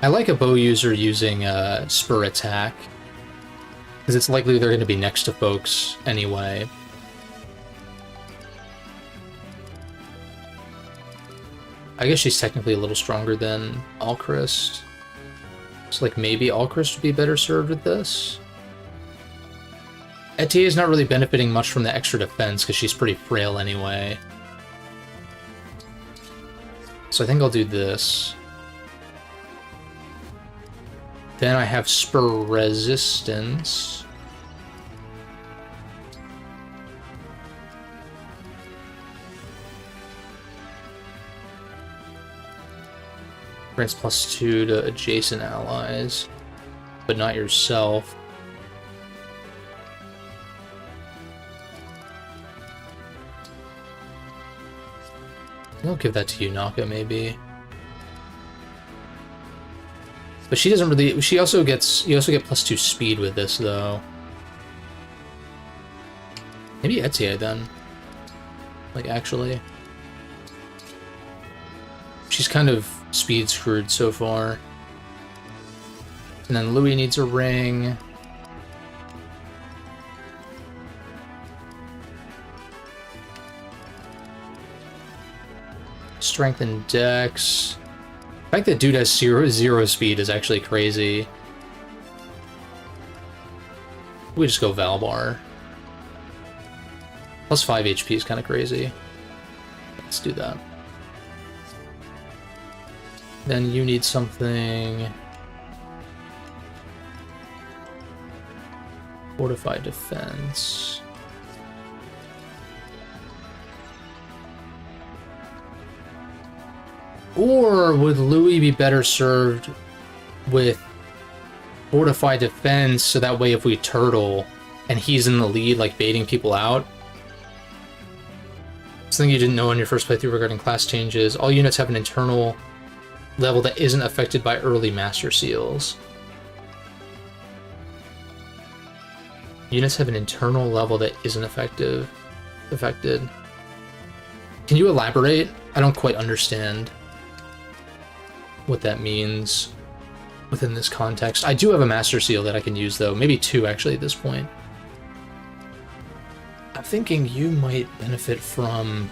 I like a bow user using Spur Attack, because it's likely they're going to be next to folks anyway. I guess she's technically a little stronger than Alchrist. So like maybe Alchrist would be better served with this. Etier is not really benefiting much from the extra defense because she's pretty frail anyway. So I think I'll do this. Then I have Spur Resistance. Grants +2 to adjacent allies, but not yourself. I'll give that to Yunaka, maybe. But she doesn't really. She also gets. You also get +2 speed with this, though. Maybe Etier then. Like, actually. She's kind of speed screwed so far. And then Louis needs a ring. Strength and Dex. The fact that dude has zero speed is actually crazy. We just go Valbar. Plus 5 HP is kind of crazy. Let's do that. Then you need something. Fortified defense. Or would Louis be better served with fortified defense, so that way if we turtle and he's in the lead, like baiting people out? Something you didn't know in your first playthrough regarding class changes. All units have an internal level that isn't affected by early master seals. Units have an internal level that isn't affected. Can you elaborate? I don't quite understand what that means within this context. I do have a master seal that I can use though. Maybe 2 actually at this point. I'm thinking you might benefit from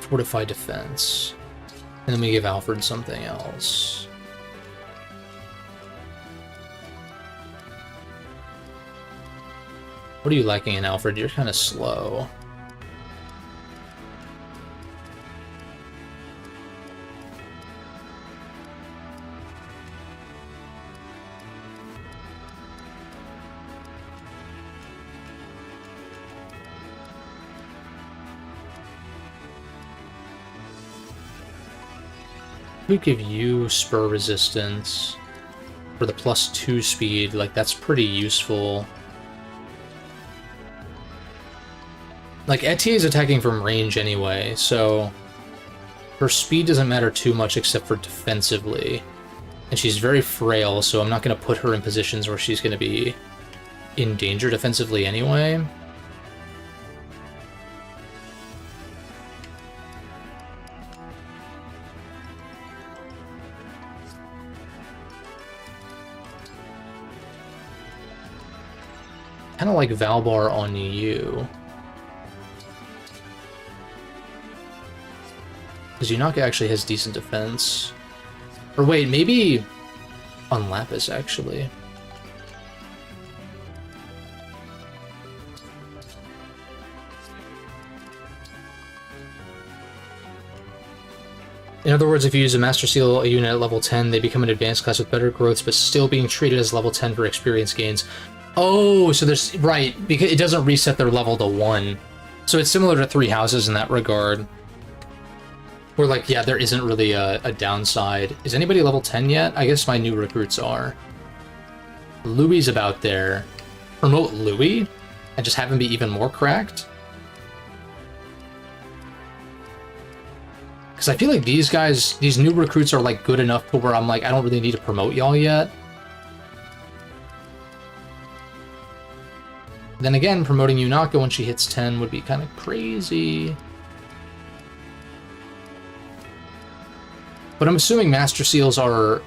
fortified defense. And then we give Alfred something else. What are you lacking in, Alfred? You're kind of slow. We give you spur resistance for the +2 speed. Like, that's pretty useful. Like, Etier's attacking from range anyway, so her speed doesn't matter too much except for defensively. And she's very frail, so I'm not going to put her in positions where she's going to be in danger defensively anyway. Kind of like Valbar on you. Because Yunaka actually has decent defense. Or wait, maybe on Lapis, actually. In other words, if you use a Master Seal unit at level 10, they become an advanced class with better growths, but still being treated as level 10 for experience gains. Oh, so there's... Right, because it doesn't reset their level to 1. So it's similar to Three Houses in that regard. Where, like, yeah, there isn't really a downside. Is anybody level 10 yet? I guess my new recruits are. Louis about there. Promote Louis? And just have him be even more cracked? Because I feel like these guys, these new recruits are, like, good enough to where I'm like, I don't really need to promote y'all yet. Then again, promoting Yunaka when she hits 10 would be kind of crazy. But I'm assuming Master Seals are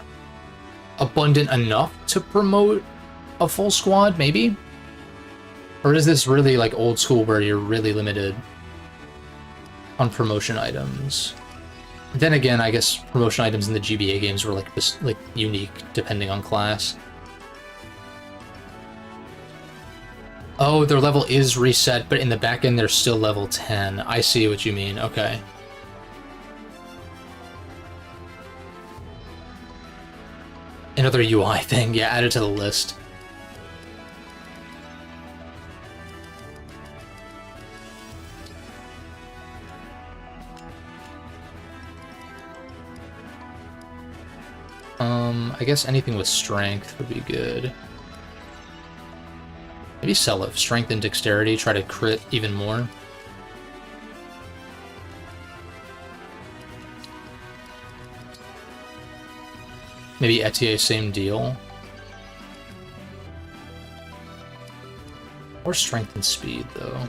abundant enough to promote a full squad, maybe? Or is this really like old school where you're really limited on promotion items? Then again, I guess promotion items in the GBA games were like this, like unique depending on class. Oh, their level is reset, but in the back end they're still level 10. I see what you mean. Okay. Another UI thing, yeah, added to the list. I guess anything with strength would be good. Maybe sell it. Strength and dexterity, try to crit even more. Maybe Etier, same deal. Or strength and speed, though.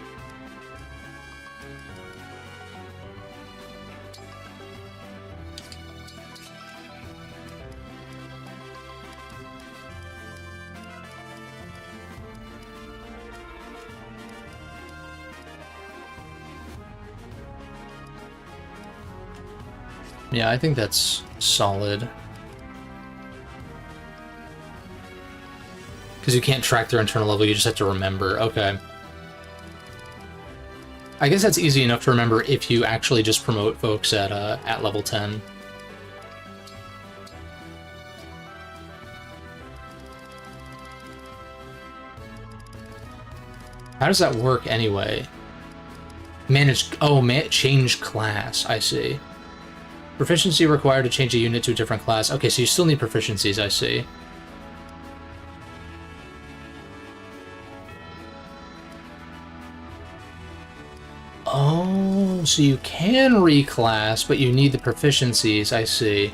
Yeah, I think that's solid. Because you can't track their internal level, you just have to remember. Okay. I guess that's easy enough to remember if you actually just promote folks at level 10. How does that work anyway? Change class, I see. Proficiency required to change a unit to a different class. Okay, so you still need proficiencies, I see. Oh, so you can reclass, but you need the proficiencies, I see.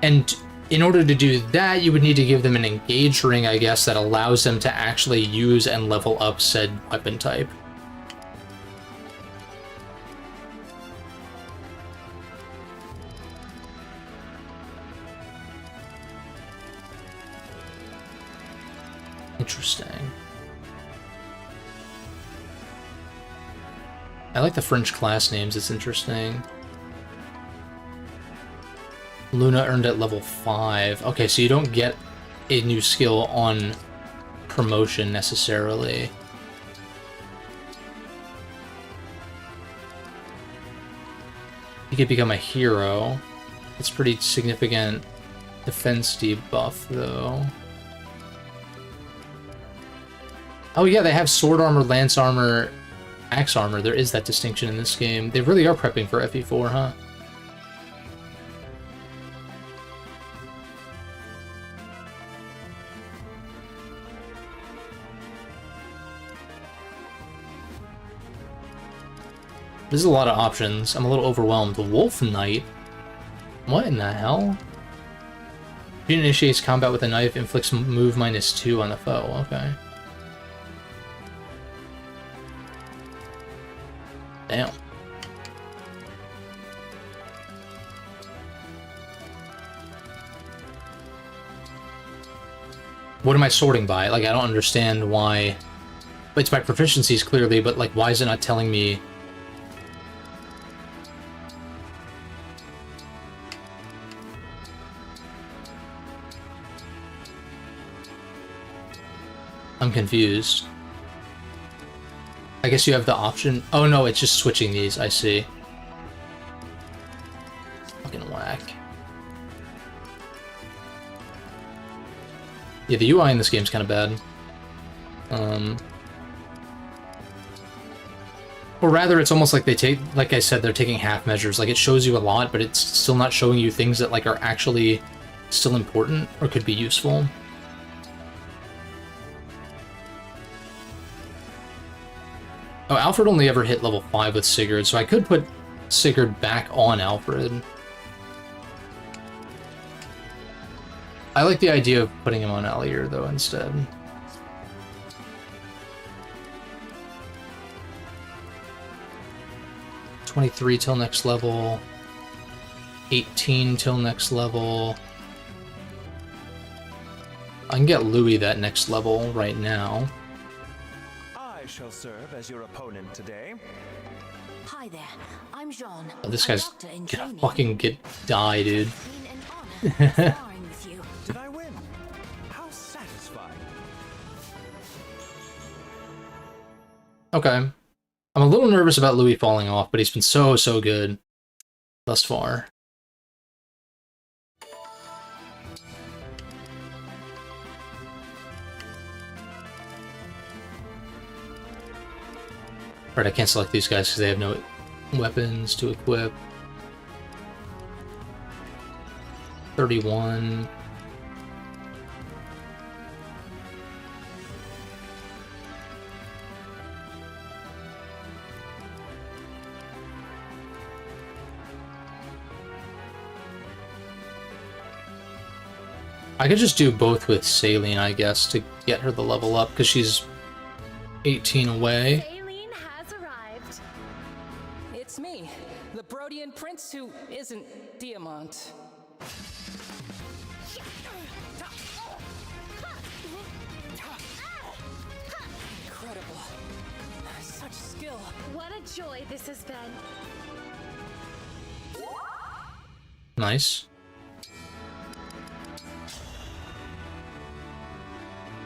And in order to do that, you would need to give them an engage ring, I guess, that allows them to actually use and level up said weapon type. Interesting. I like the French class names, it's interesting. Luna earned at level 5. Okay, so you don't get a new skill on promotion necessarily. You could become a hero. It's pretty significant defense debuff, though. Oh yeah, they have sword armor, lance armor, axe armor. There is that distinction in this game. They really are prepping for FE4, huh? This is a lot of options. I'm a little overwhelmed. The Wolf Knight? What in the hell? Unit initiates combat with a knife, inflicts move -2 on the foe. Okay. Damn. What am I sorting by? Like, I don't understand why... It's by proficiencies, clearly, but, like, why is it not telling me... I'm confused. I guess you have the option... Oh no, it's just switching these, I see. Fucking whack. Yeah, the UI in this game's kind of bad. Or rather, it's almost like they take... Like I said, they're taking half measures. Like, it shows you a lot, but it's still not showing you things that, like, are actually still important or could be useful. Oh, Alfred only ever hit level 5 with Sigurd, so I could put Sigurd back on Alfred. I like the idea of putting him on Allier, though, instead. $23 till next level. 18 till next level. I can get Louis that next level right now. I shall serve as your opponent today. Hi there, I'm Jean. Oh, this guy's gonna fucking die, dude. Did I win? How satisfying. Okay. I'm a little nervous about Louis falling off, but he's been so good thus far. Right, I can't select these guys because they have no weapons to equip. 31. I could just do both with Saline, I guess, to get her the level up, because she's 18 away. Aileen has arrived. It's me, the Brodian prince who isn't Diamant. Incredible. Such skill. What a joy this has been. Nice.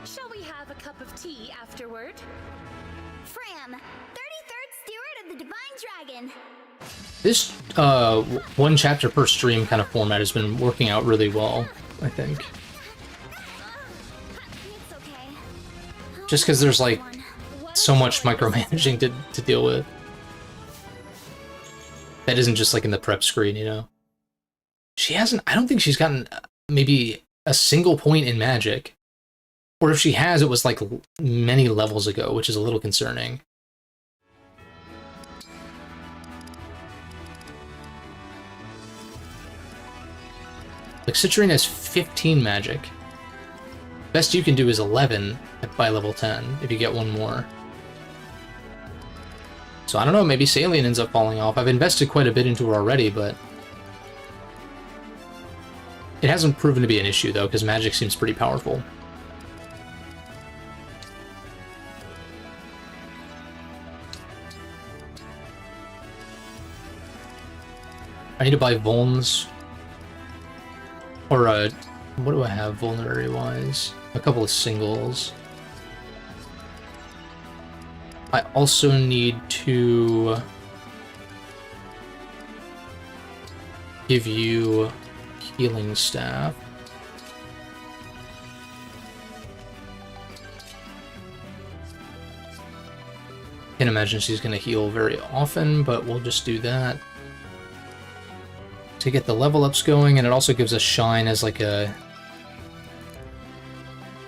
Shall we have a cup of tea afterward? Fram, 33rd Steward of the Divine Dragon. This one chapter per stream kind of format has been working out really well, I think. It's okay. Just because there's like so much micromanaging to deal with. That isn't just like in the prep screen, you know? She hasn't, I don't think she's gotten maybe a single point in Magic. Or if she has, it was like many levels ago, which is a little concerning. Like, Citrine has 15 Magic. Best you can do is 11 by level 10, if you get one more. So I don't know, maybe Salient ends up falling off. I've invested quite a bit into her already, but... It hasn't proven to be an issue, though, because Magic seems pretty powerful. I need to buy Vulns. Or, what do I have vulnerary-wise? A couple of singles. I also need to give you healing staff. Can't imagine she's going to heal very often, but we'll just do that to get the level ups going, and it also gives us Shine as like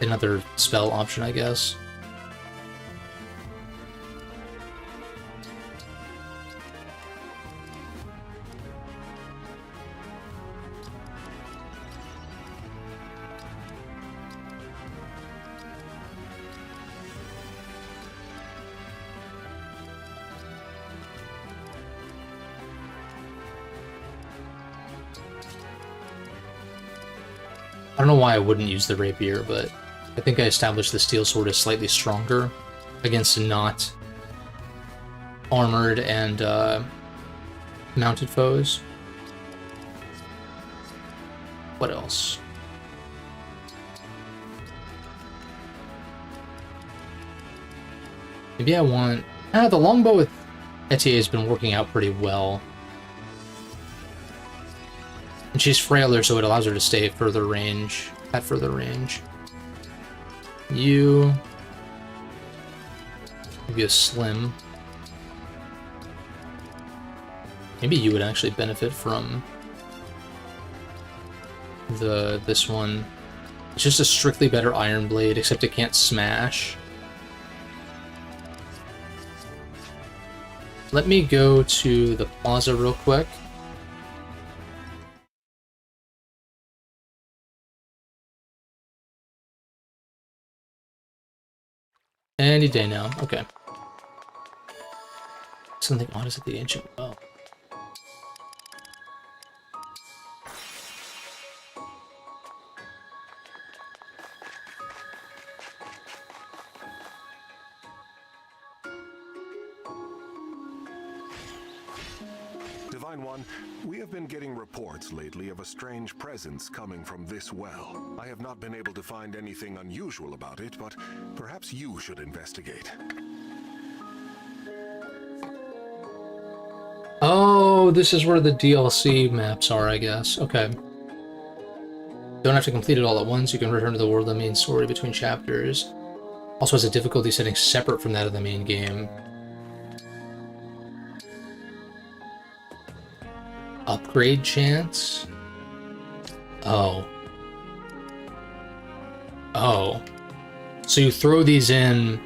another spell option, I guess. I don't know why I wouldn't use the rapier, but I think I established the steel sword is slightly stronger against not armored and mounted foes. What else? Maybe I want... the longbow with Etier has been working out pretty well. And she's frailer, so it allows her to stay at further range. You... Maybe a slim. Maybe you would actually benefit from this one. It's just a strictly better Iron Blade, except it can't smash. Let me go to the plaza real quick. Any day now. Okay. Something odd is at the ancient well. Divine One, we have been getting reports lately of a strange presence coming from this well. I have not been able to find anything unusual about it, but perhaps you should investigate. Oh, this is where the DLC maps are, I guess. Okay. Don't have to complete it all at once. You can return to the world of the main story between chapters. Also has a difficulty setting separate from that of the main game. Upgrade chance? Oh. Oh. So you throw these in...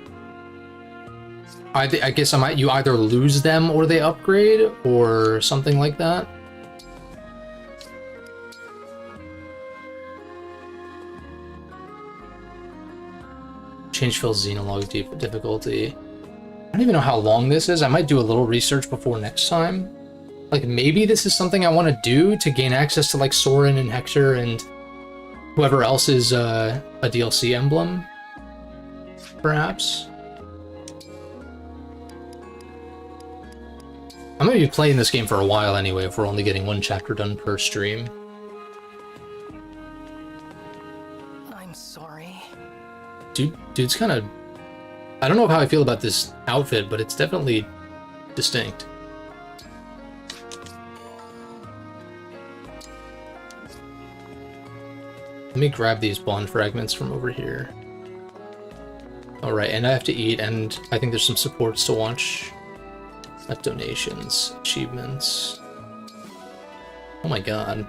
I guess you either lose them or they upgrade, or something like that. Change Phil's Xenologue difficulty. I don't even know how long this is. I might do a little research before next time. Like, maybe this is something I want to do to gain access to, like, Soren and Hector and whoever else is a DLC emblem, perhaps. I'm going to be playing this game for a while anyway, if we're only getting one chapter done per stream. I'm sorry. Dude's kind of... I don't know how I feel about this outfit, but it's definitely distinct. Let me grab these bond fragments from over here. Alright, and I have to eat, and I think there's some supports to watch. Not donations, achievements. Oh my god.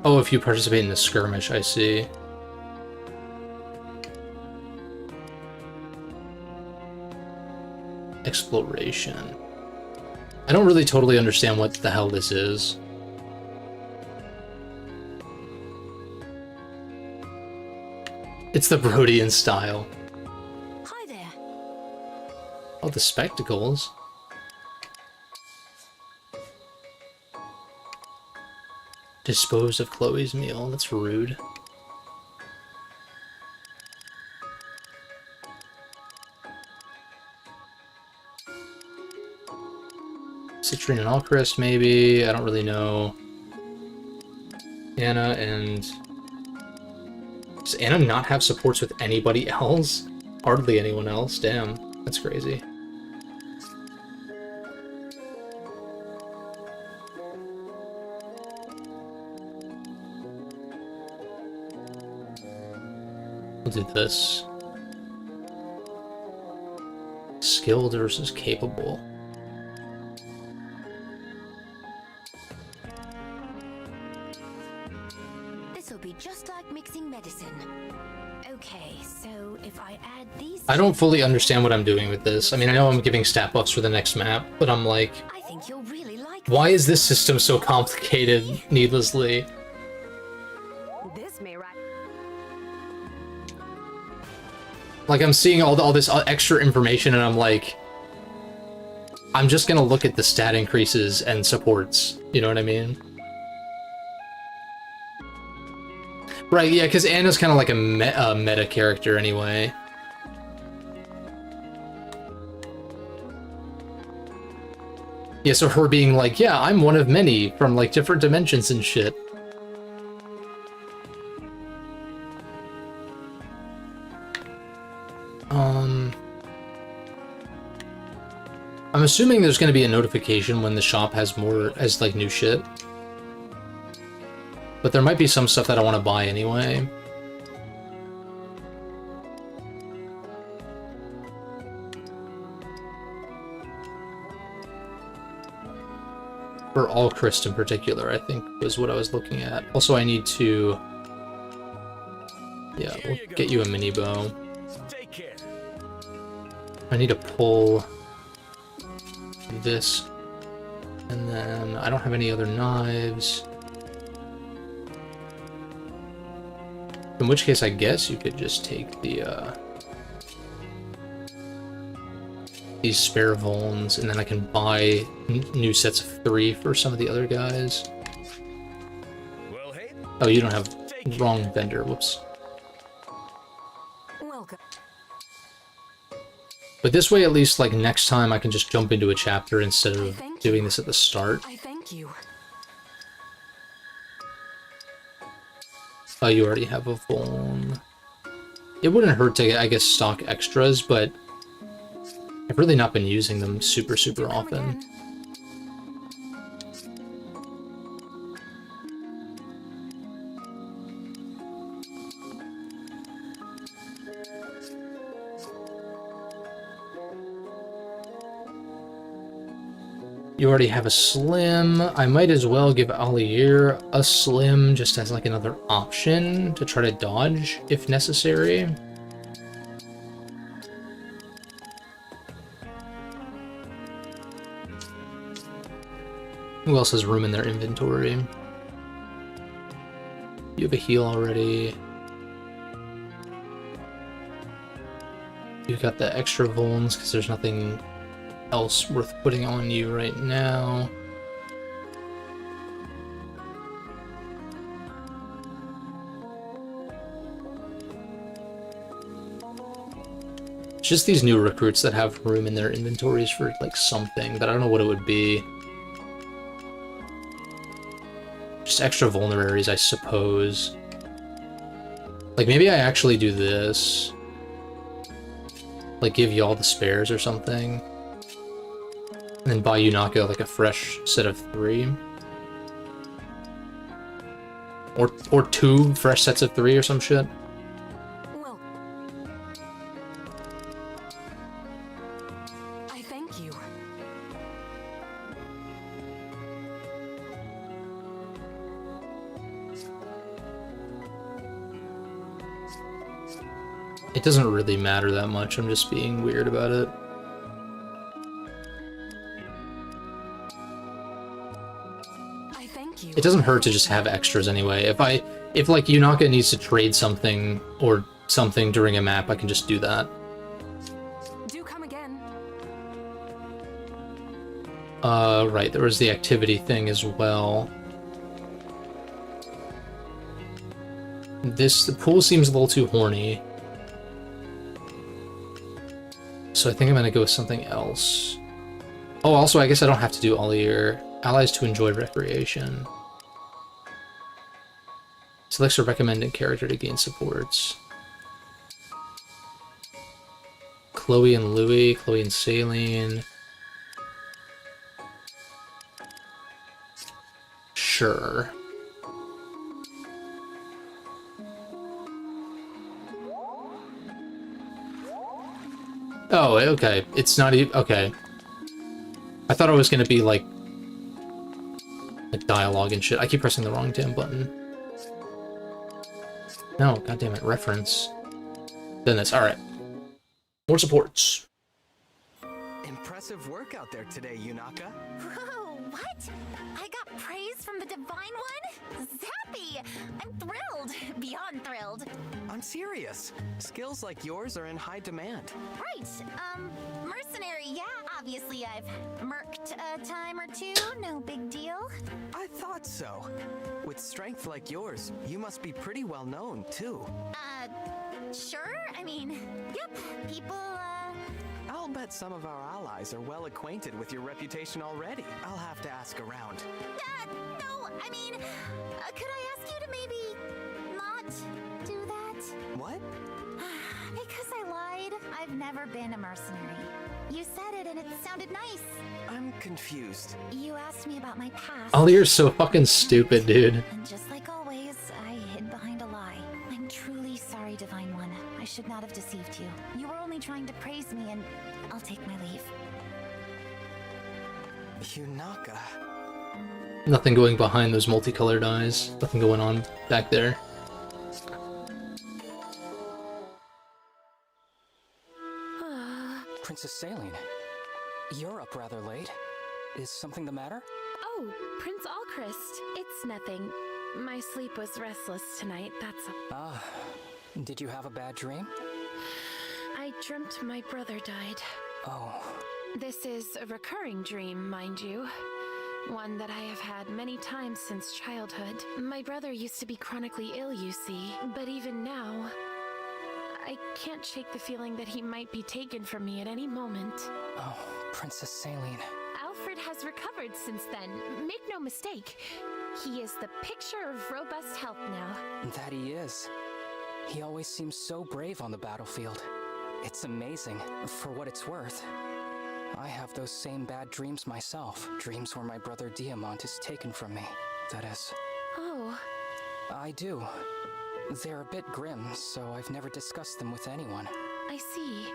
Oh, if you participate in the skirmish, I see. Exploration. I don't really totally understand what the hell this is. It's the Brodian style. Hi there. Oh, the spectacles. Dispose of Chloe's meal. That's rude. Citrine and Alcrest, maybe. I don't really know. Anna and... Does Anna not have supports with anybody else? Hardly anyone else. Damn, that's crazy. We'll do this. Skilled versus capable. This'll be just like mixing medicine. Okay, so if I add these... I don't fully understand what I'm doing with this. I mean, I know I'm giving stat buffs for the next map, but I'm like... I think you'll really like why is this system so complicated needlessly? this may right. Like, I'm seeing all this extra information and I'm like... I'm just gonna look at the stat increases and supports. You know what I mean? Right, yeah, because Anna's kind of like a meta character anyway. Yeah, so her being like, yeah, I'm one of many from like different dimensions and shit. I'm assuming there's going to be a notification when the shop has like new shit. But there might be some stuff that I want to buy anyway. For Alcrest in particular, I think was what I was looking at. Also, I need to... Yeah, we'll get you a mini bow. Take care. I need to pull this. And then I don't have any other knives. In which case, I guess you could just take the, these spare Volns, and then I can buy new sets of 3 for some of the other guys. Well, hey. Oh, you don't have... Wrong vendor, whoops. Welcome. But this way, at least, like, next time I can just jump into a chapter instead of doing this at the start. I thank you. Oh, you already have a Voln. It wouldn't hurt to, I guess, stock extras, but I've really not been using them super often. You already have a Slim. I might as well give Alier a Slim just as like another option to try to dodge if necessary. Who else has room in their inventory? You have a heal already. You've got the extra vulns because there's nothing else worth putting on you right now. It's just these new recruits that have room in their inventories for like something, but I don't know what it would be. Just extra vulneraries, I suppose. Like maybe I actually do this. Like give you all the spares or something. And then buy Yunaka like a fresh set of 3. Or 2 fresh sets of 3 or some shit. Well, I thank you. It doesn't really matter that much, I'm just being weird about it. I thank you. It doesn't hurt to just have extras anyway. If like Yunaka needs to trade something or something during a map, I can just do that. Do come again. Right, there was the activity thing as well. The pool seems a little too horny. So I think I'm gonna go with something else. Oh, also, I guess I don't have to do all your allies to enjoy recreation. Selects a recommended character to gain supports. Chloe and Louie, Chloe and Saline. Sure. Oh, okay. It's not even... Okay. I thought it was gonna be, like dialogue and shit. I keep pressing the wrong damn button. No, goddammit, reference. Then this. Alright. More supports. Impressive work out there today, Yunaka. Whoa, what? I got praise from the Divine One? Zappy! I'm thrilled. Beyond thrilled. I'm serious. Skills like yours are in high demand. Right, mercenary, yeah. Obviously, I've merked a time or two. No big deal. I thought so. With strength like yours, you must be pretty well known, too. Sure. I mean, yep. People, I'll bet some of our allies are well acquainted with your reputation already. I'll have to ask around. No, I mean, could I ask you to maybe not do that? What? Because I lied. I've never been a mercenary. You said it and it sounded nice. I'm confused. You asked me about my past. Oh, you're so fucking stupid, dude. And just like always, I hid behind a lie. I'm truly sorry, Divine One. I should not have deceived you. You were only trying to praise me, and I'll take my leave. Yunaka. Nothing going behind those multicolored eyes. Nothing going on back there. Princess Saline, you're up rather late. Is something the matter? Oh, Prince Alchrist. It's nothing. My sleep was restless tonight, that's all. Ah, did you have a bad dream? I dreamt my brother died. Oh. This is a recurring dream, mind you. One that I have had many times since childhood. My brother used to be chronically ill, you see, but even now, I can't shake the feeling that he might be taken from me at any moment. Oh, Princess Saline. Alfred has recovered since then. Make no mistake. He is the picture of robust health now. That he is. He always seems so brave on the battlefield. It's amazing, for what it's worth. I have those same bad dreams myself. Dreams where my brother Diamant is taken from me, that is. Oh. I do. They're a bit grim, so I've never discussed them with anyone. I see.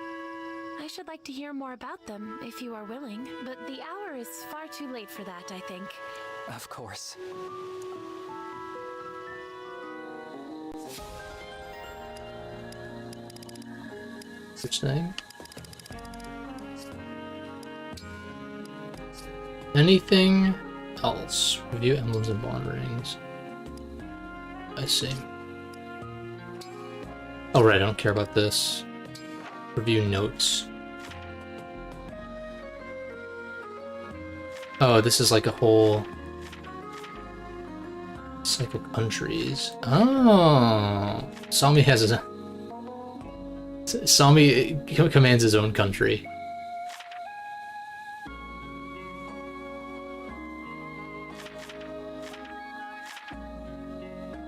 I should like to hear more about them, if you are willing, but the hour is far too late for that, I think. Of course. Which thing? Anything else? Review emblems and bond rings. I see. Oh right, I don't care about this. Review notes. Oh, this is like a whole cycle countries. Oh, Sami has his. Sami commands his own country.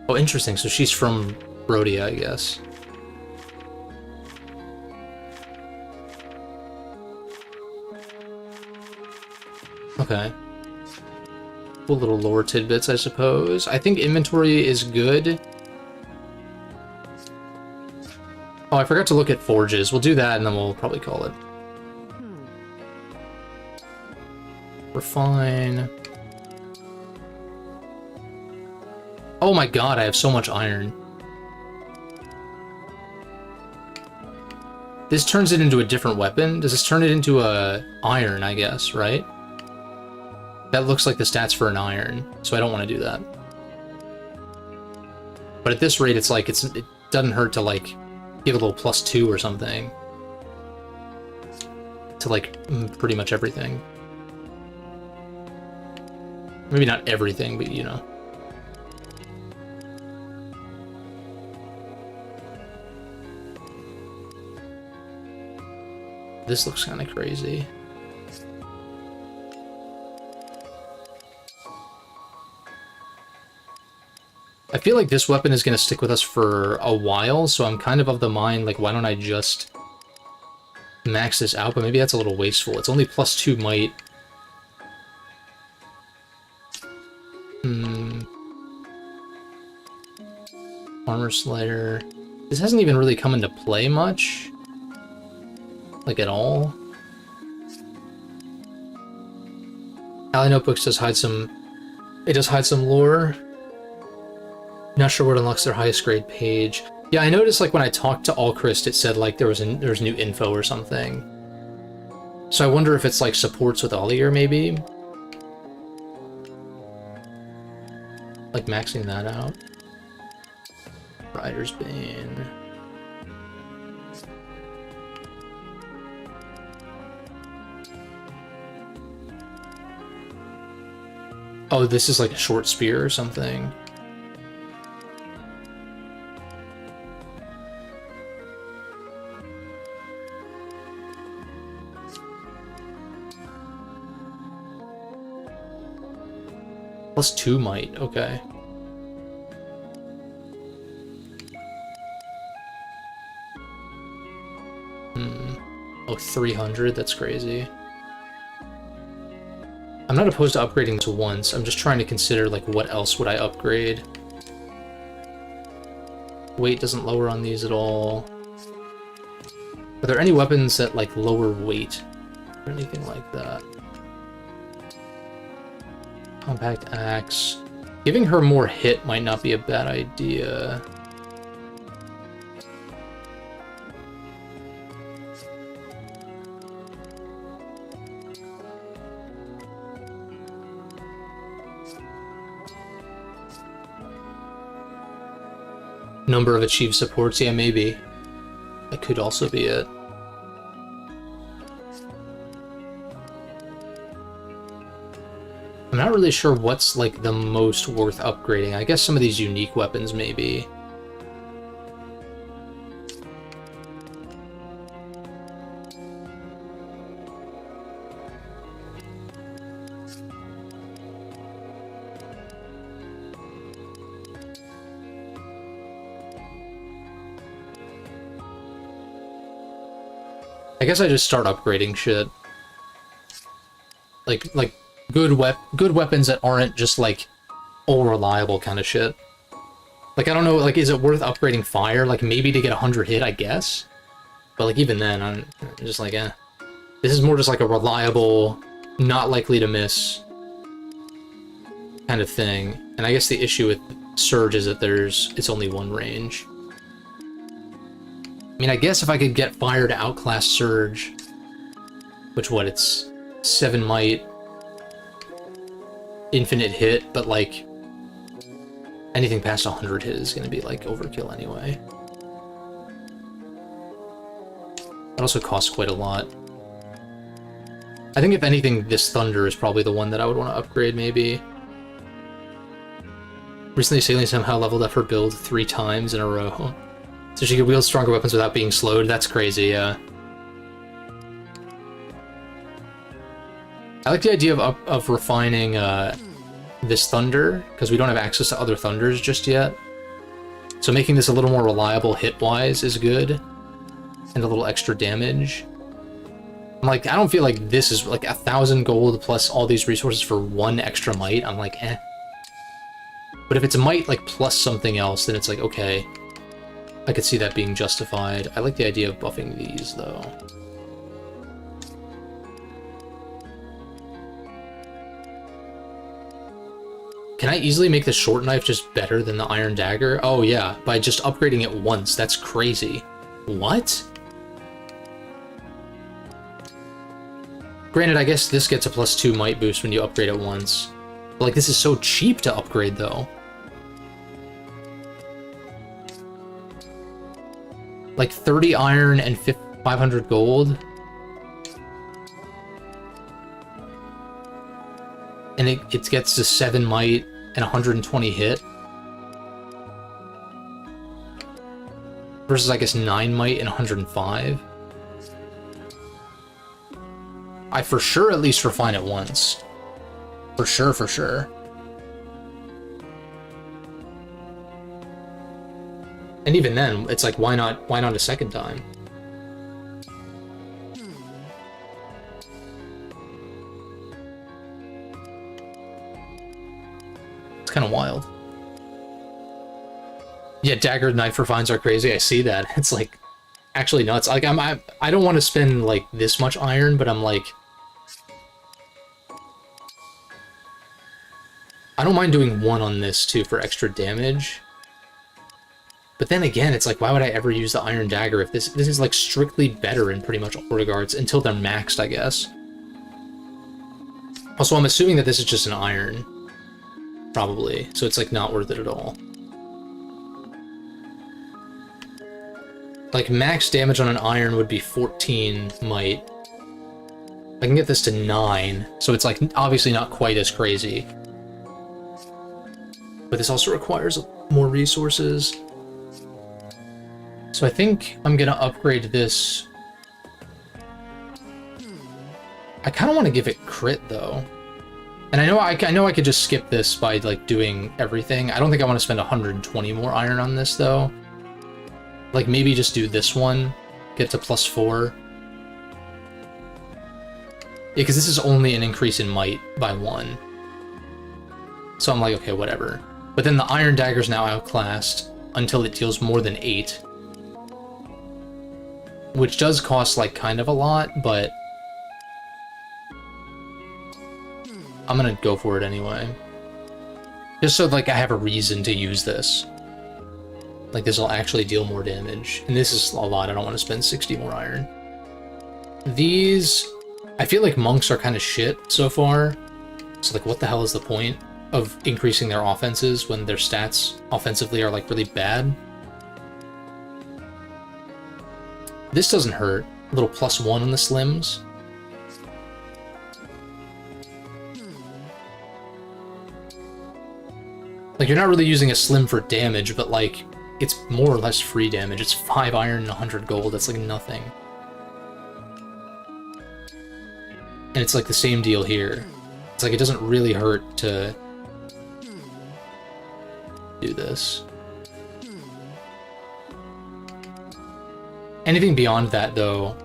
Oh, interesting. So she's from Brodia, I guess. Okay. Cool little lore tidbits, I suppose. I think inventory is good. Oh, I forgot to look at forges. We'll do that and then we'll probably call it. Refine. Oh my god, I have so much iron. This turns it into a different weapon? Does this turn it into a iron, I guess, right? That looks like the stats for an iron, so I don't want to do that. But at this rate, it's like, it doesn't hurt to like give a little +2 or something. To like pretty much everything. Maybe not everything, but you know. This looks kind of crazy. I feel like this weapon is going to stick with us for a while, so I'm kind of the mind, like, why don't I just max this out? But maybe that's a little wasteful. It's only +2 might. Armor Slayer. This hasn't even really come into play much. Like, at all. Ally Notebooks does hide some... It does hide some lore. Not sure what unlocks their highest grade page. Yeah, I noticed, like, when I talked to Allchrist, it said, like, there was new info or something. So I wonder if it's, like, supports with Ollier, maybe? Like, maxing that out. Rider's Bane. Oh, this is like a short spear or something. +2 might, okay. Oh, 300, that's crazy. I'm not opposed to upgrading to once, I'm just trying to consider, like, what else would I upgrade? Weight doesn't lower on these at all. Are there any weapons that, like, lower weight? Or anything like that? Compact axe. Giving her more hit might not be a bad idea. Number of achieved supports, yeah, maybe. That could also be it. I'm not really sure what's, like, the most worth upgrading. I guess some of these unique weapons, maybe. I guess I just start upgrading shit. Like good weapons that aren't just like all reliable kind of shit. Like, I don't know, like, is it worth upgrading fire? Like, maybe to get 100 hit, I guess. But like, even then, I'm just like, eh. This is more just like a reliable, not likely to miss kind of thing. And I guess the issue with Surge is that it's only one range. I mean, I guess if I could get fire to outclass Surge, which, what, it's 7 might. infinite hit, but like anything past 100 hit is gonna be like overkill anyway. It also costs quite a lot. I think if anything, this Thunder is probably the one that I would want to upgrade, maybe. Recently, Sailing somehow leveled up her build 3 times in a row. So she could wield stronger weapons without being slowed. That's crazy, yeah. I like the idea of refining this Thunder, because we don't have access to other Thunders just yet. So making this a little more reliable hit-wise is good. And a little extra damage. I'm like, I don't feel like this is like 1,000 gold plus all these resources for 1 extra might. I'm like, eh. But if it's a might like plus something else, then it's like, okay. I could see that being justified. I like the idea of buffing these, though. Can I easily make the short knife just better than the iron dagger? Oh yeah, by just upgrading it once. That's crazy. What? Granted, I guess this gets a +2 might boost when you upgrade it once. But, like, this is so cheap to upgrade, though. Like, 30 iron and 500 gold. And it gets to 7 might and 120 hit. Versus, I guess, 9 might and 105. I for sure at least refine it once. For sure, for sure. And even then, it's like, why not a second time? It's kind of wild. Yeah, dagger knife refines are crazy. I see that. It's like actually nuts. Like I don't want to spend like this much iron, but I'm like, I don't mind doing 1 on this too for extra damage. But then again, it's like, why would I ever use the iron dagger if this is like strictly better in pretty much all regards until they're maxed, I guess. Also, I'm assuming that this is just an iron, probably, so it's like not worth it at all. Like max damage on an iron would be 14 might. I can get this to 9, so it's like obviously not quite as crazy. But this also requires more resources. So I think I'm gonna upgrade this. I kind of want to give it crit though, and I know I could just skip this by like doing everything. I don't think I want to spend 120 more iron on this though. Like maybe just do this one, get to +4. Yeah, because this is only an increase in might by 1. So I'm like, okay, whatever. But then the iron dagger's now outclassed until it deals more than 8. Which does cost like kind of a lot, but I'm gonna go for it anyway. Just so like I have a reason to use this. Like this will actually deal more damage. And this is a lot, I don't want to spend 60 more iron. These, I feel like monks are kind of shit so far. So like what the hell is the point of increasing their offenses when their stats offensively are like really bad? This doesn't hurt. A little +1 on the slims. Like you're not really using a slim for damage, but like it's more or less free damage. It's 5 iron and 100 gold. That's like nothing. And it's like the same deal here. It's like it doesn't really hurt to do this. Anything beyond that, though,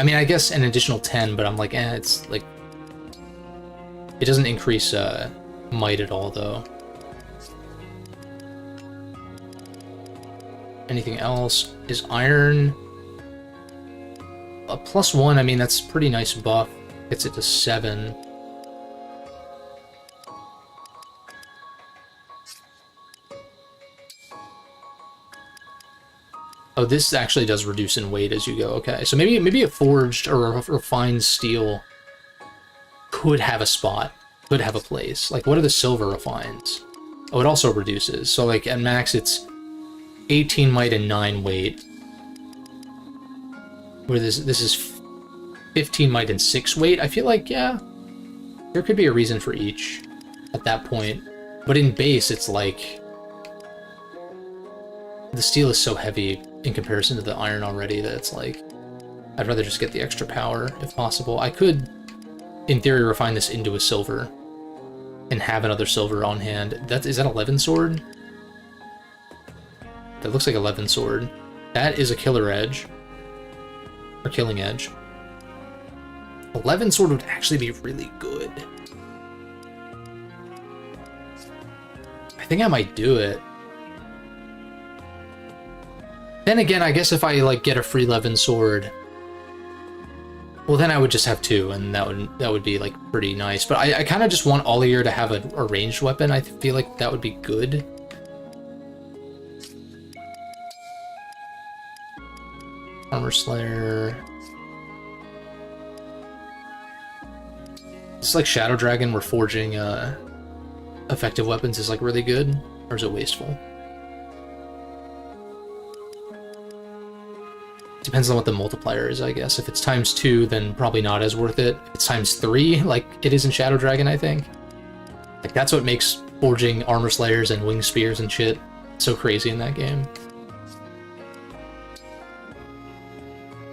I mean, I guess an additional 10, but I'm like, it's like, it doesn't increase might at all, though. Anything else? Is iron a +1? I mean, that's a pretty nice buff. Gets it to 7. Oh, this actually does reduce in weight as you go. Okay, so maybe a forged or a refined steel could have a spot could have a place. Like, what are the silver refines? Oh, it also reduces. So, like, at max, it's 18 might and 9 weight. Where this is 15 might and 6 weight. I feel like, yeah, there could be a reason for each at that point. But in base, it's like... the steel is so heavy in comparison to the iron already that it's like... I'd rather just get the extra power, if possible. I could, in theory, refine this into a silver. And have another silver on hand. Is that 11 sword? That looks like 11 sword. That is a killer edge. Or killing edge. 11 sword would actually be really good. I think I might do it. Then again, I guess if I like get a free 11 sword, well then I would just have 2, and that would be like pretty nice. But I kind of just want Ollier to have a ranged weapon. I feel like that would be good. Armor Slayer. It's like Shadow Dragon where forging effective weapons is like really good, or is it wasteful? Depends on what the multiplier is, I guess. If it's ×2, then probably not as worth it. If it's ×3, like it is in Shadow Dragon, I think. Like that's what makes forging armor slayers and wing spears and shit so crazy in that game.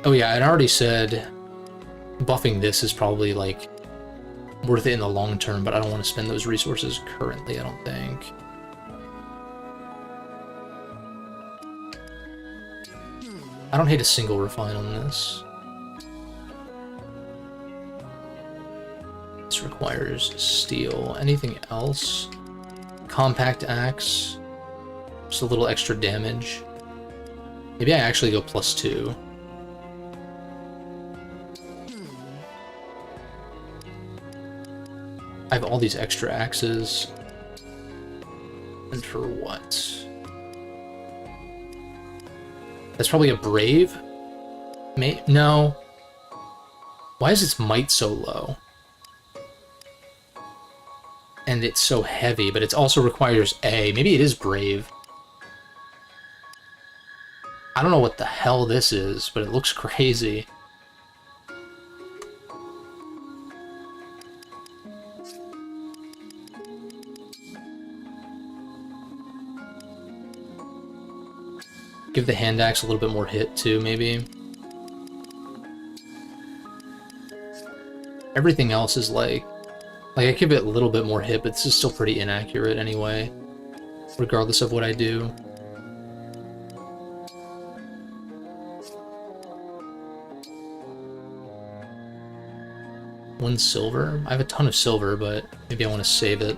Oh yeah, and I already said buffing this is probably like worth it in the long term, but I don't want to spend those resources currently, I don't think. I don't hate a single refine on this. This requires steel. Anything else? Compact axe. Just a little extra damage. Maybe I actually go +2. I have all these extra axes. And for what? That's probably a brave? No. Why is its might so low? And it's so heavy, but it also requires A. Maybe it is brave. I don't know what the hell this is, but it looks crazy. Give the hand axe a little bit more hit too, maybe. Everything else is like I give it a little bit more hit, but this is still pretty inaccurate anyway, regardless of what I do. One silver? I have a ton of silver, but maybe I want to save it.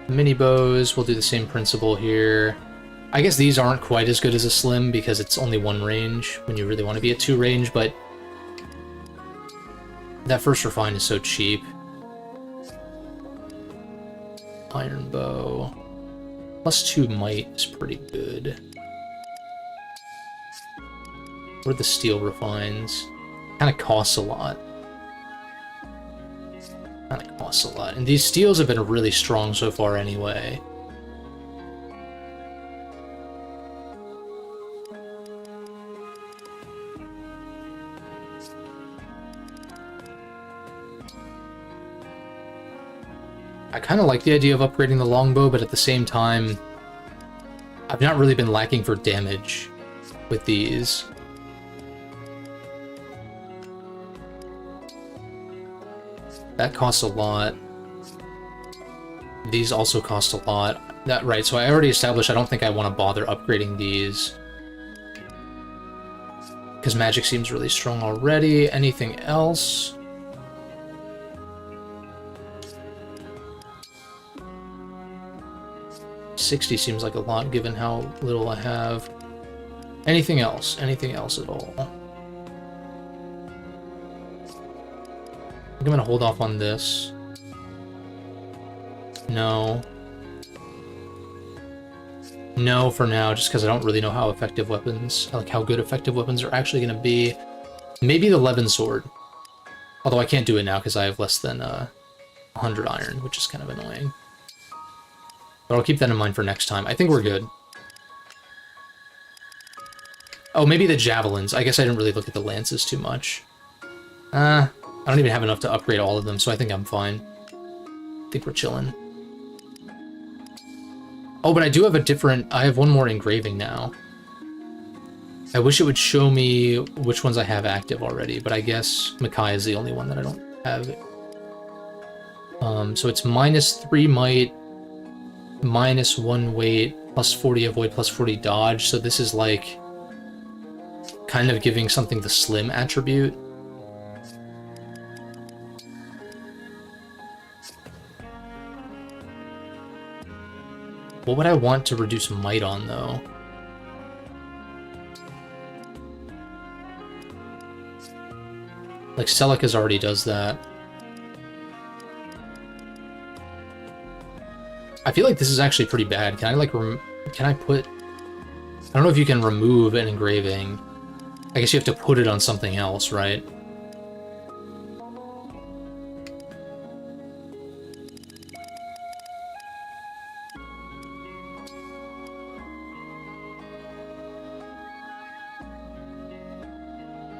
Mini bows, we'll do the same principle here. I guess these aren't quite as good as a slim because it's only 1 range when you really want to be at 2 range, but that first refine is so cheap. Iron bow. +2 might is pretty good. What are the steel refines? Kind of costs a lot. That costs a lot. And these steels have been really strong so far anyway. I kind of like the idea of upgrading the longbow, but at the same time, I've not really been lacking for damage with these. That costs a lot. These also cost a lot. Right, so I already established I don't think I want to bother upgrading these. Because magic seems really strong already. Anything else? $60 seems like a lot given how little I have. Anything else? Anything else at all? I'm gonna hold off on this. No. no for now, just because I don't really know how effective weapons, like how good effective weapons are actually going to be. Maybe the Levin Sword. Although I can't do it now because I have less than 100 iron, which is kind of annoying. But I'll keep that in mind for next time. I think we're good. Oh, maybe the javelins. I guess I didn't really look at the lances too much. I don't even have enough to upgrade all of them, so I think I'm fine. I think we're chilling. Oh, but I do have a different... I have one more engraving now. I wish it would show me which ones I have active already, but I guess Makai is the only one that I don't have. So it's -3 might, -1 weight, +40 avoid, +40 dodge. So this is like kind of giving something the slim attribute. What would I want to reduce might on, though? Like, Celica's already does that. I feel like this is actually pretty bad. Can I, like, can I put... I don't know if you can remove an engraving. I guess you have to put it on something else, right?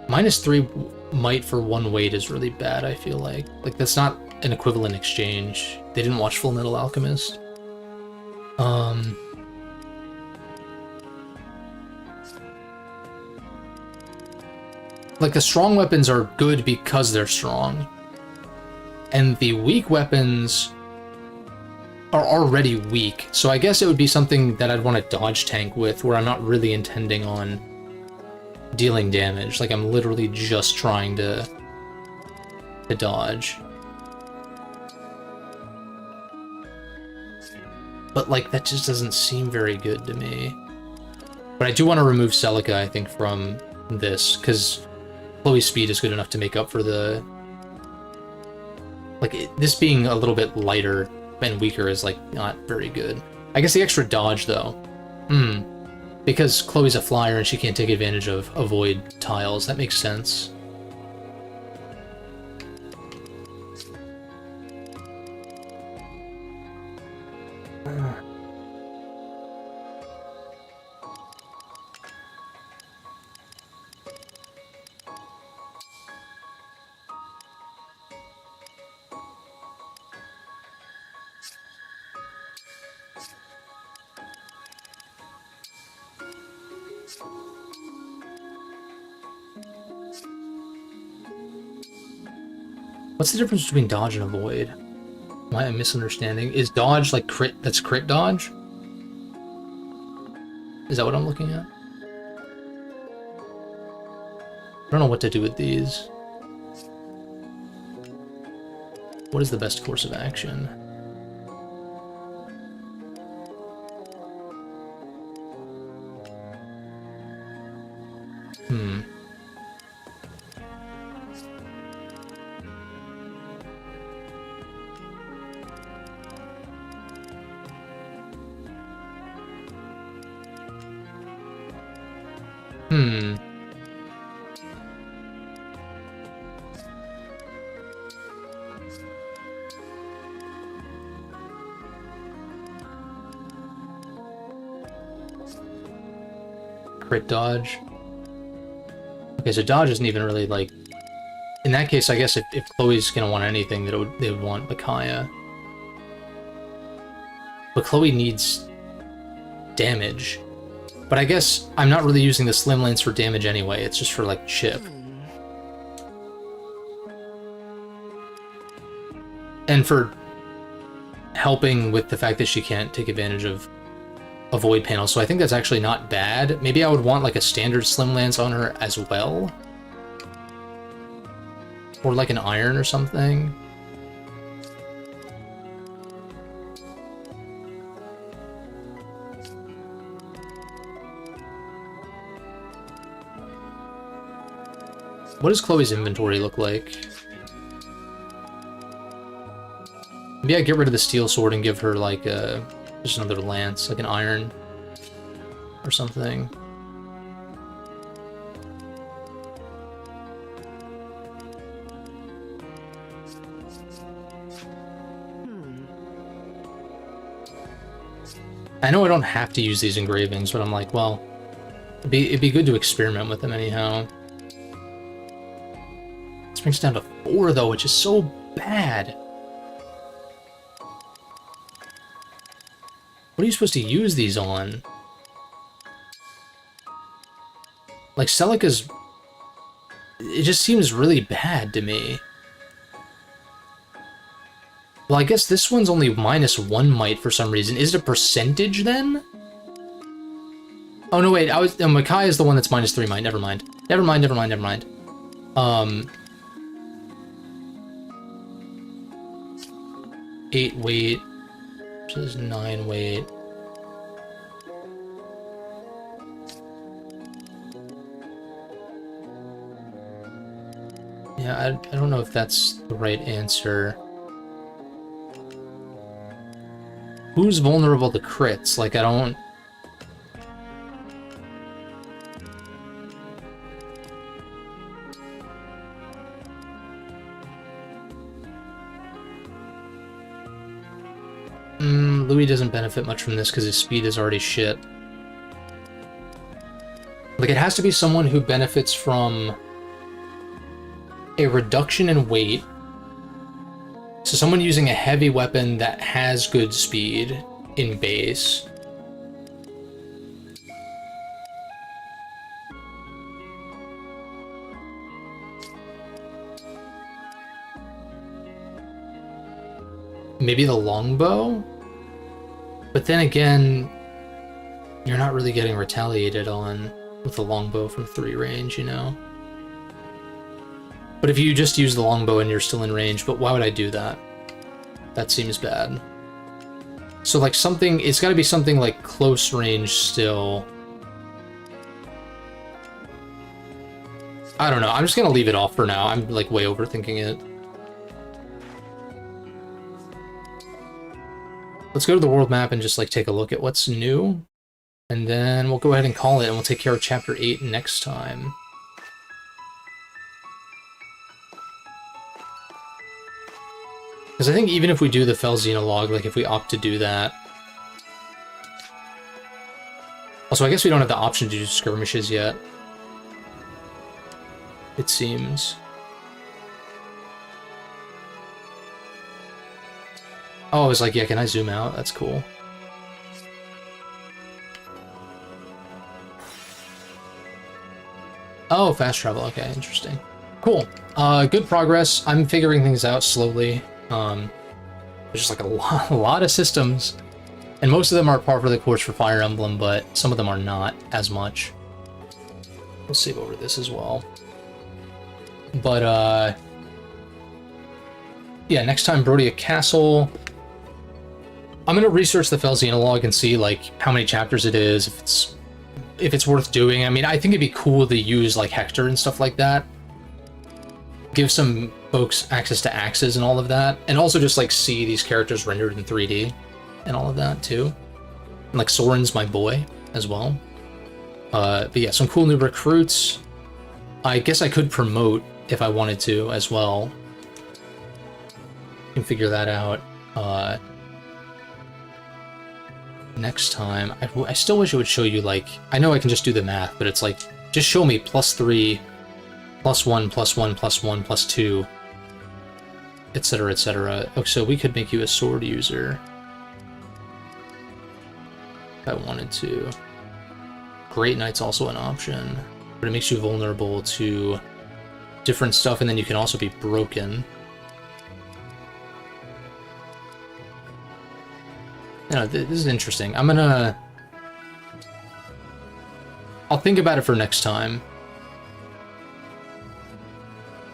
-3 might for 1 weight is really bad, I feel like. Like, that's not an equivalent exchange. They didn't watch Full Metal Alchemist. Like, the strong weapons are good because they're strong. And the weak weapons are already weak. So I guess it would be something that I'd want to dodge tank with, where I'm not really intending on dealing damage. Like, I'm literally just trying to dodge. But, like, that just doesn't seem very good to me. But I do want to remove Celica, I think, from this, because Chloe's speed is good enough to make up for the... Like, this being a little bit lighter and weaker is, like, not very good. I guess the extra dodge, though. Because Chloe's a flyer and she can't take advantage of avoid tiles. That makes sense. What's the difference between dodge and avoid? Am I misunderstanding? Is dodge like crit? That's crit dodge? Is that what I'm looking at? I don't know what to do with these. What is the best course of action? Crit dodge. Okay, so dodge isn't even really like... In that case, I guess if Chloe's gonna want anything, they would want Micaiah. But Chloe needs damage. But I guess I'm not really using the Slim Lance for damage anyway, it's just for, like, chip. And for helping with the fact that she can't take advantage of avoid panels, so I think that's actually not bad. Maybe I would want, like, a standard Slim Lance on her as well. Or, like, an iron or something. What does Chloe's inventory look like? Maybe I get rid of the steel sword and give her, like, just another lance, like an iron. or something. I know I don't have to use these engravings, but I'm like, well, it'd be good to experiment with them anyhow. This brings it down to 4 though, which is so bad. What are you supposed to use these on? Like, Celica's... It just seems really bad to me. Well, I guess this one's only -1 might for some reason. Is it a percentage then? Oh, no, wait. Makai is the one that's -3 might. Never mind. Never mind, never mind, never mind. 8 weight versus 9 weight. Yeah, I don't know if that's the right answer. Who's vulnerable to crits? Like, I don't... Louis doesn't benefit much from this because his speed is already shit. Like, it has to be someone who benefits from a reduction in weight. So someone using a heavy weapon that has good speed in base. Maybe the longbow? But then again, you're not really getting retaliated on with the longbow from 3 range, you know? But if you just use the longbow and you're still in range, but why would I do that? That seems bad. So like something, it's gotta be something like close range still. I don't know, I'm just gonna leave it off for now. I'm like way overthinking it. Let's go to the world map and just like take a look at what's new. And then we'll go ahead and call it and we'll take care of chapter 8 next time. Because I think even if we do the Fel Xenologue, like if we opt to do that... Also, I guess we don't have the option to do skirmishes yet. It seems. Oh, I was like, yeah, can I zoom out? That's cool. Oh, fast travel. Okay, interesting. Cool. Good progress. I'm figuring things out slowly. There's just like a lot of systems, and most of them are par for the course for Fire Emblem, but some of them are not as much. We'll save over this as well. But, yeah, next time, Brodia Castle. I'm gonna research the Fel Xenologue and see, like, how many chapters it is, if it's worth doing. I mean, I think it'd be cool to use, like, Hector and stuff like that. Give some folks access to axes and all of that, and also just, like, see these characters rendered in 3D and all of that, too. And, like, Soren's my boy, as well. But yeah, some cool new recruits. I guess I could promote if I wanted to, as well. Can figure that out. Next time, I still wish it would show you, like, I know I can just do the math, but it's like, just show me +3, +1, +1, +1, +2, etc., etc. Oh, so we could make you a sword user. If I wanted to. Great Knight's also an option, but it makes you vulnerable to different stuff, and then you can also be broken. No, this is interesting. I'll think about it for next time.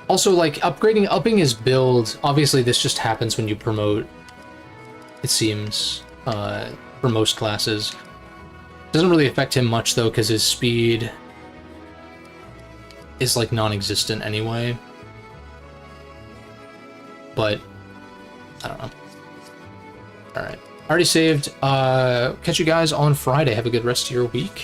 Also, like, upping his build, obviously this just happens when you promote, it seems, for most classes. Doesn't really affect him much, though, because his speed is, like, non-existent anyway. But, I don't know. Alright. Already saved. Catch you guys on Friday. Have a good rest of your week.